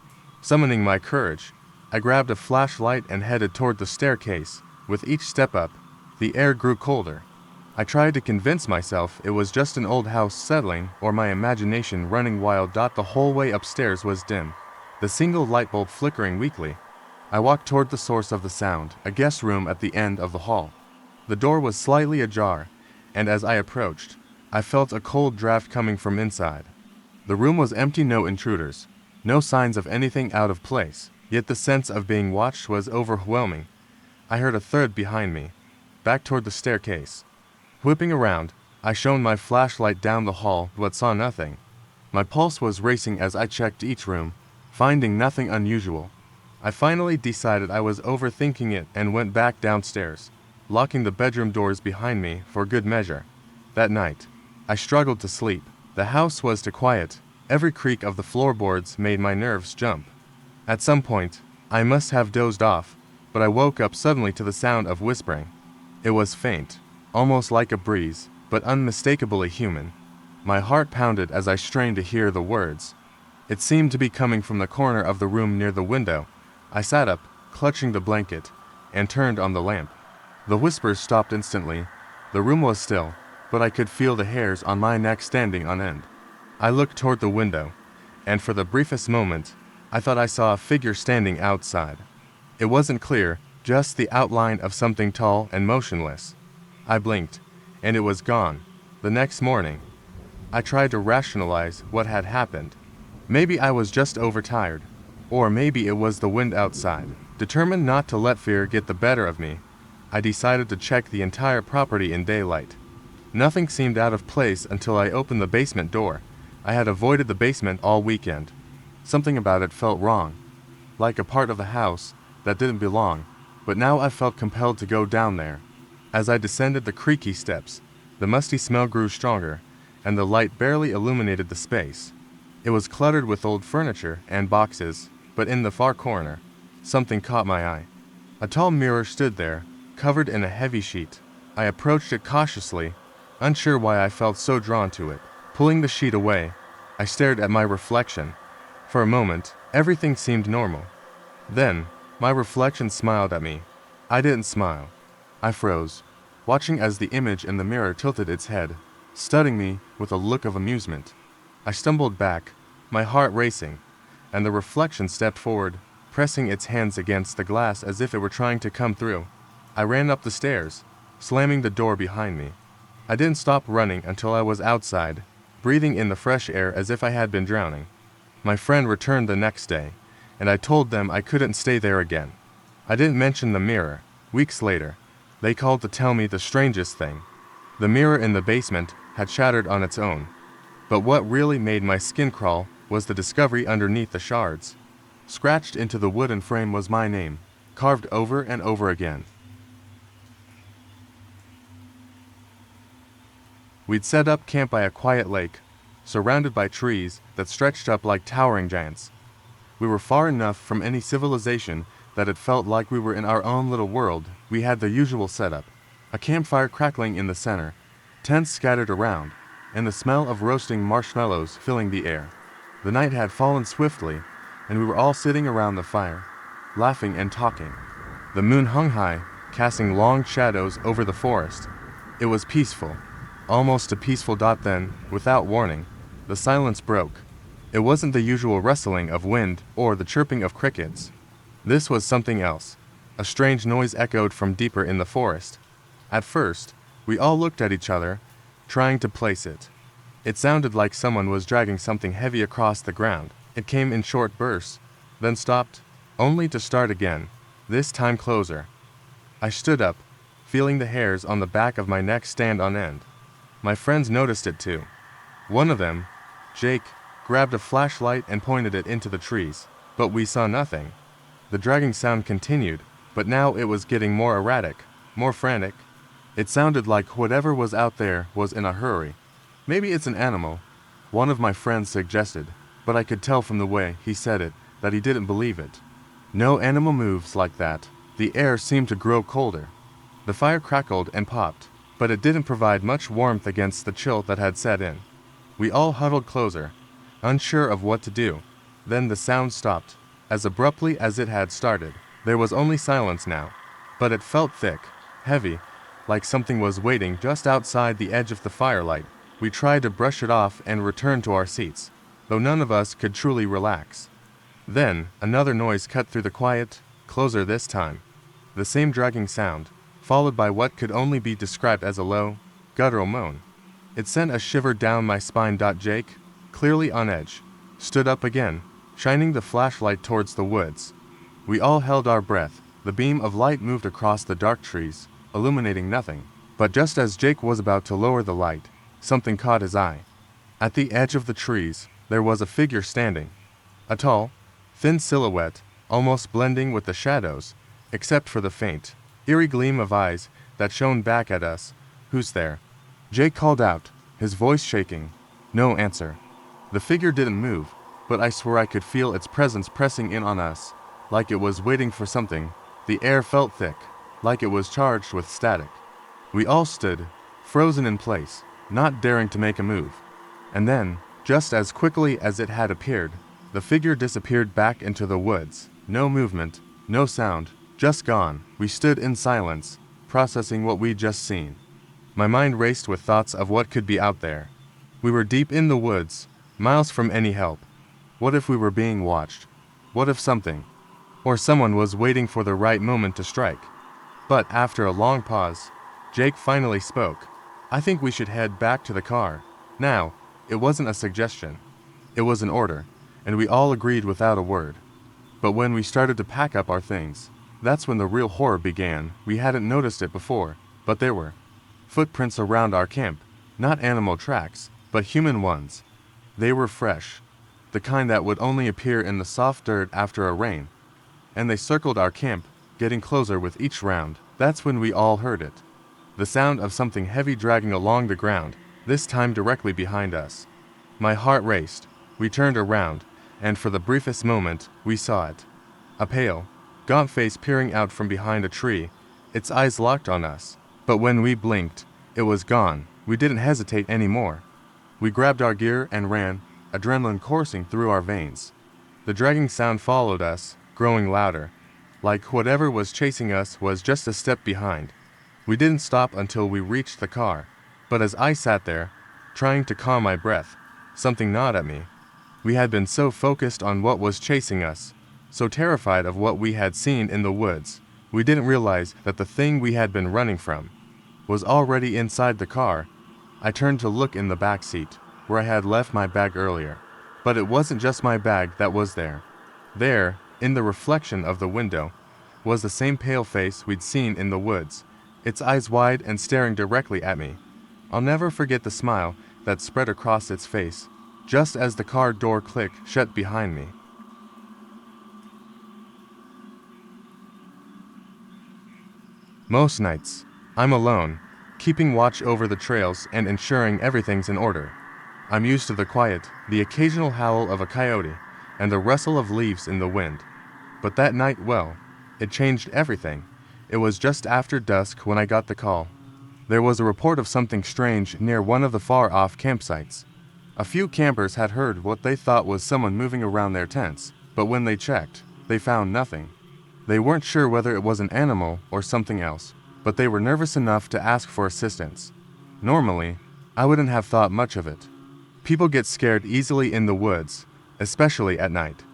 Summoning my courage, I grabbed a flashlight and headed toward the staircase. With each step up, the air grew colder. I tried to convince myself it was just an old house settling or my imagination running wild. The whole way upstairs was dim, the single light bulb flickering weakly. I walked toward the source of the sound, a guest room at the end of the hall. The door was slightly ajar, and as I approached, I felt a cold draft coming from inside. The room was empty, no intruders, no signs of anything out of place, yet the sense of being watched was overwhelming. I heard a third behind me, back toward the staircase. Whipping around, I shone my flashlight down the hall but saw nothing. My pulse was racing as I checked each room, finding nothing unusual. I finally decided I was overthinking it and went back downstairs, locking the bedroom doors behind me for good measure. That night, I struggled to sleep. The house was too quiet. Every creak of the floorboards made my nerves jump. At some point, I must have dozed off, but I woke up suddenly to the sound of whispering. It was faint, almost like a breeze, but unmistakably human. My heart pounded as I strained to hear the words. It seemed to be coming from the corner of the room near the window. I sat up, clutching the blanket, and turned on the lamp. The whispers stopped instantly. The room was still, but I could feel the hairs on my neck standing on end. I looked toward the window, and for the briefest moment, I thought I saw a figure standing outside. It wasn't clear, just the outline of something tall and motionless. I blinked, and it was gone. The next morning, I tried to rationalize what had happened. Maybe I was just overtired, or maybe it was the wind outside. Determined not to let fear get the better of me, I decided to check the entire property in daylight. Nothing seemed out of place until I opened the basement door. I had avoided the basement all weekend. Something about it felt wrong, like a part of the house that didn't belong, but now I felt compelled to go down there. As I descended the creaky steps, the musty smell grew stronger, and the light barely illuminated the space. It was cluttered with old furniture and boxes, but in the far corner, something caught my eye. A tall mirror stood there, covered in a heavy sheet. I approached it cautiously, unsure why I felt so drawn to it. Pulling the sheet away, I stared at my reflection. For a moment, everything seemed normal. Then, my reflection smiled at me. I didn't smile. I froze, watching as the image in the mirror tilted its head, studying me with a look of amusement. I stumbled back, my heart racing, and the reflection stepped forward, pressing its hands against the glass as if it were trying to come through. I ran up the stairs, slamming the door behind me. I didn't stop running until I was outside, breathing in the fresh air as if I had been drowning. My friend returned the next day, and I told them I couldn't stay there again. I didn't mention the mirror. Weeks later, they called to tell me the strangest thing. The mirror in the basement had shattered on its own. But what really made my skin crawl was the discovery underneath the shards. Scratched into the wooden frame was my name, carved over and over again. We'd set up camp by a quiet lake, surrounded by trees that stretched up like towering giants. We were far enough from any civilization that it felt like we were in our own little world. We had the usual setup, a campfire crackling in the center, tents scattered around, and the smell of roasting marshmallows filling the air. The night had fallen swiftly, and we were all sitting around the fire, laughing and talking. The moon hung high, casting long shadows over the forest. It was peaceful, almost too peaceful. Then, without warning, the silence broke. It wasn't the usual rustling of wind or the chirping of crickets. This was something else. A strange noise echoed from deeper in the forest. At first, we all looked at each other, trying to place it. It sounded like someone was dragging something heavy across the ground. It came in short bursts, then stopped, only to start again, this time closer. I stood up, feeling the hairs on the back of my neck stand on end. My friends noticed it too. One of them, Jake, grabbed a flashlight and pointed it into the trees, but we saw nothing. The dragging sound continued, but now it was getting more erratic, more frantic. It sounded like whatever was out there was in a hurry. Maybe it's an animal, one of my friends suggested, but I could tell from the way he said it that he didn't believe it. No animal moves like that. The air seemed to grow colder. The fire crackled and popped, but it didn't provide much warmth against the chill that had set in. We all huddled closer, unsure of what to do. Then the sound stopped, as abruptly as it had started. There was only silence now, but it felt thick, heavy, like something was waiting just outside the edge of the firelight. We tried to brush it off and return to our seats, though none of us could truly relax. Then, another noise cut through the quiet, closer this time. The same dragging sound, followed by what could only be described as a low, guttural moan. It sent a shiver down my spine. Jake, clearly on edge, stood up again, shining the flashlight towards the woods. We all held our breath. The beam of light moved across the dark trees, illuminating nothing. But just as Jake was about to lower the light, something caught his eye. At the edge of the trees, there was a figure standing. A tall, thin silhouette, almost blending with the shadows, except for the faint, eerie gleam of eyes that shone back at us. "Who's there?" Jake called out, his voice shaking. No answer. The figure didn't move, but I swear I could feel its presence pressing in on us, like it was waiting for something. The air felt thick, like it was charged with static. We all stood, frozen in place, not daring to make a move. And then, just as quickly as it had appeared, the figure disappeared back into the woods. No movement, no sound, just gone. We stood in silence, processing what we'd just seen. My mind raced with thoughts of what could be out there. We were deep in the woods, miles from any help. What if we were being watched? What if something, or someone was waiting for the right moment to strike? But after a long pause, Jake finally spoke. "I think we should head back to the car." Now, it wasn't a suggestion. It was an order, and we all agreed without a word. But when we started to pack up our things, that's when the real horror began. We hadn't noticed it before, but there were footprints around our camp. Not animal tracks, but human ones. They were fresh, the kind that would only appear in the soft dirt after a rain. And they circled our camp, getting closer with each round. That's when we all heard it. The sound of something heavy dragging along the ground, this time directly behind us. My heart raced. We turned around, and for the briefest moment, we saw it. A pale, gaunt face peering out from behind a tree, its eyes locked on us. But when we blinked, it was gone. We didn't hesitate anymore. We grabbed our gear and ran, adrenaline coursing through our veins. The dragging sound followed us, growing louder, like whatever was chasing us was just a step behind. We didn't stop until we reached the car, but as I sat there, trying to calm my breath, something gnawed at me. We had been so focused on what was chasing us, so terrified of what we had seen in the woods, we didn't realize that the thing we had been running from was already inside the car. I turned to look in the back seat, where I had left my bag earlier. But it wasn't just my bag that was there. There, in the reflection of the window, was the same pale face we'd seen in the woods, its eyes wide and staring directly at me. I'll never forget the smile that spread across its face, just as the car door clicked shut behind me. Most nights, I'm alone, keeping watch over the trails and ensuring everything's in order. I'm used to the quiet, the occasional howl of a coyote, and the rustle of leaves in the wind. But that night, well, it changed everything. It was just after dusk when I got the call. There was a report of something strange near one of the far-off campsites. A few campers had heard what they thought was someone moving around their tents, but when they checked, they found nothing. They weren't sure whether it was an animal or something else, but they were nervous enough to ask for assistance. Normally, I wouldn't have thought much of it. People get scared easily in the woods, especially at night.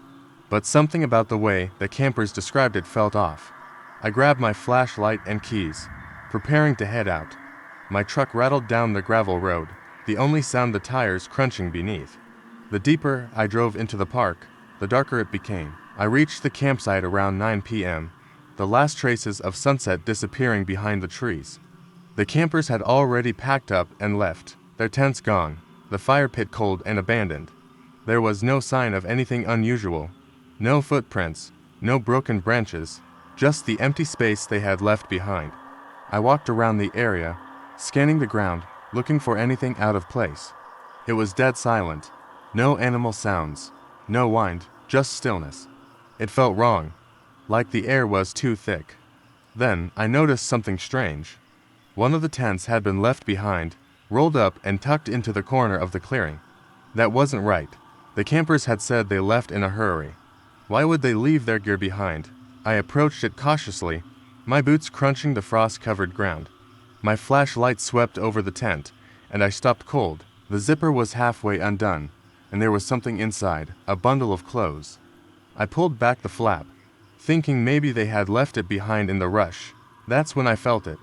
But something about the way the campers described it felt off. I grabbed my flashlight and keys, preparing to head out. My truck rattled down the gravel road, the only sound the tires crunching beneath. The deeper I drove into the park, the darker it became. I reached the campsite around 9 p.m., the last traces of sunset disappearing behind the trees. The campers had already packed up and left, their tents gone, the fire pit cold and abandoned. There was no sign of anything unusual, no footprints, no broken branches, just the empty space they had left behind. I walked around the area, scanning the ground, looking for anything out of place. It was dead silent, no animal sounds, no wind, just stillness. It felt wrong, like the air was too thick. Then I noticed something strange. One of the tents had been left behind, rolled up and tucked into the corner of the clearing. That wasn't right. The campers had said they left in a hurry. Why would they leave their gear behind? I approached it cautiously, my boots crunching the frost-covered ground. My flashlight swept over the tent, and I stopped cold. The zipper was halfway undone, and there was something inside, a bundle of clothes. I pulled back the flap, thinking maybe they had left it behind in the rush. That's when I felt it.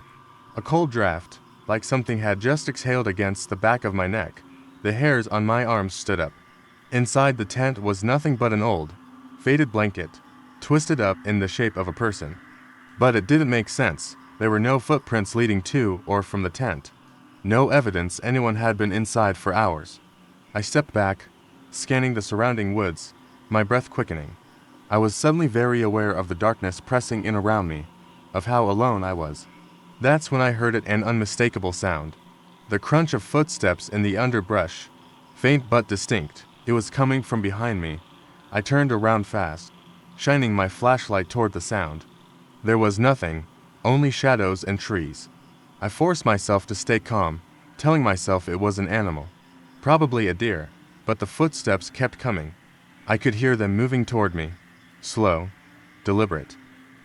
A cold draft, like something had just exhaled against the back of my neck. The hairs on my arms stood up. Inside the tent was nothing but an old, faded blanket, twisted up in the shape of a person. But it didn't make sense. There were no footprints leading to or from the tent. No evidence anyone had been inside for hours. I stepped back, scanning the surrounding woods, my breath quickening. I was suddenly very aware of the darkness pressing in around me, of how alone I was. That's when I heard an unmistakable sound. The crunch of footsteps in the underbrush, faint but distinct. It was coming from behind me. I turned around fast, shining my flashlight toward the sound. There was nothing, only shadows and trees. I forced myself to stay calm, telling myself it was an animal, probably a deer, but the footsteps kept coming. I could hear them moving toward me, slow, deliberate.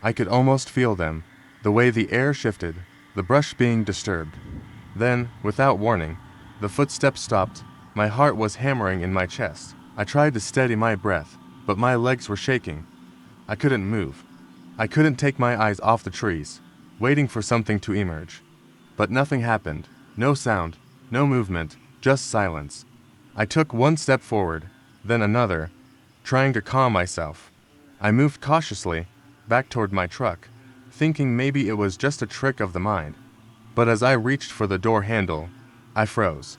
I could almost feel them, the way the air shifted, the brush being disturbed. Then, without warning, the footsteps stopped. My heart was hammering in my chest. I tried to steady my breath, but my legs were shaking. I couldn't move. I couldn't take my eyes off the trees, waiting for something to emerge. But nothing happened. No sound, no movement, just silence. I took one step forward, then another, trying to calm myself. I moved cautiously, back toward my truck, thinking maybe it was just a trick of the mind. But as I reached for the door handle, I froze.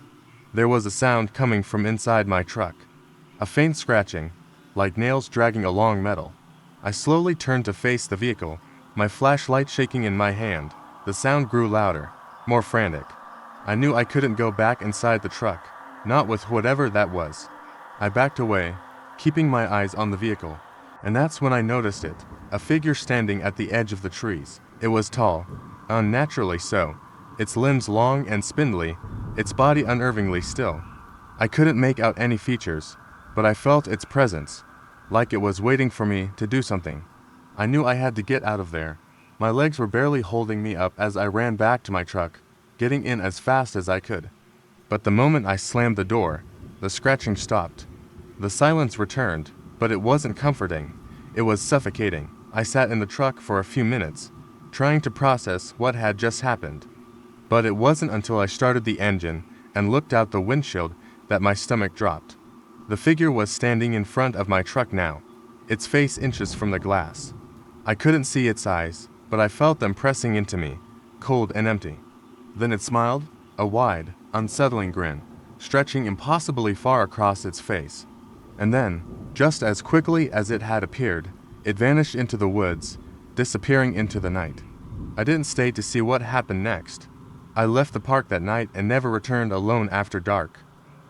There was a sound coming from inside my truck. A faint scratching, like nails dragging along metal. I slowly turned to face the vehicle, my flashlight shaking in my hand. The sound grew louder, more frantic. I knew I couldn't go back inside the truck, not with whatever that was. I backed away, keeping my eyes on the vehicle. And that's when I noticed it, a figure standing at the edge of the trees. It was tall, unnaturally so, its limbs long and spindly, its body unnervingly still. I couldn't make out any features, but I felt its presence, like it was waiting for me to do something. I knew I had to get out of there. My legs were barely holding me up as I ran back to my truck, getting in as fast as I could. But the moment I slammed the door, the scratching stopped. The silence returned, but it wasn't comforting. It was suffocating. I sat in the truck for a few minutes, trying to process what had just happened. But it wasn't until I started the engine and looked out the windshield that my stomach dropped. The figure was standing in front of my truck now, its face inches from the glass. I couldn't see its eyes, but I felt them pressing into me, cold and empty. Then it smiled, a wide, unsettling grin, stretching impossibly far across its face. And then, just as quickly as it had appeared, it vanished into the woods, disappearing into the night. I didn't stay to see what happened next. I left the park that night and never returned alone after dark.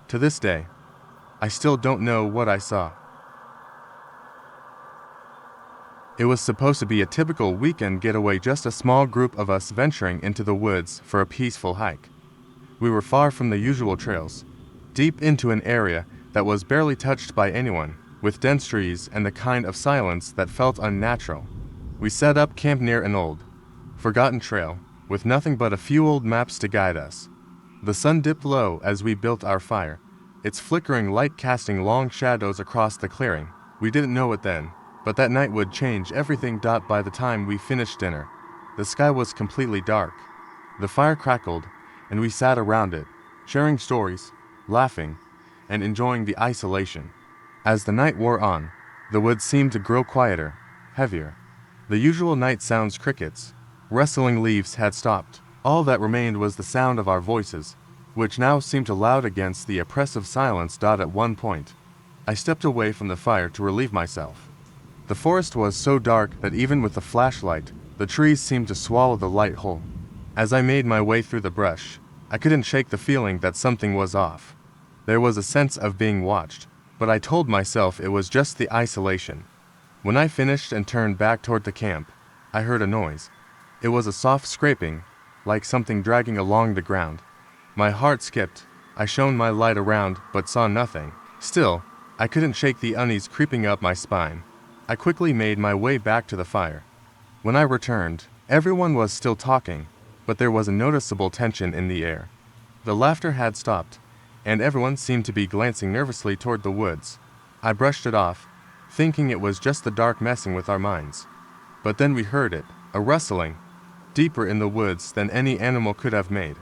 To this day, I still don't know what I saw. It was supposed to be a typical weekend getaway, just a small group of us venturing into the woods for a peaceful hike. We were far from the usual trails, deep into an area that was barely touched by anyone, with dense trees and the kind of silence that felt unnatural. We set up camp near an old, forgotten trail, with nothing but a few old maps to guide us. The sun dipped low as we built our fire, its flickering light casting long shadows across the clearing. We didn't know it then, but that night would change everything. By the time we finished dinner, the sky was completely dark. The fire crackled, and we sat around it, sharing stories, laughing, and enjoying the isolation. As the night wore on, the woods seemed to grow quieter, heavier. The usual night sounds, crickets, rustling leaves, had stopped. All that remained was the sound of our voices, which now seemed loud against the oppressive silence. At one point, I stepped away from the fire to relieve myself. The forest was so dark that even with the flashlight, the trees seemed to swallow the light whole. As I made my way through the brush, I couldn't shake the feeling that something was off. There was a sense of being watched, but I told myself it was just the isolation. When I finished and turned back toward the camp, I heard a noise. It was a soft scraping, like something dragging along the ground. My heart skipped, I shone my light around but saw nothing. Still, I couldn't shake the unease creeping up my spine. I quickly made my way back to the fire. When I returned, everyone was still talking, but there was a noticeable tension in the air. The laughter had stopped, and everyone seemed to be glancing nervously toward the woods. I brushed it off, thinking it was just the dark messing with our minds. But then we heard it, a rustling, deeper in the woods than any animal could have made.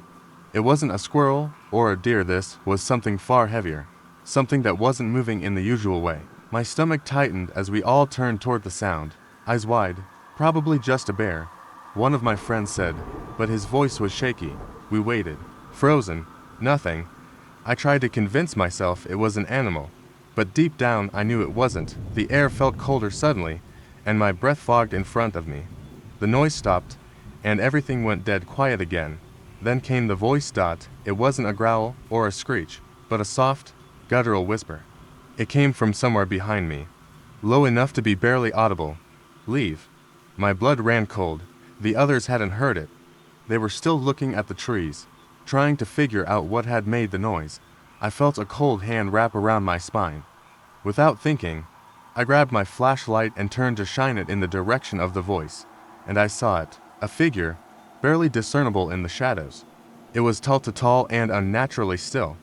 It wasn't a squirrel or a deer, this was something far heavier, something that wasn't moving in the usual way. My stomach tightened as we all turned toward the sound, eyes wide. Probably just a bear, one of my friends said, but his voice was shaky. We waited, frozen, nothing. I tried to convince myself it was an animal, but deep down I knew it wasn't. The air felt colder suddenly, and my breath fogged in front of me. The noise stopped, and everything went dead quiet again. Then came the voice. It wasn't a growl or a screech, but a soft, guttural whisper. It came from somewhere behind me, low enough to be barely audible. Leave. My blood ran cold. The others hadn't heard it. They were still looking at the trees, trying to figure out what had made the noise. I felt a cold hand wrap around my spine. Without thinking, I grabbed my flashlight and turned to shine it in the direction of the voice, and I saw it, a figure, barely discernible in the shadows. It was tall and unnaturally still.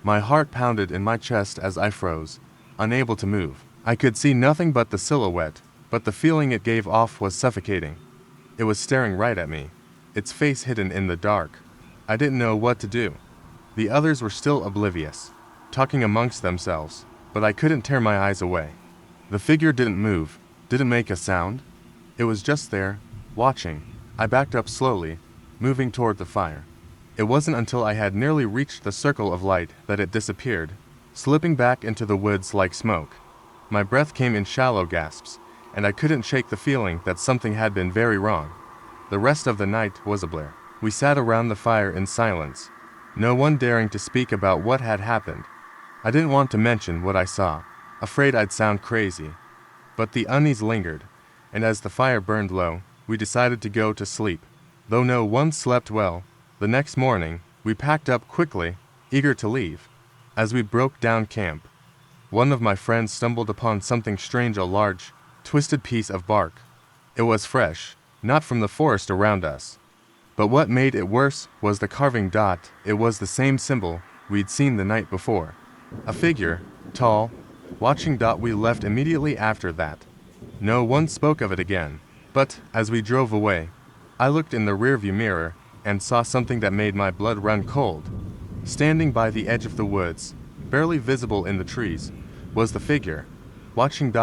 My heart pounded in my chest as I froze, unable to move. I could see nothing but the silhouette, but the feeling it gave off was suffocating. It was staring right at me, its face hidden in the dark. I didn't know what to do. The others were still oblivious, talking amongst themselves, but I couldn't tear my eyes away. The figure didn't move, didn't make a sound. It was just there, watching. I backed up slowly, moving toward the fire. It wasn't until I had nearly reached the circle of light that it disappeared, slipping back into the woods like smoke. My breath came in shallow gasps, and I couldn't shake the feeling that something had been very wrong. The rest of the night was a blur. We sat around the fire in silence, no one daring to speak about what had happened. I didn't want to mention what I saw, afraid I'd sound crazy. But the unease lingered, and as the fire burned low, we decided to go to sleep. Though no one slept well, the next morning, we packed up quickly, eager to leave. As we broke down camp, one of my friends stumbled upon something strange, a large, twisted piece of bark. It was fresh, not from the forest around us. But what made it worse was the carving. It was the same symbol we'd seen the night before. A figure, tall, watching. We left immediately after that. No one spoke of it again. But as we drove away, I looked in the rearview mirror and saw something that made my blood run cold. Standing by the edge of the woods, barely visible in the trees, was the figure, watching.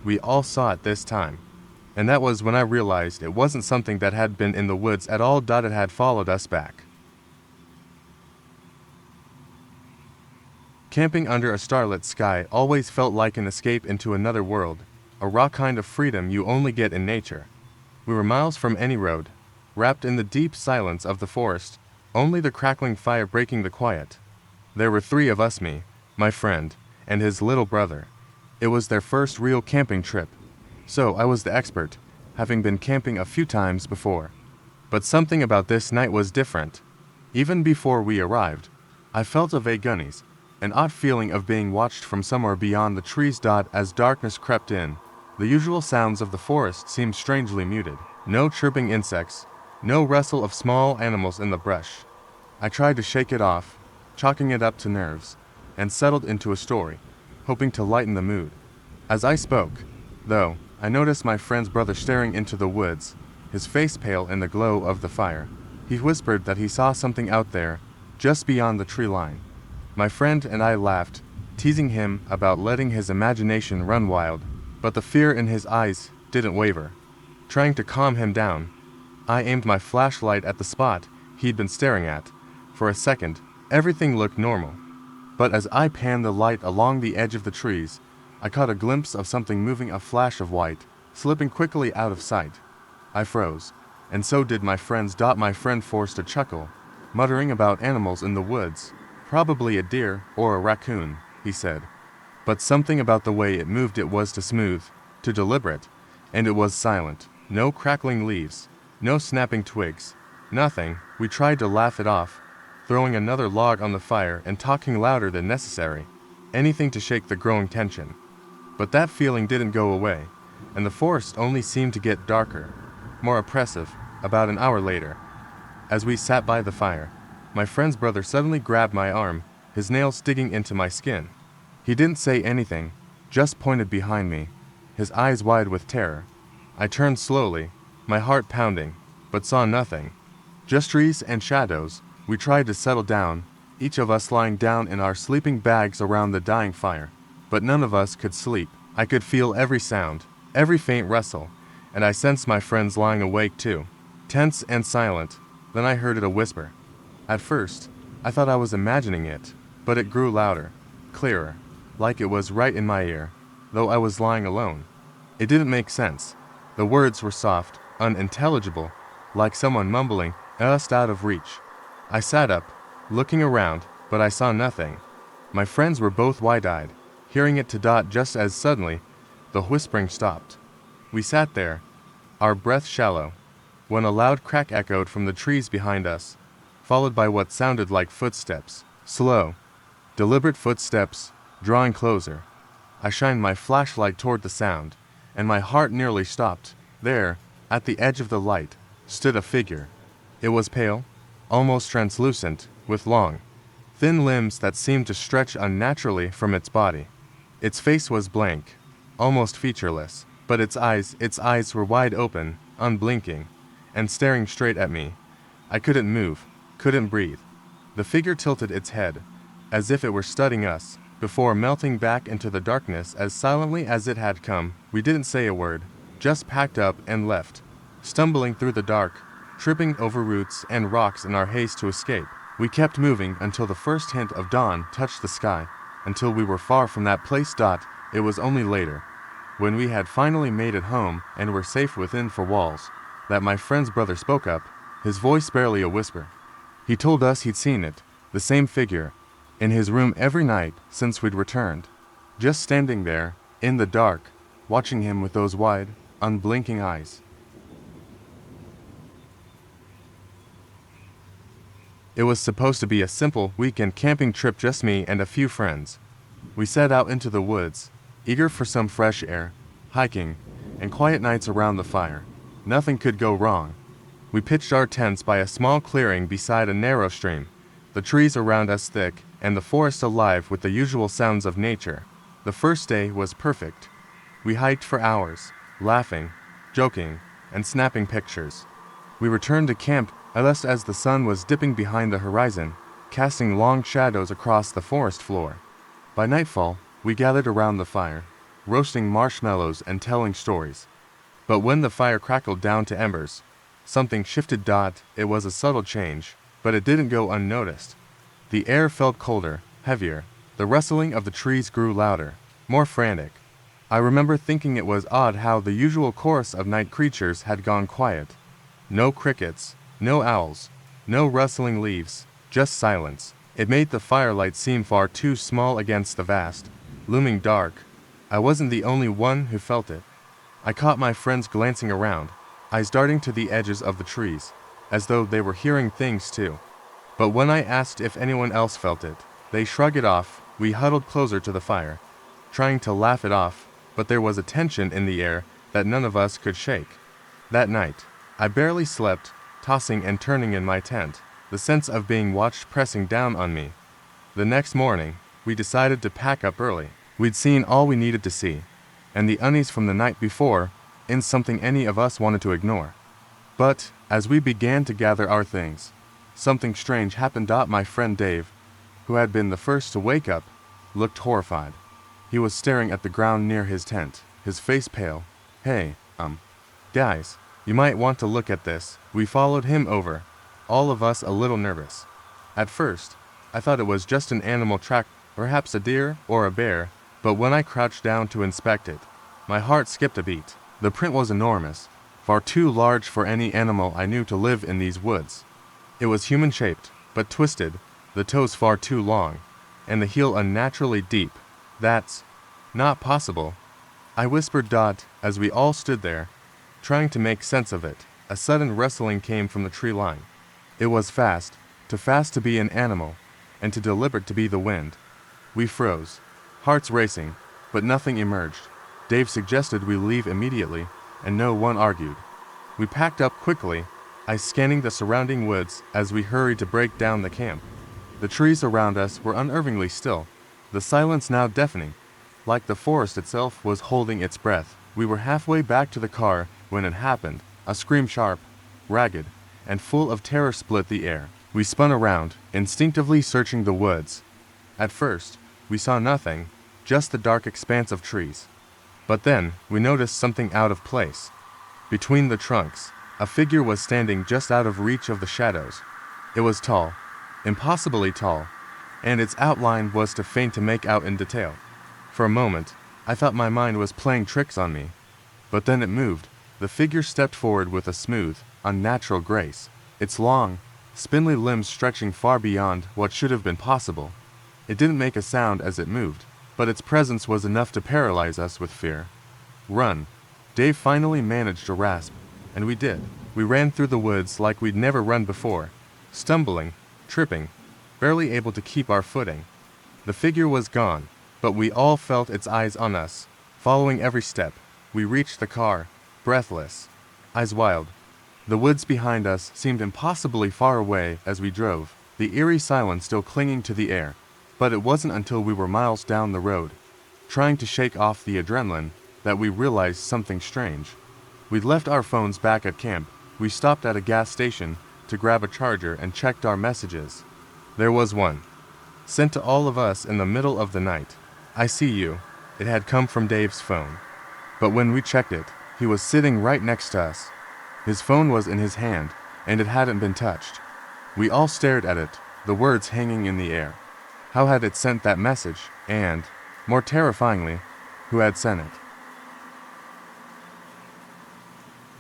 We all saw it this time. And that was when I realized it wasn't something that had been in the woods at all. It had followed us back. Camping under a starlit sky always felt like an escape into another world, a raw kind of freedom you only get in nature. We were miles from any road, wrapped in the deep silence of the forest, only the crackling fire breaking the quiet. There were 3 of us, me, my friend, and his little brother. It was their first real camping trip, so I was the expert, having been camping a few times before. But something about this night was different. Even before we arrived, I felt a vague unease, an odd feeling of being watched from somewhere beyond the trees. As darkness crept in, the usual sounds of the forest seemed strangely muted. No chirping insects, no rustle of small animals in the brush. I tried to shake it off, chalking it up to nerves, and settled into a story, hoping to lighten the mood. As I spoke, though, I noticed my friend's brother staring into the woods, his face pale in the glow of the fire. He whispered that he saw something out there, just beyond the tree line. My friend and I laughed, teasing him about letting his imagination run wild, but the fear in his eyes didn't waver. Trying to calm him down, I aimed my flashlight at the spot he'd been staring at. For a second, everything looked normal. But as I panned the light along the edge of the trees, I caught a glimpse of something moving, a flash of white, slipping quickly out of sight. I froze, and so did my friends. My friend forced a chuckle, muttering about animals in the woods. Probably a deer or a raccoon, he said. But something about the way it moved, it was too smooth, too deliberate, and it was silent. No crackling leaves, no snapping twigs, nothing. We tried to laugh it off, throwing another log on the fire and talking louder than necessary, anything to shake the growing tension. But that feeling didn't go away, and the forest only seemed to get darker, more oppressive, about an hour later. As we sat by the fire, my friend's brother suddenly grabbed my arm, his nails digging into my skin. He didn't say anything, just pointed behind me, his eyes wide with terror. I turned slowly, my heart pounding, but saw nothing. Just trees and shadows. We tried to settle down, each of us lying down in our sleeping bags around the dying fire. But none of us could sleep. I could feel every sound, every faint rustle, and I sensed my friends lying awake too, tense and silent. Then I heard it a whisper. At first, I thought I was imagining it, but it grew louder, clearer, like it was right in my ear, though I was lying alone. It didn't make sense. The words were soft, unintelligible, like someone mumbling, just out of reach. I sat up, looking around, but I saw nothing. My friends were both wide-eyed, hearing it to dot just as suddenly, the whispering stopped. We sat there, our breath shallow, when a loud crack echoed from the trees behind us, followed by what sounded like footsteps, slow, deliberate footsteps, drawing closer. I shined my flashlight toward the sound, and my heart nearly stopped. There, at the edge of the light, stood a figure. It was pale, almost translucent, with long, thin limbs that seemed to stretch unnaturally from its body. Its face was blank, almost featureless, but its eyes were wide open, unblinking, and staring straight at me. I couldn't move, couldn't breathe. The figure tilted its head, as if it were studying us, before melting back into the darkness as silently as it had come. We didn't say a word, just packed up and left, stumbling through the dark, tripping over roots and rocks in our haste to escape. We kept moving until the first hint of dawn touched the sky, until we were far from that place. It was only later, when we had finally made it home and were safe within four walls, that my friend's brother spoke up, his voice barely a whisper. He told us he'd seen it, the same figure, in his room every night since we'd returned, just standing there, in the dark, watching him with those wide, unblinking eyes. It was supposed to be a simple weekend camping trip, just me and a few friends. We set out into the woods, eager for some fresh air, hiking, and quiet nights around the fire. Nothing could go wrong. We pitched our tents by a small clearing beside a narrow stream, the trees around us thick, and the forest alive with the usual sounds of nature. The first day was perfect. We hiked for hours, laughing, joking, and snapping pictures. We returned to camp just as the sun was dipping behind the horizon, casting long shadows across the forest floor. By nightfall, we gathered around the fire, roasting marshmallows and telling stories. But when the fire crackled down to embers, something shifted. It was a subtle change, but it didn't go unnoticed. The air felt colder, heavier. The rustling of the trees grew louder, more frantic. I remember thinking it was odd how the usual chorus of night creatures had gone quiet. No crickets, no owls, no rustling leaves, just silence. It made the firelight seem far too small against the vast, looming dark. I wasn't the only one who felt it. I caught my friends glancing around, eyes darting to the edges of the trees, as though they were hearing things too. But when I asked if anyone else felt it, they shrugged it off. We huddled closer to the fire, trying to laugh it off, but there was a tension in the air that none of us could shake. That night, I barely slept, tossing and turning in my tent, the sense of being watched pressing down on me. The next morning, we decided to pack up early. We'd seen all we needed to see, and the unease from the night before isn't something any of us wanted to ignore. But, as we began to gather our things, something strange happened. My friend Dave, who had been the first to wake up, looked horrified. He was staring at the ground near his tent, his face pale. Hey, guys, you might want to look at this. We followed him over, all of us a little nervous. At first, I thought it was just an animal track, perhaps a deer or a bear, but when I crouched down to inspect it, my heart skipped a beat. The print was enormous, far too large for any animal I knew to live in these woods. It was human-shaped, but twisted, the toes far too long, and the heel unnaturally deep. That's not possible, I whispered. As we all stood there, trying to make sense of it, a sudden rustling came from the tree line. It was fast, too fast to be an animal, and too deliberate to be the wind. We froze, hearts racing, but nothing emerged. Dave suggested we leave immediately, and no one argued. We packed up quickly, I scanning the surrounding woods as we hurried to break down the camp. The trees around us were unnervingly still, the silence now deafening, like the forest itself was holding its breath. We were halfway back to the car when it happened. A scream sharp, ragged, and full of terror split the air. We spun around, instinctively searching the woods. At first, we saw nothing, just the dark expanse of trees. But then, we noticed something out of place. Between the trunks, a figure was standing just out of reach of the shadows. It was tall, impossibly tall, and its outline was too faint to make out in detail. For a moment, I thought my mind was playing tricks on me. But then it moved. The figure stepped forward with a smooth, unnatural grace, its long, spindly limbs stretching far beyond what should have been possible. It didn't make a sound as it moved, but its presence was enough to paralyze us with fear. Run. Dave finally managed to rasp, and we did. We ran through the woods like we'd never run before, stumbling, tripping, barely able to keep our footing. The figure was gone, but we all felt its eyes on us. Following every step, we reached the car, breathless, eyes wild. The woods behind us seemed impossibly far away as we drove, the eerie silence still clinging to the air. But it wasn't until we were miles down the road, trying to shake off the adrenaline, that we realized something strange. We'd left our phones back at camp. We stopped at a gas station to grab a charger and checked our messages. There was one, sent to all of us in the middle of the night. "I see you." It had come from Dave's phone. But when we checked it, he was sitting right next to us. His phone was in his hand, and it hadn't been touched. We all stared at it, the words hanging in the air. How had it sent that message, and, more terrifyingly, who had sent it?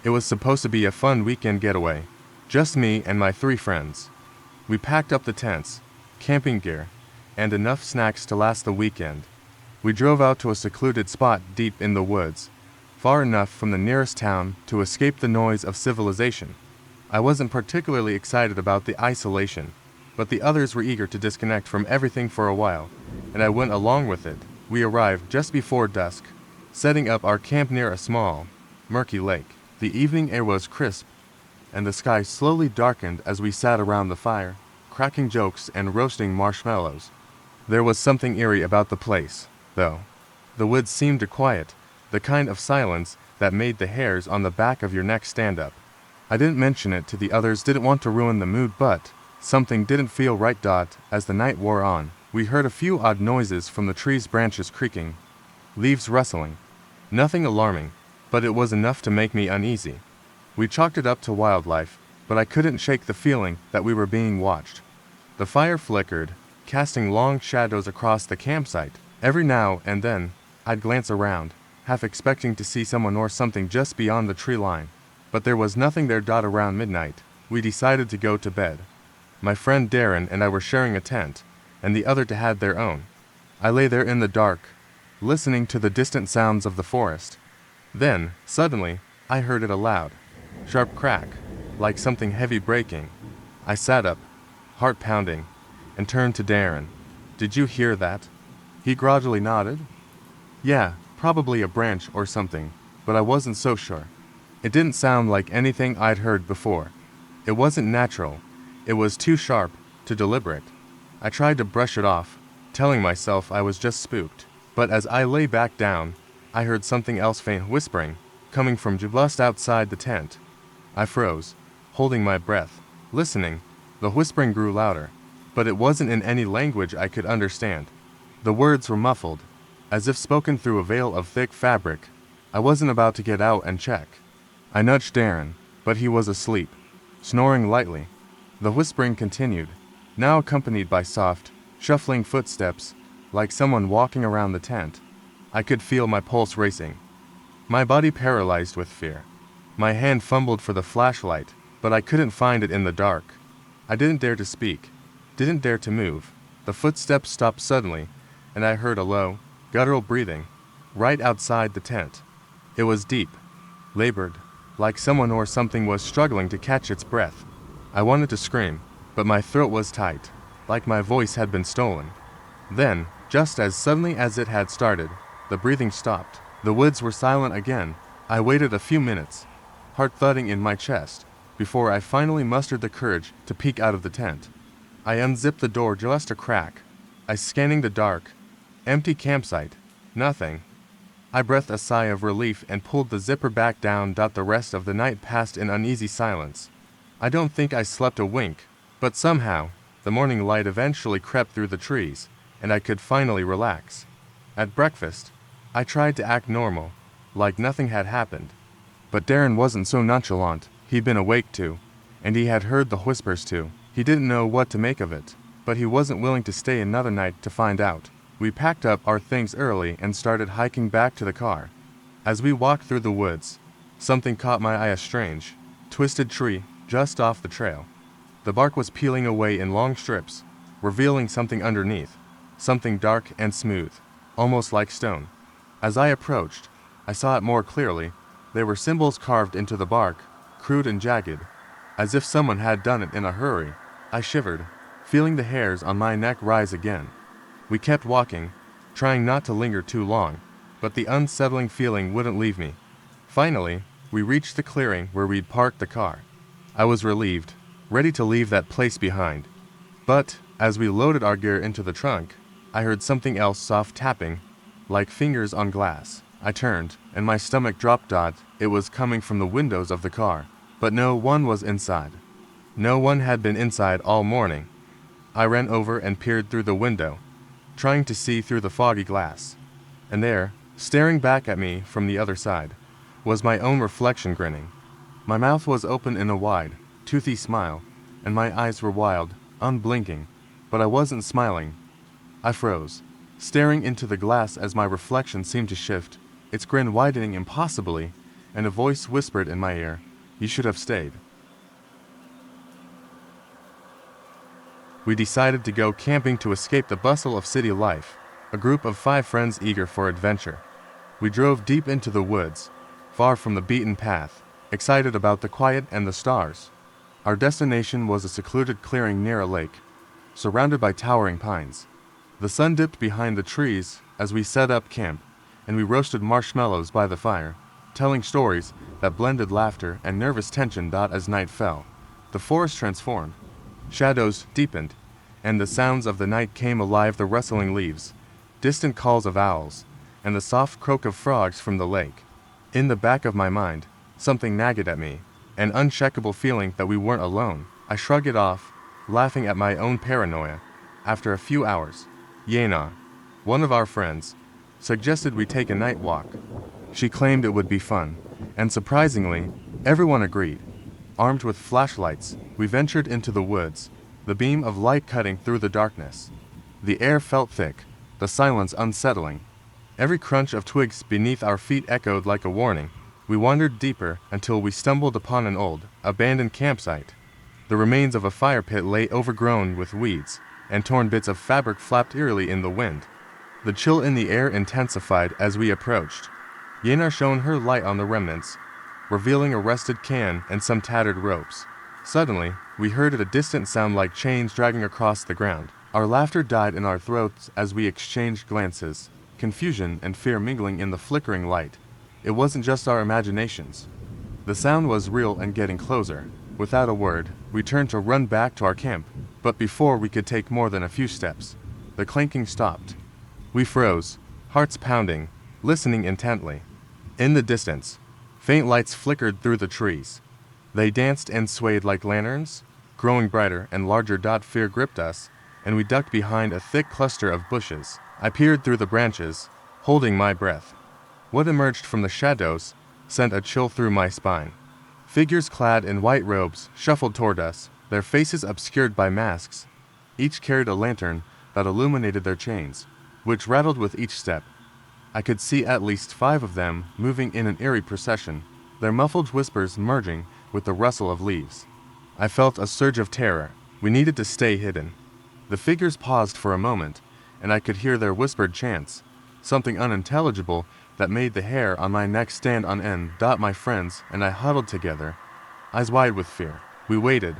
It was supposed to be a fun weekend getaway, just me and my 3 friends. We packed up the tents, camping gear, and enough snacks to last the weekend. We drove out to a secluded spot deep in the woods, far enough from the nearest town to escape the noise of civilization. I wasn't particularly excited about the isolation, but the others were eager to disconnect from everything for a while, and I went along with it. We arrived just before dusk, setting up our camp near a small, murky lake. The evening air was crisp, and the sky slowly darkened as we sat around the fire, cracking jokes and roasting marshmallows. There was something eerie about the place, though. The woods seemed quiet, the kind of silence that made the hairs on the back of your neck stand up. I didn't mention it to the others, didn't want to ruin the mood, but something didn't feel right. As the night wore on, we heard a few odd noises from the trees, branches creaking, leaves rustling. Nothing alarming, but it was enough to make me uneasy. We chalked it up to wildlife, but I couldn't shake the feeling that we were being watched. The fire flickered, casting long shadows across the campsite. Every now and then, I'd glance around, half expecting to see someone or something just beyond the tree line. But there was nothing there. Around midnight, we decided to go to bed. My friend Darren and I were sharing a tent, and the other had their own. I lay there in the dark, listening to the distant sounds of the forest. Then, suddenly, I heard it, a loud, sharp crack, like something heavy breaking. I sat up, heart pounding, and turned to Darren. "Did you hear that?" He gradually nodded. "Yeah, probably a branch or something, but I wasn't so sure. It didn't sound like anything I'd heard before. It wasn't natural. It was too sharp, too deliberate." I tried to brush it off, telling myself I was just spooked. But as I lay back down, I heard something else, faint whispering, coming from just outside the tent. I froze, holding my breath, listening. The whispering grew louder, but it wasn't in any language I could understand. The words were muffled, as if spoken through a veil of thick fabric. I wasn't about to get out and check. I nudged Darren, but he was asleep, snoring lightly. The whispering continued, now accompanied by soft, shuffling footsteps, like someone walking around the tent. I could feel my pulse racing, my body paralyzed with fear. My hand fumbled for the flashlight, but I couldn't find it in the dark. I didn't dare to speak, didn't dare to move. The footsteps stopped suddenly, and I heard a low, guttural breathing, right outside the tent. It was deep, labored, like someone or something was struggling to catch its breath. I wanted to scream, but my throat was tight, like my voice had been stolen. Then, just as suddenly as it had started, the breathing stopped. The woods were silent again. I waited a few minutes, heart thudding in my chest, before I finally mustered the courage to peek out of the tent. I unzipped the door just a crack. I scanning the dark, empty campsite. Nothing. I breathed a sigh of relief and pulled the zipper back down. The rest of the night passed in uneasy silence. I don't think I slept a wink, but somehow, the morning light eventually crept through the trees, and I could finally relax. At breakfast, I tried to act normal, like nothing had happened. But Darren wasn't so nonchalant. He'd been awake too, and he had heard the whispers too. He didn't know what to make of it, but he wasn't willing to stay another night to find out. We packed up our things early and started hiking back to the car. As we walked through the woods, something caught my eye, a strange, twisted tree just off the trail. The bark was peeling away in long strips, revealing something underneath, something dark and smooth, almost like stone. As I approached, I saw it more clearly. There were symbols carved into the bark, crude and jagged, as if someone had done it in a hurry. I shivered, feeling the hairs on my neck rise again. We kept walking, trying not to linger too long, but the unsettling feeling wouldn't leave me. Finally, we reached the clearing where we'd parked the car. I was relieved, ready to leave that place behind. But, as we loaded our gear into the trunk, I heard something else, soft tapping, like fingers on glass. I turned, and my stomach dropped. It was coming from the windows of the car, but no one was inside. No one had been inside all morning. I ran over and peered through the window, trying to see through the foggy glass. And there, staring back at me from the other side, was my own reflection grinning. My mouth was open in a wide, toothy smile, and my eyes were wild, unblinking, but I wasn't smiling. I froze, staring into the glass as my reflection seemed to shift, its grin widening impossibly, and a voice whispered in my ear, "You should have stayed." We decided to go camping to escape the bustle of city life, a group of 5 friends eager for adventure. We drove deep into the woods, far from the beaten path, excited about the quiet and the stars. Our destination was a secluded clearing near a lake, surrounded by towering pines. The sun dipped behind the trees as we set up camp, and we roasted marshmallows by the fire, telling stories that blended laughter and nervous tension. As night fell, the forest transformed. Shadows deepened, and the sounds of the night came alive, the rustling leaves, distant calls of owls, and the soft croak of frogs from the lake. In the back of my mind, something nagged at me, an unshakable feeling that we weren't alone. I shrugged it off, laughing at my own paranoia. After a few hours, Yena, one of our friends, suggested we take a night walk. She claimed it would be fun, and surprisingly, everyone agreed. Armed with flashlights, we ventured into the woods, the beam of light cutting through the darkness. The air felt thick, the silence unsettling. Every crunch of twigs beneath our feet echoed like a warning. We wandered deeper until we stumbled upon an old, abandoned campsite. The remains of a fire pit lay overgrown with weeds, and torn bits of fabric flapped eerily in the wind. The chill in the air intensified as we approached. Yena shone her light on the remnants, revealing a rusted can and some tattered ropes. Suddenly, we heard a distant sound like chains dragging across the ground. Our laughter died in our throats as we exchanged glances, confusion and fear mingling in the flickering light. It wasn't just our imaginations. The sound was real and getting closer. Without a word, we turned to run back to our camp, but before we could take more than a few steps, the clanking stopped. We froze, hearts pounding, listening intently. In the distance, faint lights flickered through the trees. They danced and swayed like lanterns, growing brighter and larger. Fear gripped us, and we ducked behind a thick cluster of bushes. I peered through the branches, holding my breath. What emerged from the shadows sent a chill through my spine. Figures clad in white robes shuffled toward us, their faces obscured by masks. Each carried a lantern that illuminated their chains, which rattled with each step. I could see at least 5 of them moving in an eerie procession, their muffled whispers merging with the rustle of leaves. I felt a surge of terror. We needed to stay hidden. The figures paused for a moment, and I could hear their whispered chants, something unintelligible that made the hair on my neck stand on end. My friends and I huddled together, eyes wide with fear. We waited,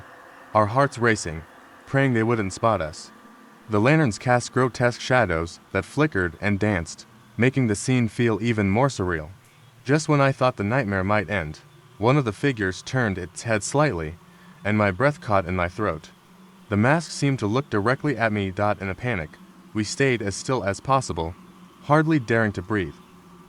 our hearts racing, praying they wouldn't spot us. The lanterns cast grotesque shadows that flickered and danced, making the scene feel even more surreal. Just when I thought the nightmare might end, one of the figures turned its head slightly, and my breath caught in my throat. The mask seemed to look directly at me. In a panic, we stayed as still as possible, hardly daring to breathe.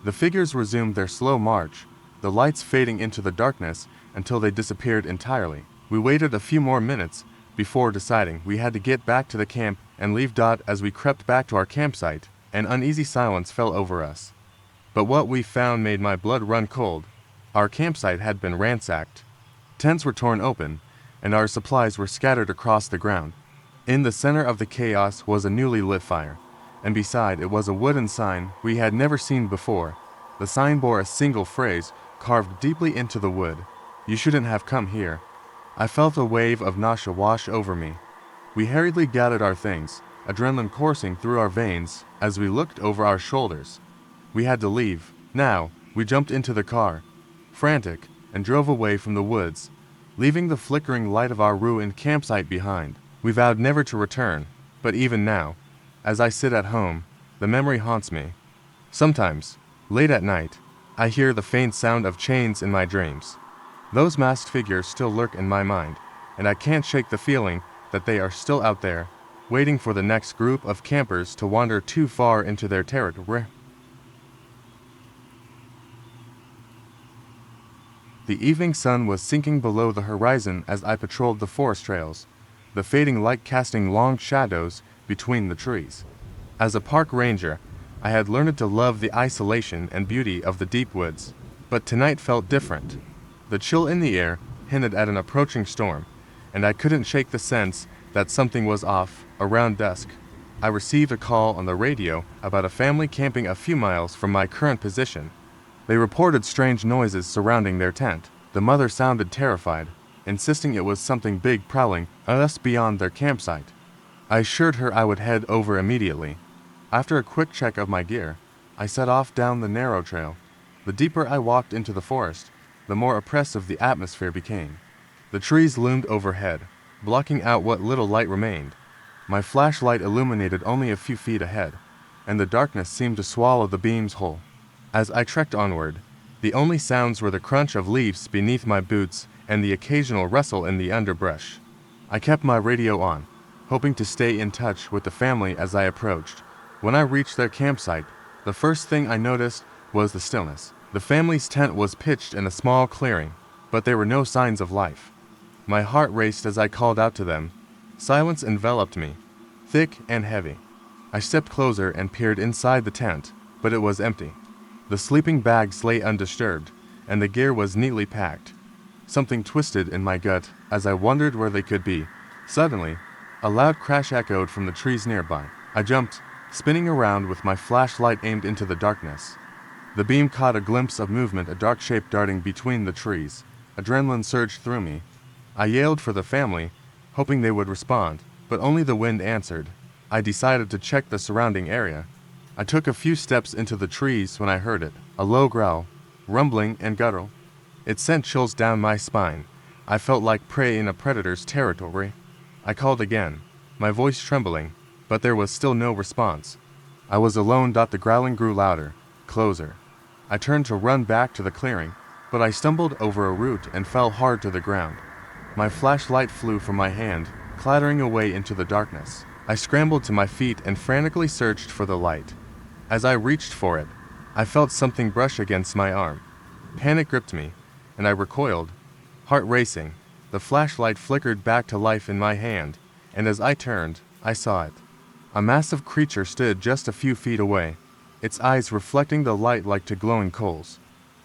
The figures resumed their slow march, the lights fading into the darkness until they disappeared entirely. We waited a few more minutes before deciding we had to get back to the camp and leave. As we crept back to our campsite, an uneasy silence fell over us. But what we found made my blood run cold. Our campsite had been ransacked. Tents were torn open, and our supplies were scattered across the ground. In the center of the chaos was a newly lit fire, and beside it was a wooden sign we had never seen before. The sign bore a single phrase carved deeply into the wood: "You shouldn't have come here." I felt a wave of nausea wash over me. We hurriedly gathered our things, adrenaline coursing through our veins as we looked over our shoulders. We had to leave. Now, we jumped into the car, frantic, and drove away from the woods, leaving the flickering light of our ruined campsite behind. We vowed never to return, but even now, as I sit at home, the memory haunts me. Sometimes, late at night, I hear the faint sound of chains in my dreams. Those masked figures still lurk in my mind, and I can't shake the feeling that they are still out there, waiting for the next group of campers to wander too far into their territory. The evening sun was sinking below the horizon as I patrolled the forest trails, the fading light casting long shadows between the trees. As a park ranger, I had learned to love the isolation and beauty of the deep woods, but tonight felt different. The chill in the air hinted at an approaching storm, and I couldn't shake the sense that something was off. Around dusk, I received a call on the radio about a family camping a few miles from my current position. They reported strange noises surrounding their tent. The mother sounded terrified, insisting it was something big prowling just beyond their campsite. I assured her I would head over immediately. After a quick check of my gear, I set off down the narrow trail. The deeper I walked into the forest, the more oppressive the atmosphere became. The trees loomed overhead, blocking out what little light remained. My flashlight illuminated only a few feet ahead, and the darkness seemed to swallow the beams whole. As I trekked onward, the only sounds were the crunch of leaves beneath my boots and the occasional rustle in the underbrush. I kept my radio on, hoping to stay in touch with the family as I approached. When I reached their campsite, the first thing I noticed was the stillness. The family's tent was pitched in a small clearing, but there were no signs of life. My heart raced as I called out to them. Silence enveloped me, thick and heavy. I stepped closer and peered inside the tent, but it was empty. The sleeping bags lay undisturbed, and the gear was neatly packed. Something twisted in my gut as I wondered where they could be. Suddenly, a loud crash echoed from the trees nearby. I jumped, spinning around with my flashlight aimed into the darkness. The beam caught a glimpse of movement, a dark shape darting between the trees. Adrenaline surged through me. I yelled for the family, hoping they would respond, but only the wind answered. I decided to check the surrounding area. I took a few steps into the trees when I heard it, a low growl, rumbling and guttural. It sent chills down my spine. I felt like prey in a predator's territory. I called again, my voice trembling, but there was still no response. I was alone. The growling grew louder, closer. I turned to run back to the clearing, but I stumbled over a root and fell hard to the ground. My flashlight flew from my hand, clattering away into the darkness. I scrambled to my feet and frantically searched for the light. As I reached for it, I felt something brush against my arm. Panic gripped me, and I recoiled, heart racing. The flashlight flickered back to life in my hand, and as I turned, I saw it. A massive creature stood just a few feet away, its eyes reflecting the light like two glowing coals.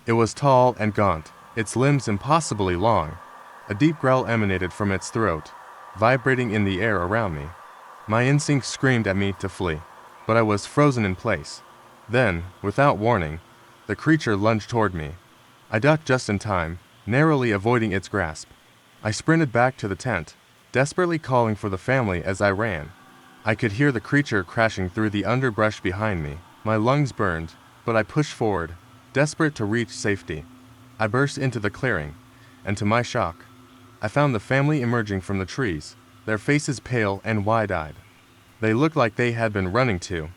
It was tall and gaunt, its limbs impossibly long. A deep growl emanated from its throat, vibrating in the air around me. My instincts screamed at me to flee, but I was frozen in place. Then, without warning, the creature lunged toward me. I ducked just in time, narrowly avoiding its grasp. I sprinted back to the tent, desperately calling for the family as I ran. I could hear the creature crashing through the underbrush behind me. My lungs burned, but I pushed forward, desperate to reach safety. I burst into the clearing, and to my shock, I found the family emerging from the trees. their faces pale and wide-eyed. They looked like they had been running too.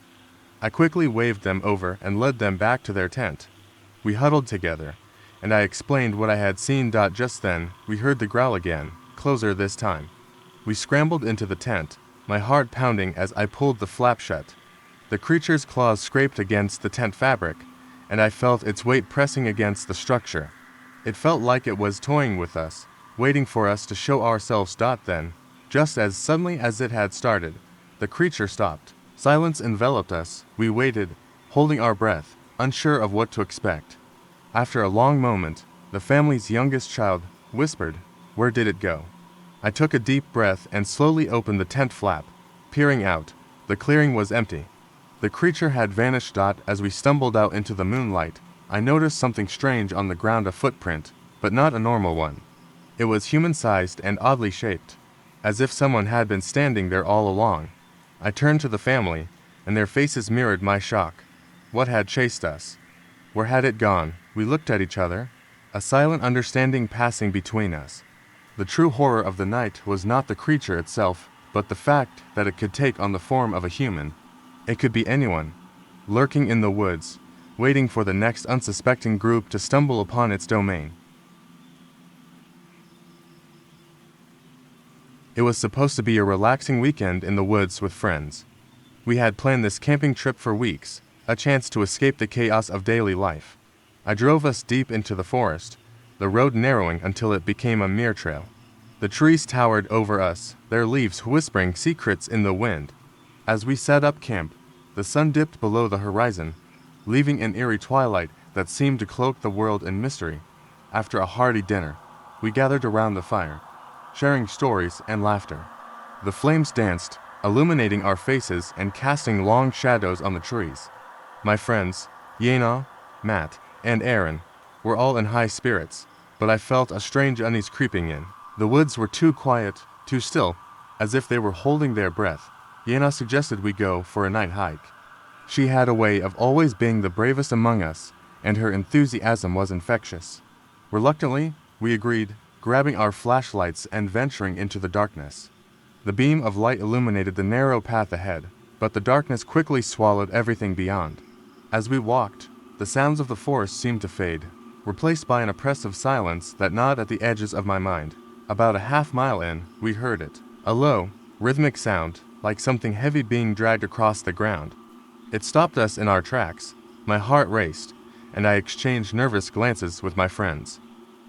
I quickly waved them over and led them back to their tent. We huddled together, and I explained what I had seen. Just then, we heard the growl again, closer this time. We scrambled into the tent, my heart pounding as I pulled the flap shut. The creature's claws scraped against the tent fabric, and I felt its weight pressing against the structure. It felt like it was toying with us, waiting for us to show ourselves. Then, just as suddenly as it had started, the creature stopped. Silence enveloped us. We waited, holding our breath, unsure of what to expect. After a long moment, the family's youngest child whispered, "Where did it go?" I took a deep breath and slowly opened the tent flap. Peering out, the clearing was empty. The creature had vanished. As we stumbled out into the moonlight, I noticed something strange on the ground, a footprint, but not a normal one. It was human-sized and oddly shaped, as if someone had been standing there all along. I turned to the family, and their faces mirrored my shock. What had chased us? Where had it gone? We looked at each other, a silent understanding passing between us. The true horror of the night was not the creature itself, but the fact that it could take on the form of a human. It could be anyone, lurking in the woods, waiting for the next unsuspecting group to stumble upon its domain. It was supposed to be a relaxing weekend in the woods with friends. We had planned this camping trip for weeks, a chance to escape the chaos of daily life. I drove us deep into the forest, the road narrowing until it became a mere trail. The trees towered over us, their leaves whispering secrets in the wind. As we set up camp, the sun dipped below the horizon, leaving an eerie twilight that seemed to cloak the world in mystery. After a hearty dinner, we gathered around the fire, sharing stories and laughter. The flames danced, illuminating our faces and casting long shadows on the trees. My friends, Yena, Matt, and Aaron, were all in high spirits, but I felt a strange unease creeping in. The woods were too quiet, too still, as if they were holding their breath. Yena suggested we go for a night hike. She had a way of always being the bravest among us, and her enthusiasm was infectious. Reluctantly, we agreed, grabbing our flashlights and venturing into the darkness. The beam of light illuminated the narrow path ahead, but the darkness quickly swallowed everything beyond. As we walked, the sounds of the forest seemed to fade, replaced by an oppressive silence that gnawed at the edges of my mind. About a half-mile in, we heard it, a low, rhythmic sound, like something heavy being dragged across the ground. It stopped us in our tracks. My heart raced, and I exchanged nervous glances with my friends.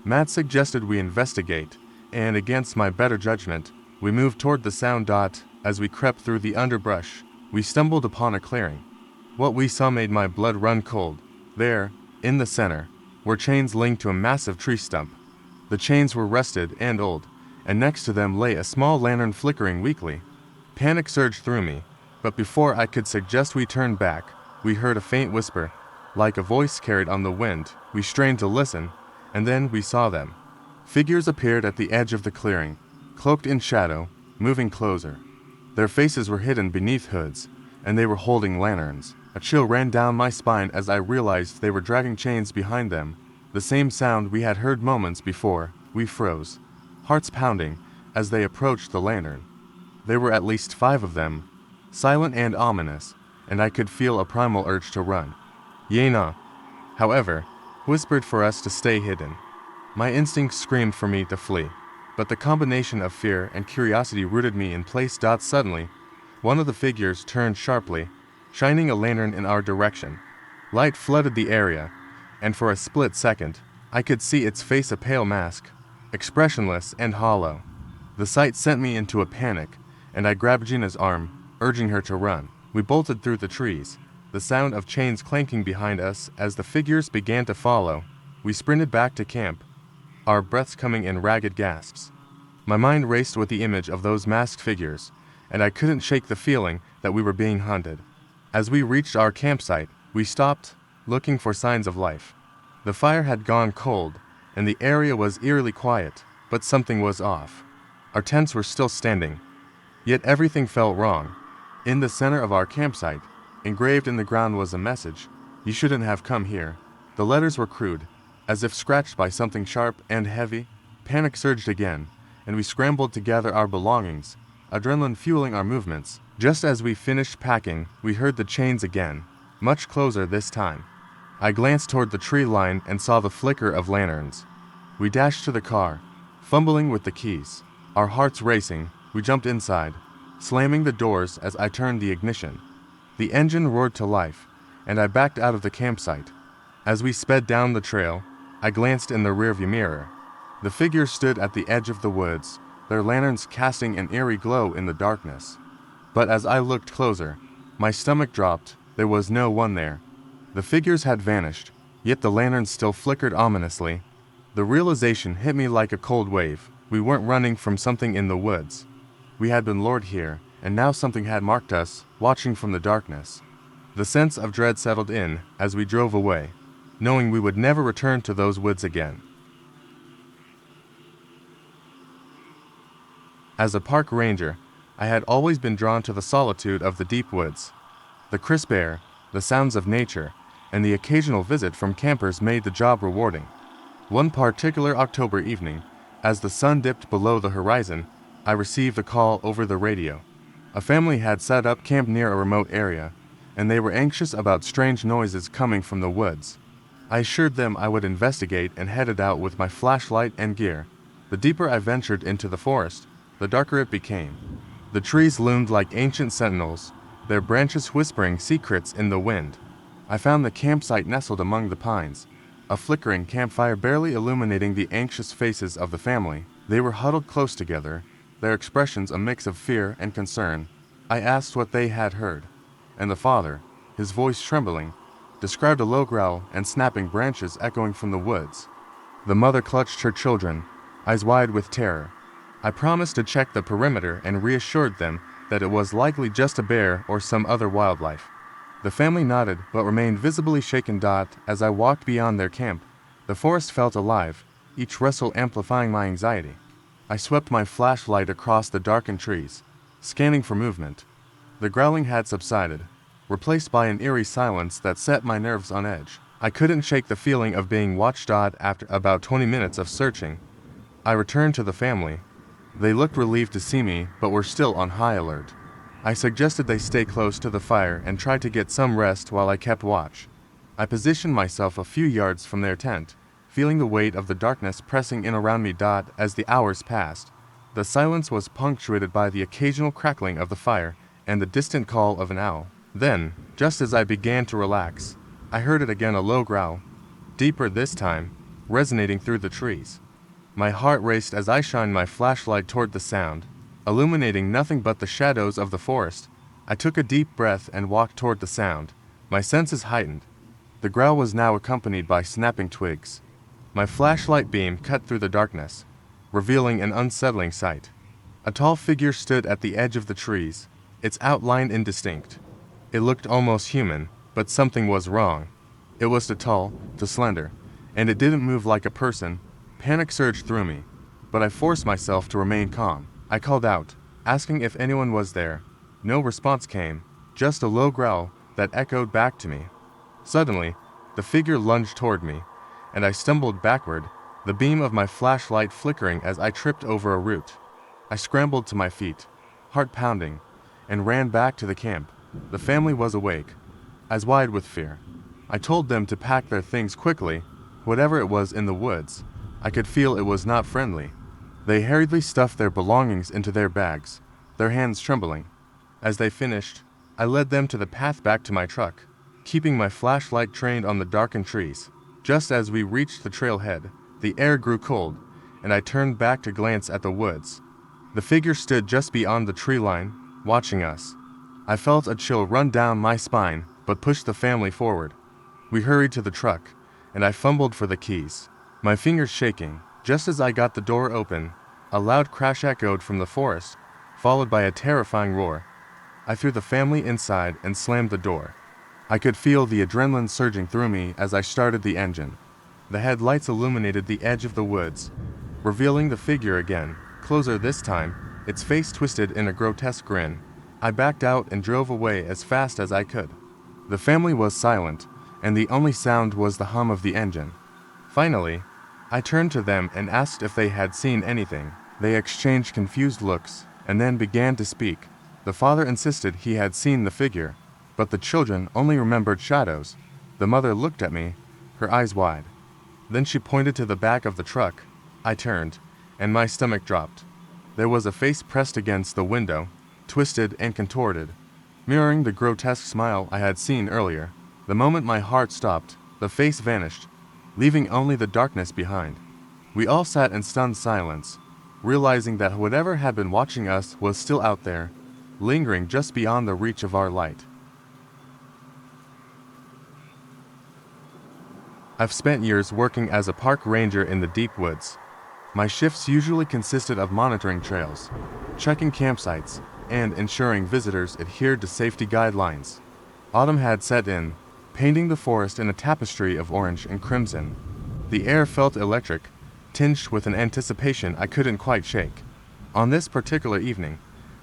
Matt suggested we investigate, and against my better judgment, we moved toward the sound. As we crept through the underbrush, we stumbled upon a clearing. What we saw made my blood run cold. There, in the center, were chains linked to a massive tree stump. The chains were rusted and old, and next to them lay a small lantern flickering weakly. Panic surged through me, but before I could suggest we turn back, we heard a faint whisper, like a voice carried on the wind. We strained to listen, and then we saw them. Figures appeared at the edge of the clearing, cloaked in shadow, moving closer. Their faces were hidden beneath hoods, and they were holding lanterns. A chill ran down my spine as I realized they were dragging chains behind them. The same sound we had heard moments before. We froze, hearts pounding, as they approached the lantern. There were at least 5 of them, silent and ominous, and I could feel a primal urge to run. Yena, however, whispered for us to stay hidden. My instincts screamed for me to flee, but the combination of fear and curiosity rooted me in place. Suddenly, one of the figures turned sharply, shining a lantern in our direction. Light flooded the area, and for a split second, I could see its face, a pale mask, expressionless and hollow. The sight sent me into a panic, and I grabbed Gina's arm, urging her to run. We bolted through the trees, the sound of chains clanking behind us as the figures began to follow. We sprinted back to camp, our breaths coming in ragged gasps. My mind raced with the image of those masked figures, and I couldn't shake the feeling that we were being hunted. As we reached our campsite, we stopped, looking for signs of life. The fire had gone cold, and the area was eerily quiet, but something was off. Our tents were still standing, yet everything felt wrong. In the center of our campsite, engraved in the ground, was a message: "You shouldn't have come here." The letters were crude, as if scratched by something sharp and heavy. Panic surged again, and we scrambled to gather our belongings, adrenaline fueling our movements. Just as we finished packing, we heard the chains again, much closer this time. I glanced toward the tree line and saw the flicker of lanterns. We dashed to the car, fumbling with the keys. Our hearts racing, we jumped inside, slamming the doors as I turned the ignition. The engine roared to life, and I backed out of the campsite. As we sped down the trail, I glanced in the rearview mirror. The figures stood at the edge of the woods, their lanterns casting an eerie glow in the darkness. But as I looked closer, my stomach dropped. There was no one there. The figures had vanished, yet the lanterns still flickered ominously. The realization hit me like a cold wave. We weren't running from something in the woods. We had been lured here, and now something had marked us, watching from the darkness. The sense of dread settled in as we drove away, knowing we would never return to those woods again. As a park ranger, I had always been drawn to the solitude of the deep woods. The crisp air, the sounds of nature, and the occasional visit from campers made the job rewarding. One particular October evening, as the sun dipped below the horizon, I received a call over the radio. A family had set up camp near a remote area, and they were anxious about strange noises coming from the woods. I assured them I would investigate and headed out with my flashlight and gear. The deeper I ventured into the forest, the darker it became. The trees loomed like ancient sentinels, their branches whispering secrets in the wind. I found the campsite nestled among the pines, a flickering campfire barely illuminating the anxious faces of the family. They were huddled close together, their expressions a mix of fear and concern. I asked what they had heard, and the father, his voice trembling, described a low growl and snapping branches echoing from the woods. The mother clutched her children, eyes wide with terror. I promised to check the perimeter and reassured them that it was likely just a bear or some other wildlife. The family nodded but remained visibly shaken. As I walked beyond their camp, the forest felt alive, each rustle amplifying my anxiety. I swept my flashlight across the darkened trees, scanning for movement. The growling had subsided, replaced by an eerie silence that set my nerves on edge. I couldn't shake the feeling of being watched. After about 20 minutes of searching, I returned to the family. They looked relieved to see me, but were still on high alert. I suggested they stay close to the fire and try to get some rest while I kept watch. I positioned myself a few yards from their tent, feeling the weight of the darkness pressing in around me. As the hours passed, the silence was punctuated by the occasional crackling of the fire and the distant call of an owl. Then, just as I began to relax, I heard it again, a low growl, deeper this time, resonating through the trees. My heart raced as I shined my flashlight toward the sound, illuminating nothing but the shadows of the forest. I took a deep breath and walked toward the sound, my senses heightened. The growl was now accompanied by snapping twigs. My flashlight beam cut through the darkness, revealing an unsettling sight. A tall figure stood at the edge of the trees, its outline indistinct. It looked almost human, but something was wrong. It was too tall, too slender, and it didn't move like a person. Panic surged through me, but I forced myself to remain calm. I called out, asking if anyone was there. No response came, just a low growl that echoed back to me. Suddenly, the figure lunged toward me, and I stumbled backward, the beam of my flashlight flickering as I tripped over a root. I scrambled to my feet, heart pounding, and ran back to the camp. The family was awake, eyes wide with fear. I told them to pack their things quickly, whatever it was in the woods. I could feel it was not friendly. They hurriedly stuffed their belongings into their bags, their hands trembling. As they finished, I led them to the path back to my truck, keeping my flashlight trained on the darkened trees. Just as we reached the trailhead, the air grew cold, and I turned back to glance at the woods. The figure stood just beyond the tree line, watching us. I felt a chill run down my spine, but pushed the family forward. We hurried to the truck, and I fumbled for the keys, my fingers shaking. Just as I got the door open, a loud crash echoed from the forest, followed by a terrifying roar. I threw the family inside and slammed the door. I could feel the adrenaline surging through me as I started the engine. The headlights illuminated the edge of the woods, revealing the figure again, closer this time, its face twisted in a grotesque grin. I backed out and drove away as fast as I could. The family was silent, and the only sound was the hum of the engine. Finally, I turned to them and asked if they had seen anything. They exchanged confused looks, and then began to speak. The father insisted he had seen the figure, but the children only remembered shadows. The mother looked at me, her eyes wide. Then she pointed to the back of the truck. I turned, and my stomach dropped. There was a face pressed against the window, twisted and contorted, mirroring the grotesque smile I had seen earlier. The moment my heart stopped, the face vanished, leaving only the darkness behind. We all sat in stunned silence, realizing that whatever had been watching us was still out there, lingering just beyond the reach of our light. I've spent years working as a park ranger in the deep woods. My shifts usually consisted of monitoring trails, checking campsites, and ensuring visitors adhered to safety guidelines. Autumn had set in, painting the forest in a tapestry of orange and crimson. The air felt electric, tinged with an anticipation I couldn't quite shake. On this particular evening,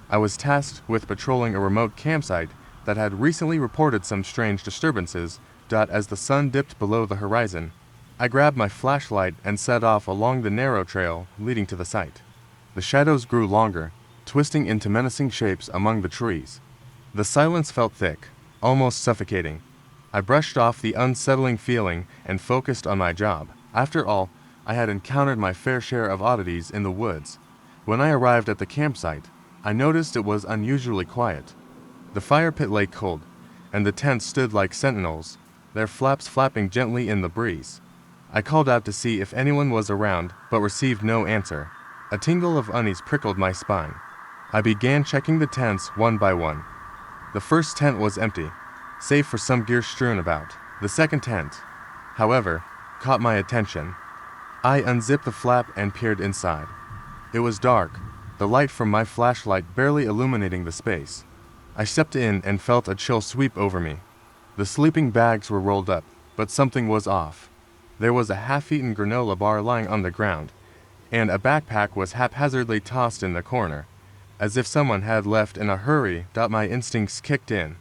I was tasked with patrolling a remote campsite that had recently reported some strange disturbances. As the sun dipped below the horizon, I grabbed my flashlight and set off along the narrow trail leading to the site. The shadows grew longer, twisting into menacing shapes among the trees. The silence felt thick, almost suffocating. I brushed off the unsettling feeling and focused on my job. After all, I had encountered my fair share of oddities in the woods. When I arrived at the campsite, I noticed it was unusually quiet. The fire pit lay cold, and the tents stood like sentinels, their flaps flapping gently in the breeze. I called out to see if anyone was around, but received no answer. A tingle of unease prickled my spine. I began checking the tents one by one. The first tent was empty, save for some gear strewn about. The second tent, however, caught my attention. I unzipped the flap and peered inside. It was dark, the light from my flashlight barely illuminating the space. I stepped in and felt a chill sweep over me. The sleeping bags were rolled up, but something was off. There was a half-eaten granola bar lying on the ground, and a backpack was haphazardly tossed in the corner, as if someone had left in a hurry. My instincts kicked in,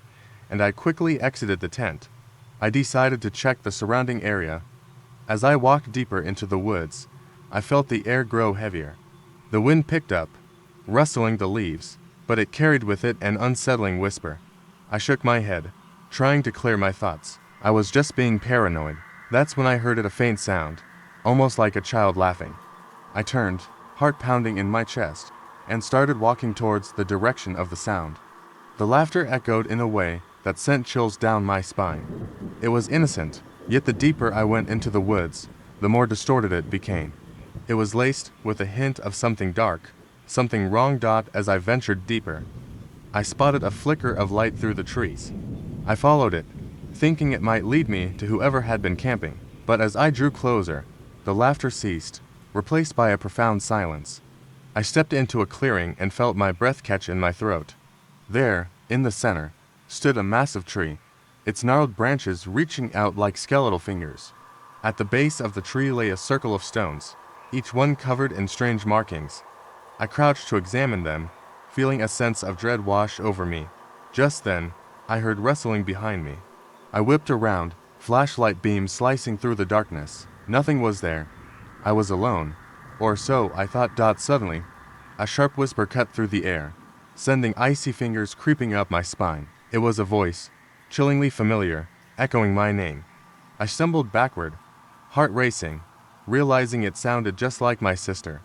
and I quickly exited the tent. I decided to check the surrounding area. As I walked deeper into the woods, I felt the air grow heavier. The wind picked up, rustling the leaves, but it carried with it an unsettling whisper. I shook my head, trying to clear my thoughts. I was just being paranoid. That's when I heard a faint sound, almost like a child laughing. I turned, heart pounding in my chest, and started walking towards the direction of the sound. The laughter echoed in a way that sent chills down my spine. It was innocent, yet the deeper I went into the woods, the more distorted it became. It was laced with a hint of something dark, something wrong. As I ventured deeper, I spotted a flicker of light through the trees. I followed it, thinking it might lead me to whoever had been camping. But as I drew closer, the laughter ceased, replaced by a profound silence. I stepped into a clearing and felt my breath catch in my throat. There, in the center, stood a massive tree, its gnarled branches reaching out like skeletal fingers. At the base of the tree lay a circle of stones, each one covered in strange markings. I crouched to examine them, feeling a sense of dread wash over me. Just then, I heard rustling behind me. I whipped around, flashlight beams slicing through the darkness. Nothing was there. I was alone, or so I thought. Suddenly, a sharp whisper cut through the air, sending icy fingers creeping up my spine. It was a voice, chillingly familiar, echoing my name. I stumbled backward, heart racing, realizing it sounded just like my sister.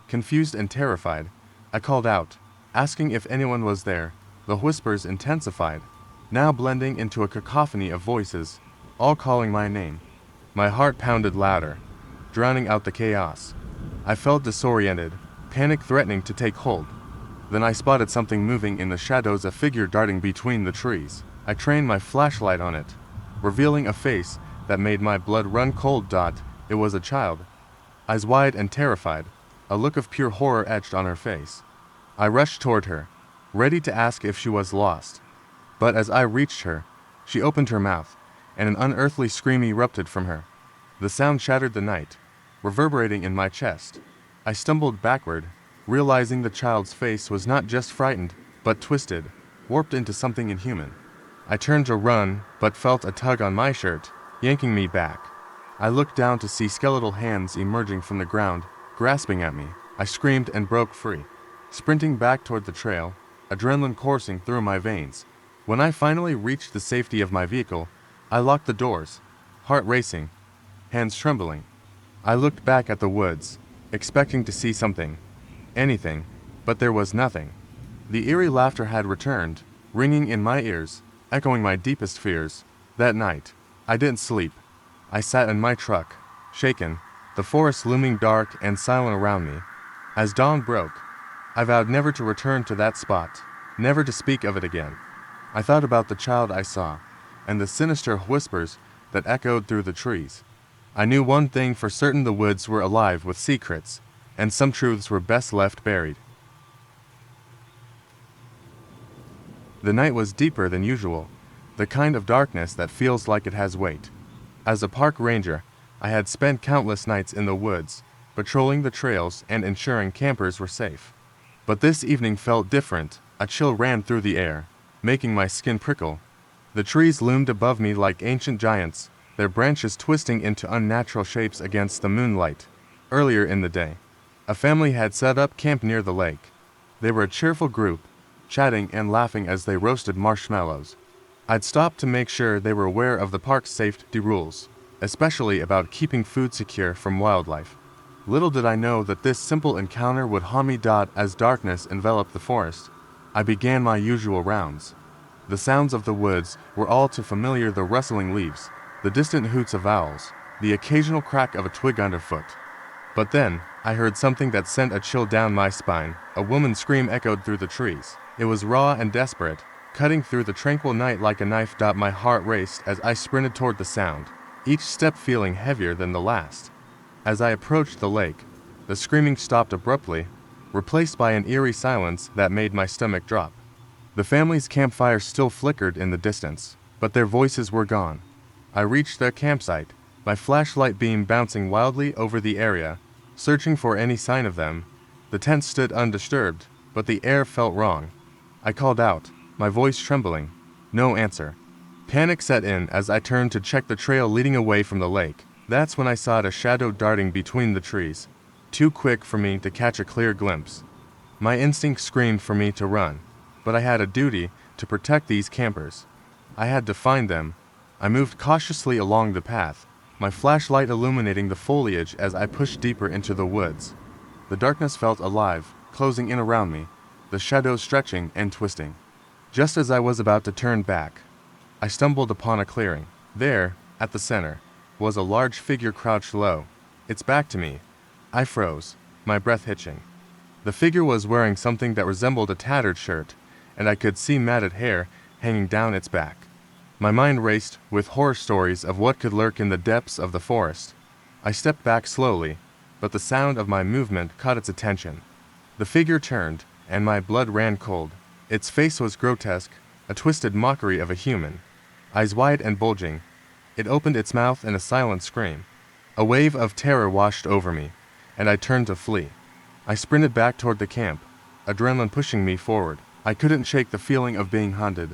Confused and terrified, I called out, asking if anyone was there. The whispers intensified, now blending into a cacophony of voices, all calling my name. My heart pounded louder, drowning out the chaos. I felt disoriented, panic threatening to take hold. Then I spotted something moving in the shadows, a figure darting between the trees. I trained my flashlight on it, revealing a face that made my blood run cold. It was a child, eyes wide and terrified, a look of pure horror etched on her face. I rushed toward her, ready to ask if she was lost. But as I reached her, she opened her mouth, and an unearthly scream erupted from her. The sound shattered the night, reverberating in my chest. I stumbled backward, realizing the child's face was not just frightened, but twisted, warped into something inhuman. I turned to run, but felt a tug on my shirt, yanking me back. I looked down to see skeletal hands emerging from the ground, grasping at me. I screamed and broke free. sprinting back toward the trail, adrenaline coursing through my veins. When I finally reached the safety of my vehicle, I locked the doors, heart racing, hands trembling. I looked back at the woods, expecting to see something, anything, but there was nothing. The eerie laughter had returned, ringing in my ears, echoing my deepest fears. That night, I didn't sleep. I sat in my truck, shaken, the forest looming dark and silent around me. As dawn broke, I vowed never to return to that spot, never to speak of it again. I thought about the child I saw, and the sinister whispers that echoed through the trees. I knew one thing for certain: the woods were alive with secrets, and some truths were best left buried. The night was deeper than usual, the kind of darkness that feels like it has weight. As a park ranger, I had spent countless nights in the woods, patrolling the trails and ensuring campers were safe. But this evening felt different. A chill ran through the air, making my skin prickle. The trees loomed above me like ancient giants, their branches twisting into unnatural shapes against the moonlight. Earlier in the day, a family had set up camp near the lake. They were a cheerful group, chatting and laughing as they roasted marshmallows. I'd stopped to make sure they were aware of the park's safety rules, especially about keeping food secure from wildlife. Little did I know that this simple encounter would haunt me. As darkness enveloped the forest, I began my usual rounds. The sounds of the woods were all too familiar: the rustling leaves, the distant hoots of owls, the occasional crack of a twig underfoot. But then, I heard something that sent a chill down my spine. A woman's scream echoed through the trees. It was raw and desperate, cutting through the tranquil night like a knife. My heart raced as I sprinted toward the sound, each step feeling heavier than the last. As I approached the lake, the screaming stopped abruptly, replaced by an eerie silence that made my stomach drop. The family's campfire still flickered in the distance, but their voices were gone. I reached their campsite, my flashlight beam bouncing wildly over the area, searching for any sign of them. The tent stood undisturbed, but the air felt wrong. I called out, my voice trembling. No answer. Panic set in as I turned to check the trail leading away from the lake. That's when I saw a shadow darting between the trees, too quick for me to catch a clear glimpse. My instinct screamed for me to run, but I had a duty to protect these campers. I had to find them. I moved cautiously along the path, my flashlight illuminating the foliage as I pushed deeper into the woods. The darkness felt alive, closing in around me, the shadows stretching and twisting. Just as I was about to turn back, I stumbled upon a clearing. There, at the center, was a large figure crouched low, its back to me. I froze, my breath hitching. The figure was wearing something that resembled a tattered shirt, and I could see matted hair hanging down its back. My mind raced with horror stories of what could lurk in the depths of the forest. I stepped back slowly, but the sound of my movement caught its attention. The figure turned, and my blood ran cold. Its face was grotesque, a twisted mockery of a human. Eyes wide and bulging, it opened its mouth in a silent scream. A wave of terror washed over me, and I turned to flee. I sprinted back toward the camp, adrenaline pushing me forward. I couldn't shake the feeling of being haunted,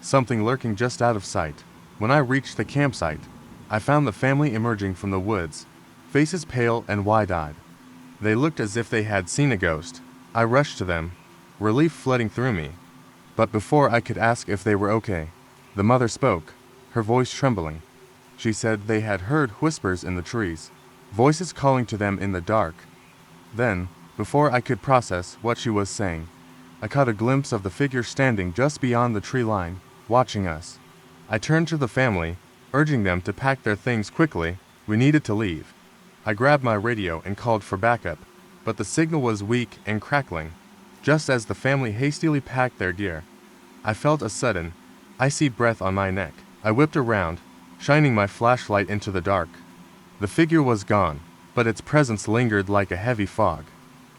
something lurking just out of sight. When I reached the campsite, I found the family emerging from the woods, faces pale and wide-eyed. They looked as if they had seen a ghost. I rushed to them, relief flooding through me. But before I could ask if they were okay, the mother spoke, her voice trembling. She said they had heard whispers in the trees, voices calling to them in the dark. Then, before I could process what she was saying, I caught a glimpse of the figure standing just beyond the tree line, watching us. I turned to the family, urging them to pack their things quickly. We needed to leave. I grabbed my radio and called for backup, but the signal was weak and crackling. Just as the family hastily packed their gear, I felt a sudden, icy breath on my neck. I whipped around, shining my flashlight into the dark. The figure was gone, but its presence lingered like a heavy fog.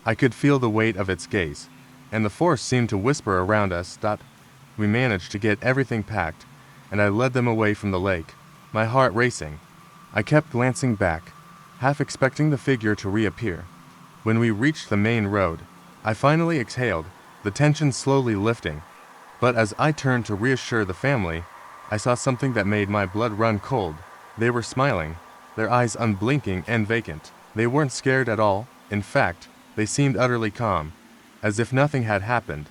I could feel the weight of its gaze, and the force seemed to whisper around us. We managed to get everything packed, and I led them away from the lake, my heart racing. I kept glancing back, half expecting the figure to reappear. When we reached the main road, I finally exhaled, the tension slowly lifting. But as I turned to reassure the family, I saw something that made my blood run cold. They were smiling, their eyes unblinking and vacant. They weren't scared at all. In fact, they seemed utterly calm, as if nothing had happened.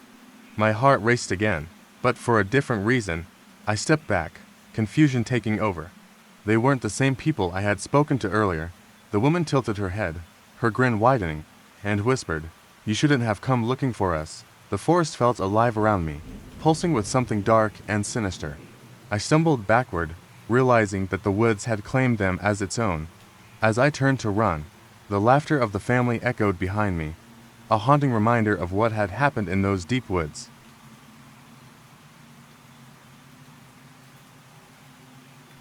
My heart raced again, but for a different reason. I stepped back, confusion taking over. They weren't the same people I had spoken to earlier. The woman tilted her head, her grin widening, and whispered, "You shouldn't have come looking for us." The forest felt alive around me, pulsing with something dark and sinister. I stumbled backward, realizing that the woods had claimed them as its own. As I turned to run, the laughter of the family echoed behind me, a haunting reminder of what had happened in those deep woods.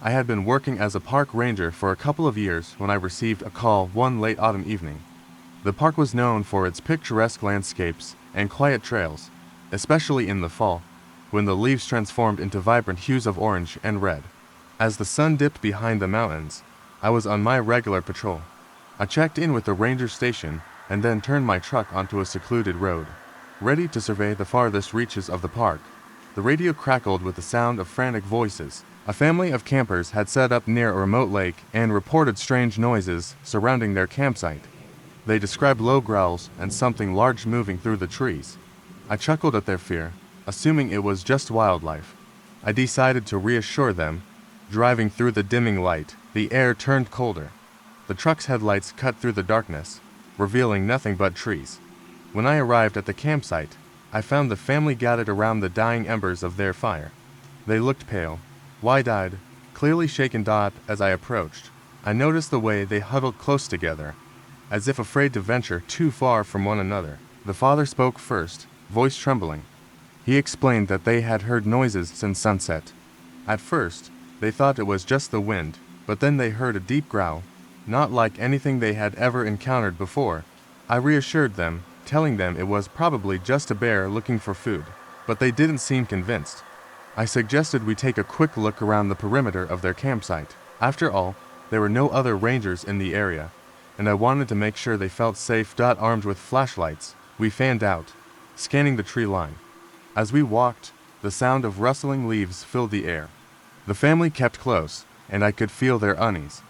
I had been working as a park ranger for a couple of years when I received a call one late autumn evening. The park was known for its picturesque landscapes and quiet trails, especially in the fall, when the leaves transformed into vibrant hues of orange and red. As the sun dipped behind the mountains, I was on my regular patrol. I checked in with the ranger station and then turned my truck onto a secluded road, ready to survey the farthest reaches of the park. The radio crackled with the sound of frantic voices. A family of campers had set up near a remote lake and reported strange noises surrounding their campsite. They described low growls and something large moving through the trees. I chuckled at their fear, assuming it was just wildlife. I decided to reassure them. Driving through the dimming light, the air turned colder. The truck's headlights cut through the darkness, revealing nothing but trees. When I arrived at the campsite, I found the family gathered around the dying embers of their fire. They looked pale, wide-eyed, clearly shaken. As I approached, I noticed the way they huddled close together, as if afraid to venture too far from one another. The father spoke first, voice trembling. He explained that they had heard noises since sunset. At first, they thought it was just the wind, but then they heard a deep growl, not like anything they had ever encountered before. I reassured them, telling them it was probably just a bear looking for food, but they didn't seem convinced. I suggested we take a quick look around the perimeter of their campsite. After all, there were no other rangers in the area, and I wanted to make sure they felt safe. Armed with flashlights, we fanned out, scanning the tree line. As we walked, the sound of rustling leaves filled the air. The family kept close, and I could feel their unease.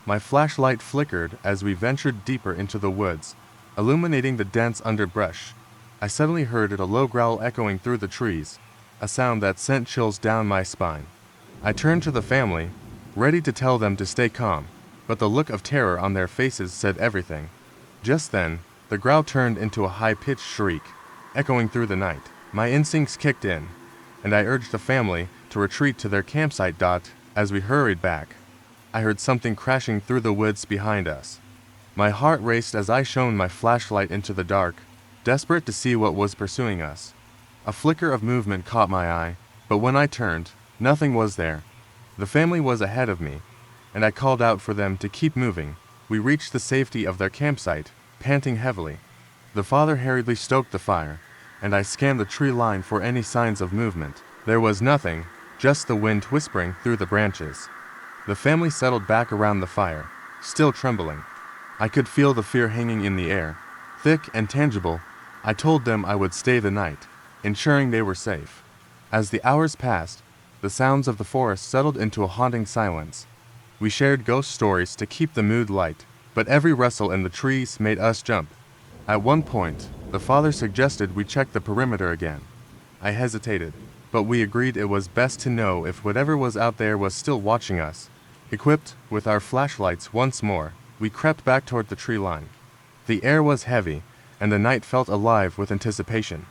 My flashlight flickered as we ventured deeper into the woods, illuminating the dense underbrush. I suddenly heard a low growl echoing through the trees, a sound that sent chills down my spine. I turned to the family, ready to tell them to stay calm, but the look of terror on their faces said everything. Just then, the growl turned into a high-pitched shriek, echoing through the night. My instincts kicked in, and I urged the family to retreat to their campsite. As we hurried back, I heard something crashing through the woods behind us. My heart raced as I shone my flashlight into the dark, desperate to see what was pursuing us. A flicker of movement caught my eye, but when I turned, nothing was there. The family was ahead of me, and I called out for them to keep moving. We reached the safety of their campsite, panting heavily. The father hurriedly stoked the fire, and I scanned the tree line for any signs of movement. There was nothing, just the wind whispering through the branches. The family settled back around the fire, still trembling. I could feel the fear hanging in the air, thick and tangible. I told them I would stay the night, ensuring they were safe. As the hours passed, the sounds of the forest settled into a haunting silence. We shared ghost stories to keep the mood light, but every rustle in the trees made us jump. At one point, the father suggested we check the perimeter again. I hesitated, but we agreed it was best to know if whatever was out there was still watching us. Equipped with our flashlights once more, we crept back toward the tree line. The air was heavy, and the night felt alive with anticipation.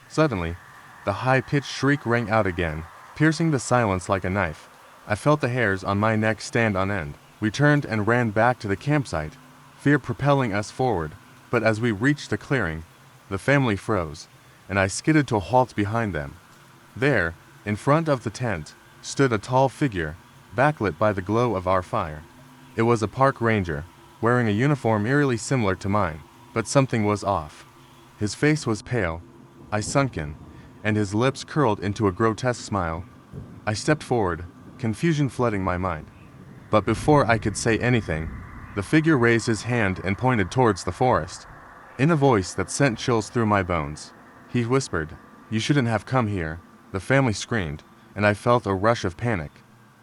Suddenly, the high-pitched shriek rang out again, piercing the silence like a knife. I felt the hairs on my neck stand on end. We turned and ran back to the campsite, fear propelling us forward. But as we reached the clearing, the family froze, and I skidded to a halt behind them. There, in front of the tent, stood a tall figure, backlit by the glow of our fire. It was a park ranger, wearing a uniform eerily similar to mine, but something was off. His face was pale, sunken, and his lips curled into a grotesque smile. I stepped forward, confusion flooding my mind. But before I could say anything, the figure raised his hand and pointed towards the forest. In a voice that sent chills through my bones, he whispered, "You shouldn't have come here." The family screamed, and I felt a rush of panic.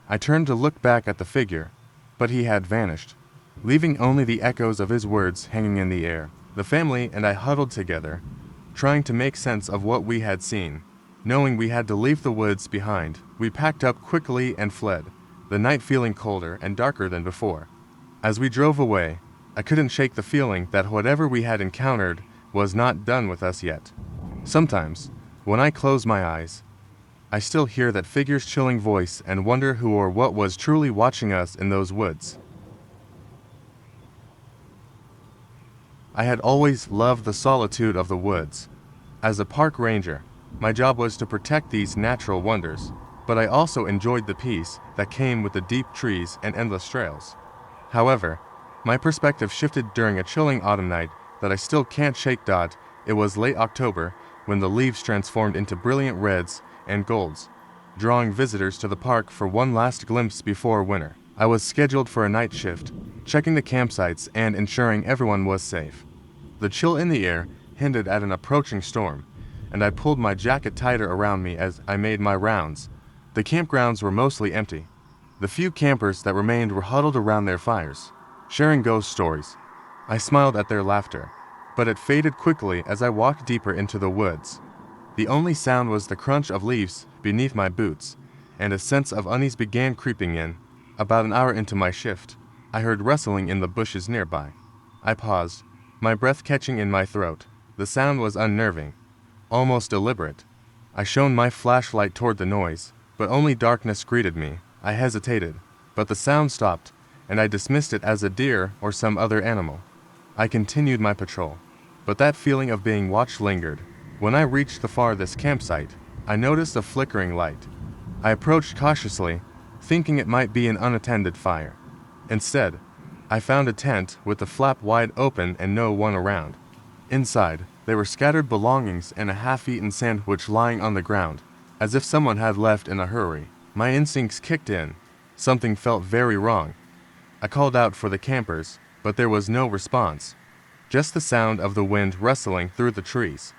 I turned to look back at the figure, but he had vanished, leaving only the echoes of his words hanging in the air. The family and I huddled together, trying to make sense of what we had seen. Knowing we had to leave the woods behind, we packed up quickly and fled, the night feeling colder and darker than before. As we drove away, I couldn't shake the feeling that whatever we had encountered was not done with us yet. Sometimes, when I close my eyes, I still hear that figure's chilling voice and wonder who or what was truly watching us in those woods. I had always loved the solitude of the woods. As a park ranger, my job was to protect these natural wonders, but I also enjoyed the peace that came with the deep trees and endless trails. However, my perspective shifted during a chilling autumn night that I still can't shake. It was late October when the leaves transformed into brilliant reds and golds, drawing visitors to the park for one last glimpse before winter. I was scheduled for a night shift, checking the campsites and ensuring everyone was safe. The chill in the air hinted at an approaching storm, and I pulled my jacket tighter around me as I made my rounds. The campgrounds were mostly empty. The few campers that remained were huddled around their fires, sharing ghost stories. I smiled at their laughter, but it faded quickly as I walked deeper into the woods. The only sound was the crunch of leaves beneath my boots, and a sense of unease began creeping in. About an hour into my shift, I heard rustling in the bushes nearby. I paused, my breath catching in my throat. The sound was unnerving, almost deliberate. I shone my flashlight toward the noise, but only darkness greeted me. I hesitated, but the sound stopped, and I dismissed it as a deer or some other animal. I continued my patrol, but that feeling of being watched lingered. When I reached the farthest campsite, I noticed a flickering light. I approached cautiously, thinking it might be an unattended fire. Instead, I found a tent with the flap wide open and no one around. Inside, there were scattered belongings and a half-eaten sandwich lying on the ground, as if someone had left in a hurry. My instincts kicked in. Something felt very wrong. I called out for the campers, but there was no response. Just the sound of the wind rustling through the trees.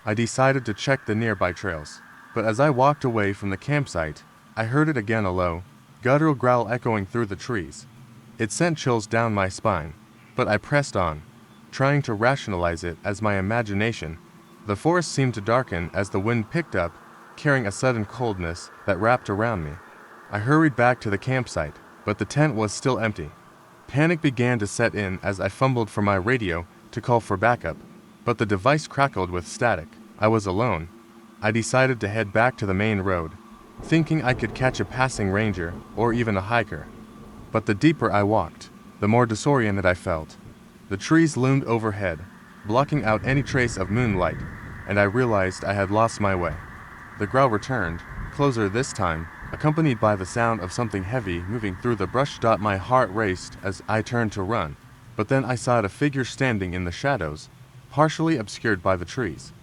I decided to check the nearby trails, but as I walked away from the campsite, I heard it again, a low, guttural growl echoing through the trees. It sent chills down my spine, but I pressed on, trying to rationalize it as my imagination. The forest seemed to darken as the wind picked up, carrying a sudden coldness that wrapped around me. I hurried back to the campsite, but the tent was still empty. Panic began to set in as I fumbled for my radio to call for backup, but the device crackled with static. I was alone. I decided to head back to the main road, thinking I could catch a passing ranger or even a hiker. But the deeper I walked, the more disoriented I felt. The trees loomed overhead, blocking out any trace of moonlight, and I realized I had lost my way. The growl returned, closer this time, accompanied by the sound of something heavy moving through the brush. My heart raced as I turned to run, but then I saw a figure standing in the shadows, partially obscured by the trees.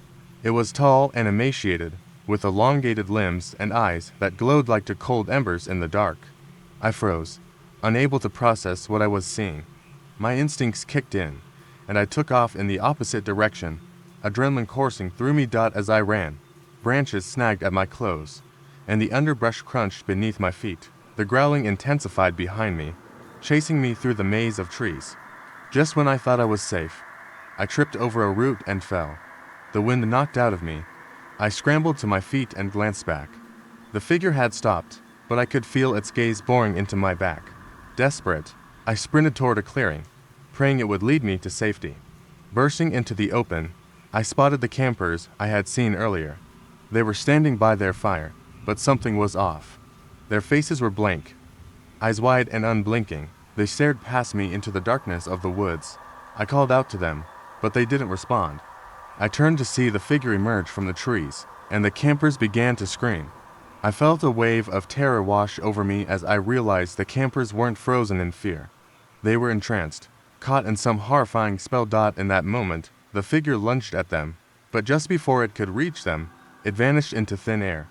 It was tall and emaciated, with elongated limbs and eyes that glowed like two cold embers in the dark. I froze, unable to process what I was seeing. My instincts kicked in, and I took off in the opposite direction, adrenaline coursing through me. As I ran, branches snagged at my clothes, and the underbrush crunched beneath my feet. The growling intensified behind me, chasing me through the maze of trees. Just when I thought I was safe, I tripped over a root and fell. The wind knocked out of me. I scrambled to my feet and glanced back. The figure had stopped, but I could feel its gaze boring into my back. Desperate, I sprinted toward a clearing, praying it would lead me to safety. Bursting into the open, I spotted the campers I had seen earlier. They were standing by their fire, but something was off. Their faces were blank, eyes wide and unblinking. They stared past me into the darkness of the woods. I called out to them, but they didn't respond. I turned to see the figure emerge from the trees, and the campers began to scream. I felt a wave of terror wash over me as I realized the campers weren't frozen in fear. They were entranced, caught in some horrifying spell. In that moment, the figure lunged at them, but just before it could reach them, it vanished into thin air.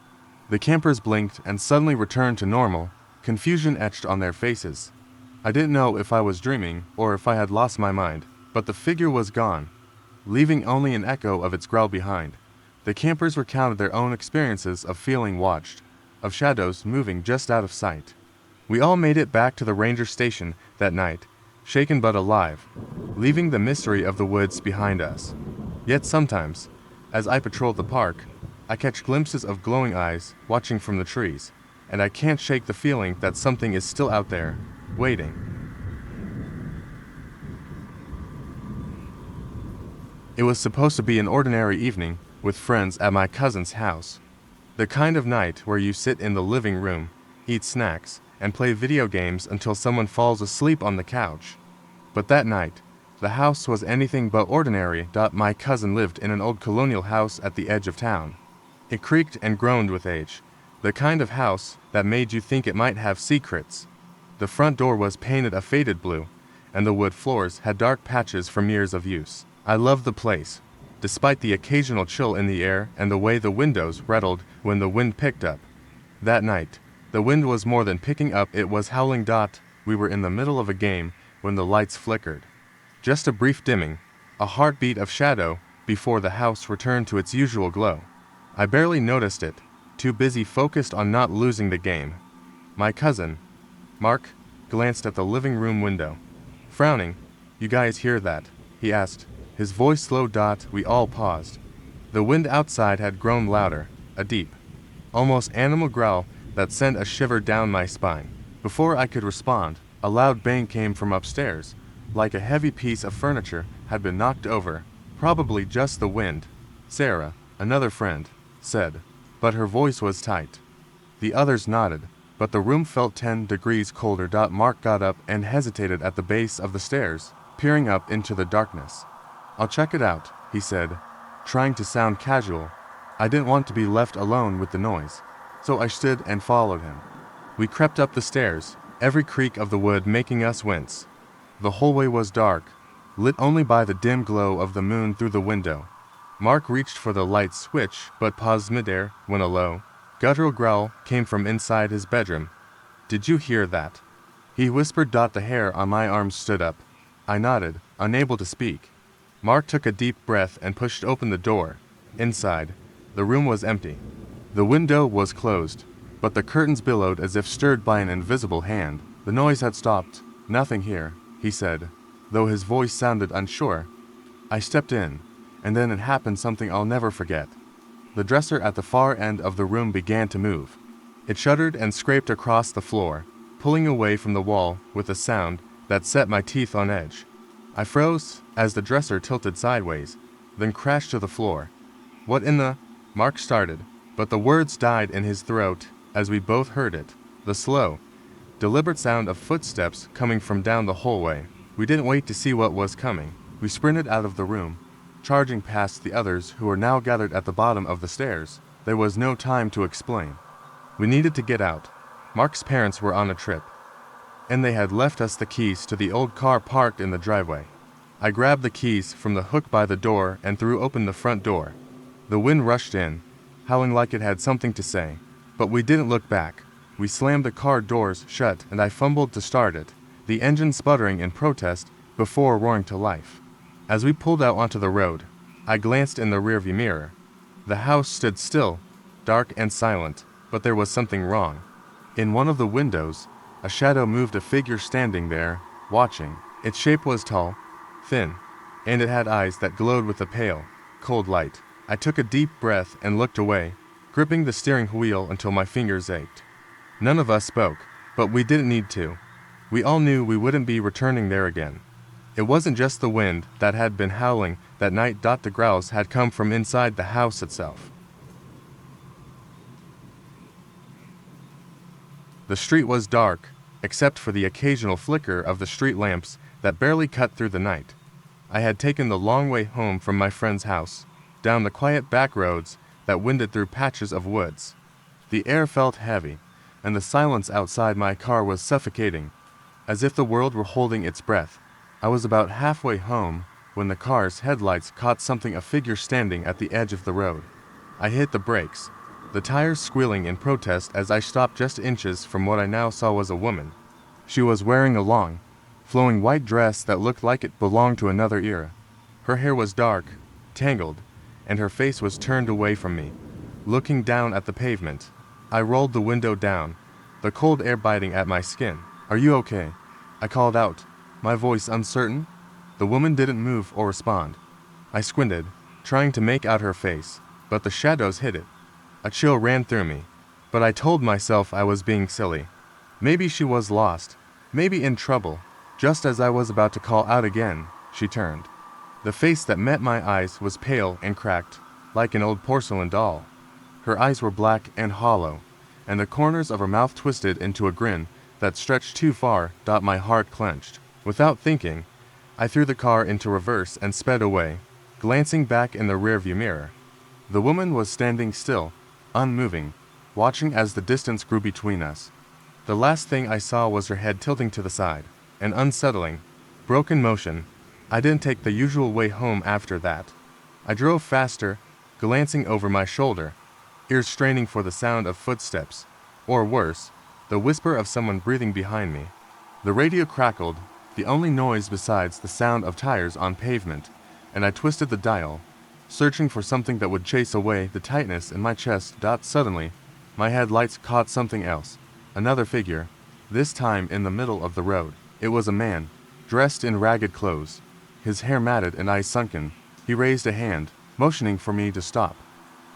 The campers blinked and suddenly returned to normal, confusion etched on their faces. I didn't know if I was dreaming or if I had lost my mind, but the figure was gone, leaving only an echo of its growl behind. The campers recounted their own experiences of feeling watched, of shadows moving just out of sight. We all made it back to the ranger station that night, shaken but alive, leaving the mystery of the woods behind us. Yet sometimes, As I patrol the park, I catch glimpses of glowing eyes watching from the trees, and I can't shake the feeling that something is still out there, waiting. It was supposed to be an ordinary evening with friends at my cousin's house. The kind of night where you sit in the living room, eat snacks, and play video games until someone falls asleep on the couch. But that night, the house was anything but ordinary. My cousin lived in an old colonial house at the edge of town. It creaked and groaned with age, the kind of house that made you think it might have secrets. The front door was painted a faded blue, and the wood floors had dark patches from years of use. I loved the place, despite the occasional chill in the air and the way the windows rattled when the wind picked up. That night, the wind was more than picking up, it was howling. We were in the middle of a game when the lights flickered. Just a brief dimming, a heartbeat of shadow before the house returned to its usual glow. I barely noticed it, too busy focused on not losing the game. My cousin, Mark, glanced at the living room window. Frowning, "You guys hear that?" he asked, his voice slow. We all paused. The wind outside had grown louder, a deep, almost animal growl that sent a shiver down my spine. Before I could respond, a loud bang came from upstairs, like a heavy piece of furniture had been knocked over, probably just the wind. "Sarah, another friend," said, but her voice was tight. The others nodded, but the room felt 10 degrees colder. Mark got up and hesitated at the base of the stairs, peering up into the darkness. "I'll check it out," he said, trying to sound casual. I didn't want to be left alone with the noise, so I stood and followed him. We crept up the stairs, every creak of the wood making us wince. The hallway was dark, lit only by the dim glow of the moon through the window. Mark reached for the light switch but paused midair when a low, guttural growl came from inside his bedroom. "Did you hear that?" he whispered. The hair on my arm stood up. I nodded, unable to speak. Mark took a deep breath and pushed open the door. Inside, the room was empty. The window was closed, but the curtains billowed as if stirred by an invisible hand. The noise had stopped. "Nothing here," he said, though his voice sounded unsure. I stepped in, and then it happened, something I'll never forget. The dresser at the far end of the room began to move. It shuddered and scraped across the floor, pulling away from the wall with a sound that set my teeth on edge. I froze as the dresser tilted sideways, then crashed to the floor. "What in the—" Mark started, but the words died in his throat as we both heard it, the slow, deliberate sound of footsteps coming from down the hallway. We didn't wait to see what was coming. We sprinted out of the room, charging past the others who were now gathered at the bottom of the stairs. There was no time to explain. We needed to get out. Mark's parents were on a trip, and they had left us the keys to the old car parked in the driveway. I grabbed the keys from the hook by the door and threw open the front door. The wind rushed in, howling like it had something to say, but we didn't look back. We slammed the car doors shut and I fumbled to start it, the engine sputtering in protest before roaring to life. As we pulled out onto the road, I glanced in the rearview mirror. The house stood still, dark and silent, but there was something wrong. In one of the windows, a shadow moved, a figure standing there, watching. Its shape was tall, thin, and it had eyes that glowed with a pale, cold light. I took a deep breath and looked away, gripping the steering wheel until my fingers ached. None of us spoke, but we didn't need to. We all knew we wouldn't be returning there again. It wasn't just the wind that had been howling that night. The growls had come from inside the house itself. The street was dark, except for the occasional flicker of the street lamps that barely cut through the night. I had taken the long way home from my friend's house, down the quiet back roads that winded through patches of woods. The air felt heavy, and the silence outside my car was suffocating, as if the world were holding its breath. I was about halfway home when the car's headlights caught something, a figure standing at the edge of the road. I hit the brakes, the tires squealing in protest as I stopped just inches from what I now saw was a woman. She was wearing a long, flowing white dress that looked like it belonged to another era. Her hair was dark, tangled, and her face was turned away from me, looking down at the pavement. I rolled the window down, the cold air biting at my skin. "Are you okay?" I called out, my voice uncertain. The woman didn't move or respond. I squinted, trying to make out her face, but the shadows hid it. A chill ran through me, but I told myself I was being silly. Maybe she was lost, maybe in trouble. Just as I was about to call out again, she turned. The face that met my eyes was pale and cracked, like an old porcelain doll. Her eyes were black and hollow, and the corners of her mouth twisted into a grin that stretched too far. My heart clenched. Without thinking, I threw the car into reverse and sped away, glancing back in the rearview mirror. The woman was standing still, unmoving, watching as the distance grew between us. The last thing I saw was her head tilting to the side, an unsettling, broken motion. I didn't take the usual way home after that. I drove faster, glancing over my shoulder, ears straining for the sound of footsteps, or worse, the whisper of someone breathing behind me. The radio crackled, the only noise besides the sound of tires on pavement, and I twisted the dial, searching for something that would chase away the tightness in my chest. Suddenly, my headlights caught something else, another figure, this time in the middle of the road. It was a man, dressed in ragged clothes, his hair matted and eyes sunken. He raised a hand, motioning for me to stop.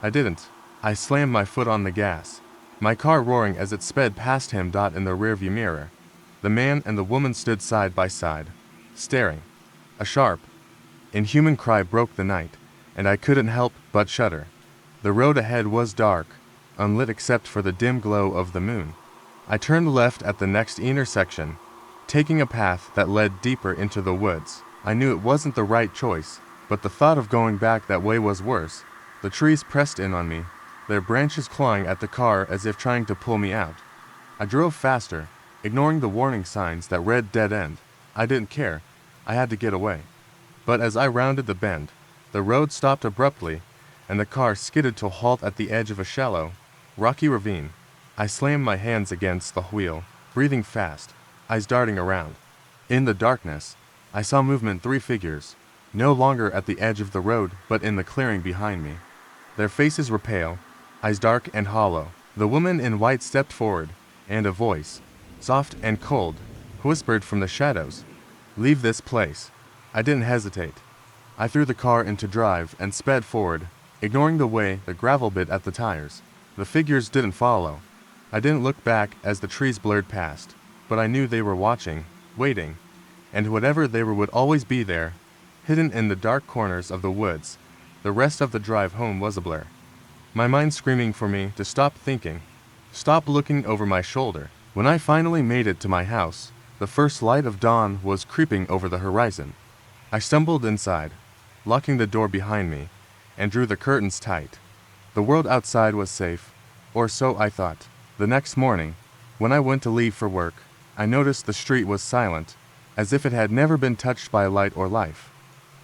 I didn't. I slammed my foot on the gas, my car roaring as it sped past him. In the rearview mirror, the man and the woman stood side by side, staring. A sharp, inhuman cry broke the night, and I couldn't help but shudder. The road ahead was dark, unlit except for the dim glow of the moon. I turned left at the next intersection, taking a path that led deeper into the woods. I knew it wasn't the right choice, but the thought of going back that way was worse. The trees pressed in on me, their branches clawing at the car as if trying to pull me out. I drove faster, ignoring the warning signs that read dead end. I didn't care. I had to get away. But as I rounded the bend, the road stopped abruptly, and the car skidded to a halt at the edge of a shallow, rocky ravine. I slammed my hands against the wheel, breathing fast, eyes darting around. In the darkness, I saw movement. 3 figures, no longer at the edge of the road but in the clearing behind me. Their faces were pale, eyes dark and hollow. The woman in white stepped forward, and a voice, soft and cold, whispered from the shadows, "Leave this place." I didn't hesitate. I threw the car into drive and sped forward, ignoring the gravel bit at the tires. The figures didn't follow. I didn't look back as the trees blurred past, but I knew they were watching, waiting, and whatever they were would always be there, hidden in the dark corners of the woods. The rest of the drive home was a blur. My mind screaming for me to stop thinking, stop looking over my shoulder. When I finally made it to my house, the first light of dawn was creeping over the horizon. I stumbled inside, locking the door behind me, and drew the curtains tight. The world outside was safe, or so I thought. The next morning, when I went to leave for work, I noticed the street was silent, as if it had never been touched by light or life.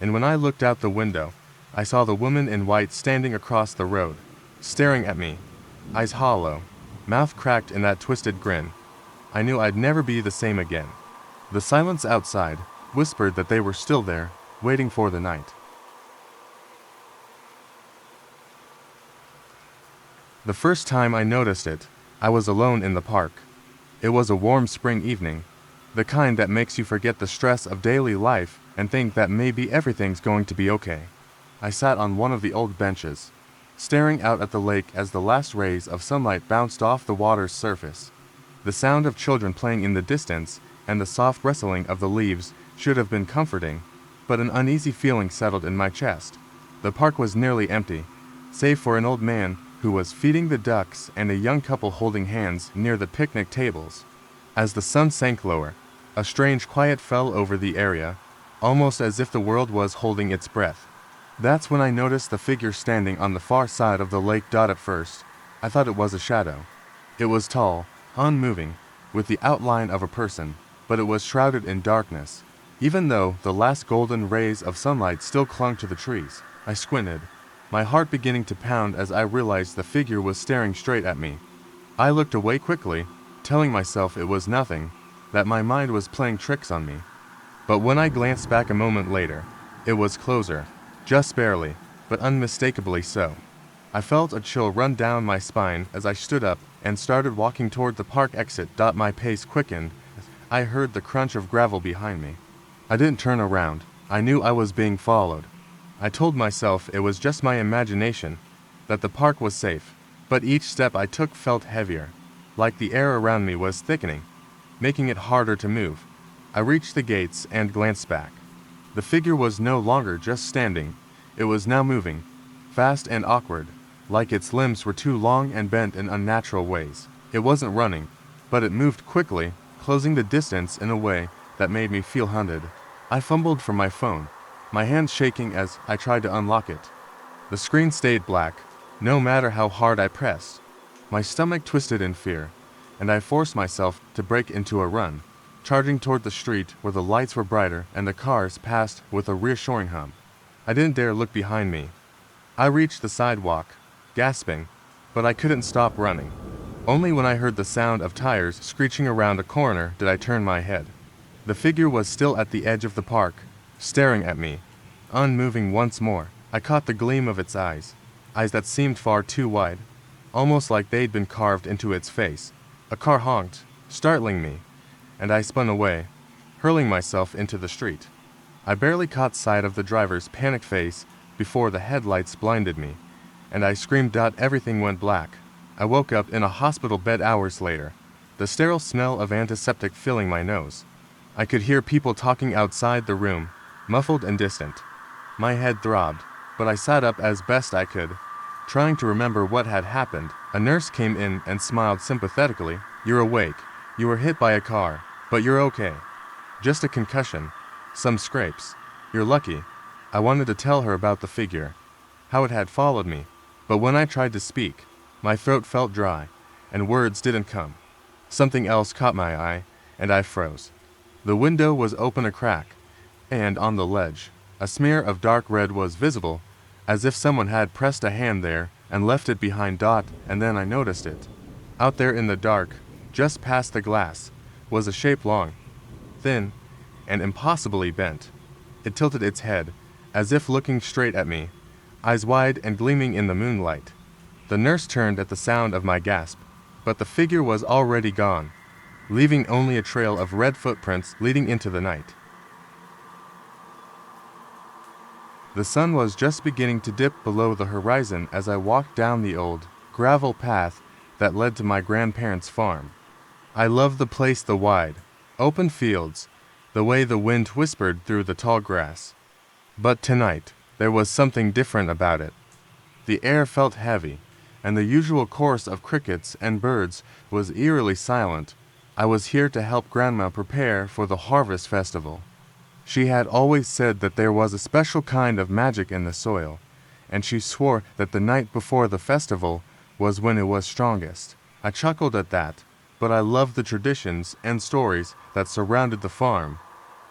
And when I looked out the window, I saw the woman in white standing across the road, staring at me, eyes hollow, mouth cracked in that twisted grin. I knew I'd never be the same again. The silence outside whispered that they were still there, waiting for the night. The first time I noticed it, I was alone in the park. It was a warm spring evening, the kind that makes you forget the stress of daily life and think that maybe everything's going to be okay. I sat on one of the old benches, staring out at the lake as the last rays of sunlight bounced off the water's surface. The sound of children playing in the distance and the soft rustling of the leaves should have been comforting, but an uneasy feeling settled in my chest. The park was nearly empty, save for an old man who was feeding the ducks and a young couple holding hands near the picnic tables. As the sun sank lower, a strange quiet fell over the area, almost as if the world was holding its breath. That's when I noticed the figure standing on the far side of the lake. At first, I thought it was a shadow. It was tall, unmoving, with the outline of a person, but it was shrouded in darkness, even though the last golden rays of sunlight still clung to the trees. I squinted, my heart beginning to pound as I realized the figure was staring straight at me. I looked away quickly, telling myself it was nothing, that my mind was playing tricks on me. But when I glanced back a moment later, it was closer, just barely, but unmistakably so. I felt a chill run down my spine as I stood up and started walking toward the park exit. My pace quickened. I heard the crunch of gravel behind me. I didn't turn around. I knew I was being followed. I told myself it was just my imagination, that the park was safe, but each step I took felt heavier, like the air around me was thickening, making it harder to move. I reached the gates and glanced back. The figure was no longer just standing, it was now moving, fast and awkward, like its limbs were too long and bent in unnatural ways. It wasn't running, but it moved quickly, closing the distance in a way that made me feel hunted. I fumbled for my phone, my hands shaking as I tried to unlock it. The screen stayed black, no matter how hard I pressed. My stomach twisted in fear, and I forced myself to break into a run, charging toward the street where the lights were brighter and the cars passed with a reassuring hum. I didn't dare look behind me. I reached the sidewalk, gasping, but I couldn't stop running. Only when I heard the sound of tires screeching around a corner did I turn my head. The figure was still at the edge of the park, staring at me, unmoving once more. I caught the gleam of its eyes that seemed far too wide, almost like they'd been carved into its face. A car honked, startling me, and I spun away, hurling myself into the street. I barely caught sight of the driver's panicked face before the headlights blinded me, and I screamed out. Everything went black. I woke up in a hospital bed hours later, the sterile smell of antiseptic filling my nose. I could hear people talking outside the room, muffled and distant. My head throbbed, but I sat up as best I could, trying to remember what had happened. A nurse came in and smiled sympathetically. "You're awake. You were hit by a car, but you're okay. Just a concussion. Some scrapes. You're lucky." I wanted to tell her about the figure, how it had followed me, but when I tried to speak, my throat felt dry, and words didn't come. Something else caught my eye, and I froze. The window was open a crack, and on the ledge, a smear of dark red was visible, as if someone had pressed a hand there and left it behind. And then I noticed it. Out there in the dark, just past the glass, was a shape long, thin, and impossibly bent. It tilted its head, as if looking straight at me, eyes wide and gleaming in the moonlight. The nurse turned at the sound of my gasp, but the figure was already gone, leaving only a trail of red footprints leading into the night. The sun was just beginning to dip below the horizon as I walked down the old, gravel path that led to my grandparents' farm. I loved the place, the wide, open fields, the way the wind whispered through the tall grass. But tonight, there was something different about it. The air felt heavy, and the usual chorus of crickets and birds was eerily silent. I was here to help Grandma prepare for the harvest festival. She had always said that there was a special kind of magic in the soil, and she swore that the night before the festival was when it was strongest. I chuckled at that, but I loved the traditions and stories that surrounded the farm,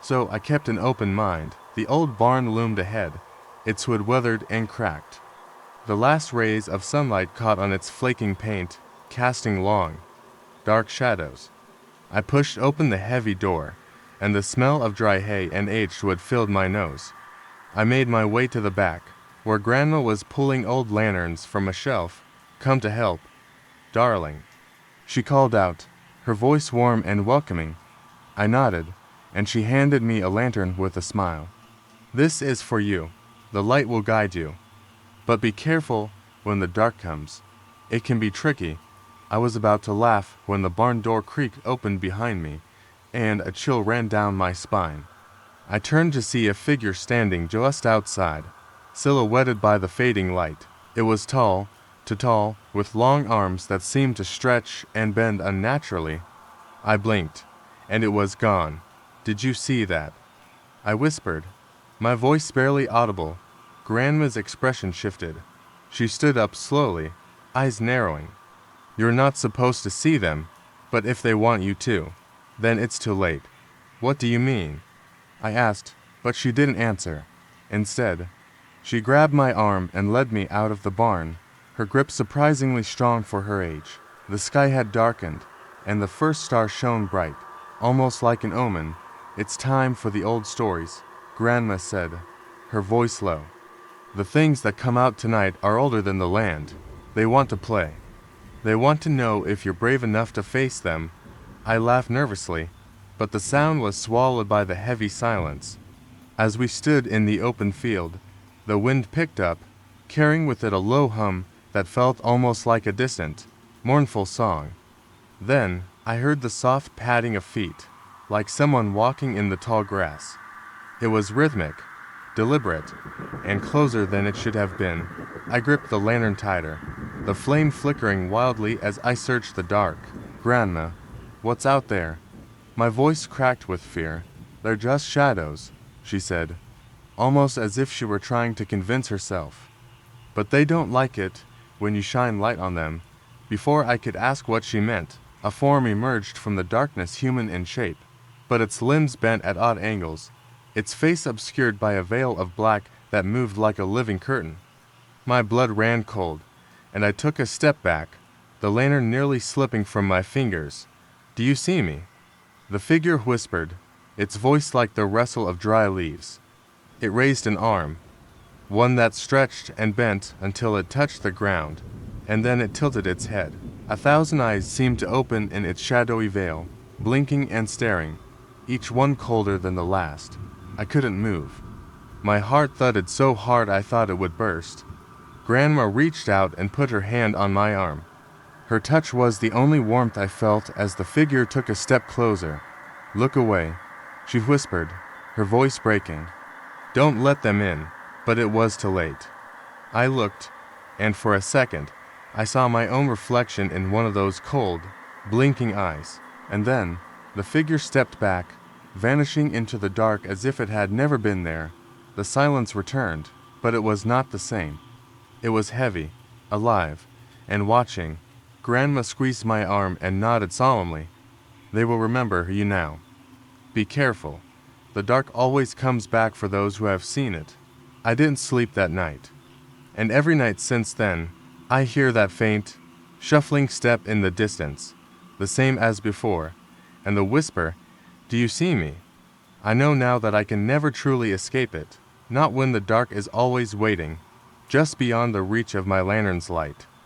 so I kept an open mind. The old barn loomed ahead, its hood weathered and cracked. The last rays of sunlight caught on its flaking paint, casting long, dark shadows. I pushed open the heavy door, and the smell of dry hay and aged wood filled my nose. I made my way to the back, where Grandma was pulling old lanterns from a shelf. "Come to help, darling," she called out, her voice warm and welcoming. I nodded, and she handed me a lantern with a smile. "This is for you. The light will guide you. But be careful when the dark comes. It can be tricky." I was about to laugh when the barn door creaked open behind me, and a chill ran down my spine. I turned to see a figure standing just outside, silhouetted by the fading light. It was tall, too tall, with long arms that seemed to stretch and bend unnaturally. I blinked, and it was gone. "Did you see that?" I whispered, my voice barely audible. Grandma's expression shifted. She stood up slowly, eyes narrowing. "You're not supposed to see them, but if they want you to, then it's too late." "What do you mean?" I asked, but she didn't answer. Instead, she grabbed my arm and led me out of the barn, her grip surprisingly strong for her age. The sky had darkened, and the first star shone bright, almost like an omen. "It's time for the old stories," Grandma said, her voice low. "The things that come out tonight are older than the land. They want to play. They want to know if you're brave enough to face them." I laughed nervously, but the sound was swallowed by the heavy silence. As we stood in the open field, The wind picked up, carrying with it a low hum that felt almost like a distant, mournful song. Then I heard the soft padding of feet, like someone walking in the tall grass. It was rhythmic, deliberate, and closer than it should have been. I gripped the lantern tighter, the flame flickering wildly as I searched the dark. "Grandma, what's out there?" My voice cracked with fear. "They're just shadows," she said, almost as if she were trying to convince herself. "But they don't like it when you shine light on them." Before I could ask what she meant, a form emerged from the darkness, human in shape, but its limbs bent at odd angles, its face obscured by a veil of black that moved like a living curtain. My blood ran cold, and I took a step back, the lantern nearly slipping from my fingers. "Do you see me?" The figure whispered, its voice like the rustle of dry leaves. It raised an arm, one that stretched and bent until it touched the ground, and then it tilted its head. 1,000 eyes seemed to open in its shadowy veil, blinking and staring, each one colder than the last. I couldn't move. My heart thudded so hard I thought it would burst. Grandma reached out and put her hand on my arm. Her touch was the only warmth I felt as the figure took a step closer. "Look away," she whispered, her voice breaking. "Don't let them in." But it was too late. I looked, and for a second, I saw my own reflection in one of those cold, blinking eyes. And then, the figure stepped back, vanishing into the dark as if it had never been there. The silence returned, but it was not the same. It was heavy, alive, and watching. Grandma squeezed my arm and nodded solemnly. "They will remember you now. Be careful. The dark always comes back for those who have seen it." I didn't sleep that night. And every night since then, I hear that faint, shuffling step in the distance, the same as before, and the whisper, "Do you see me?" I know now that I can never truly escape it, not when the dark is always waiting, just beyond the reach of my lantern's light.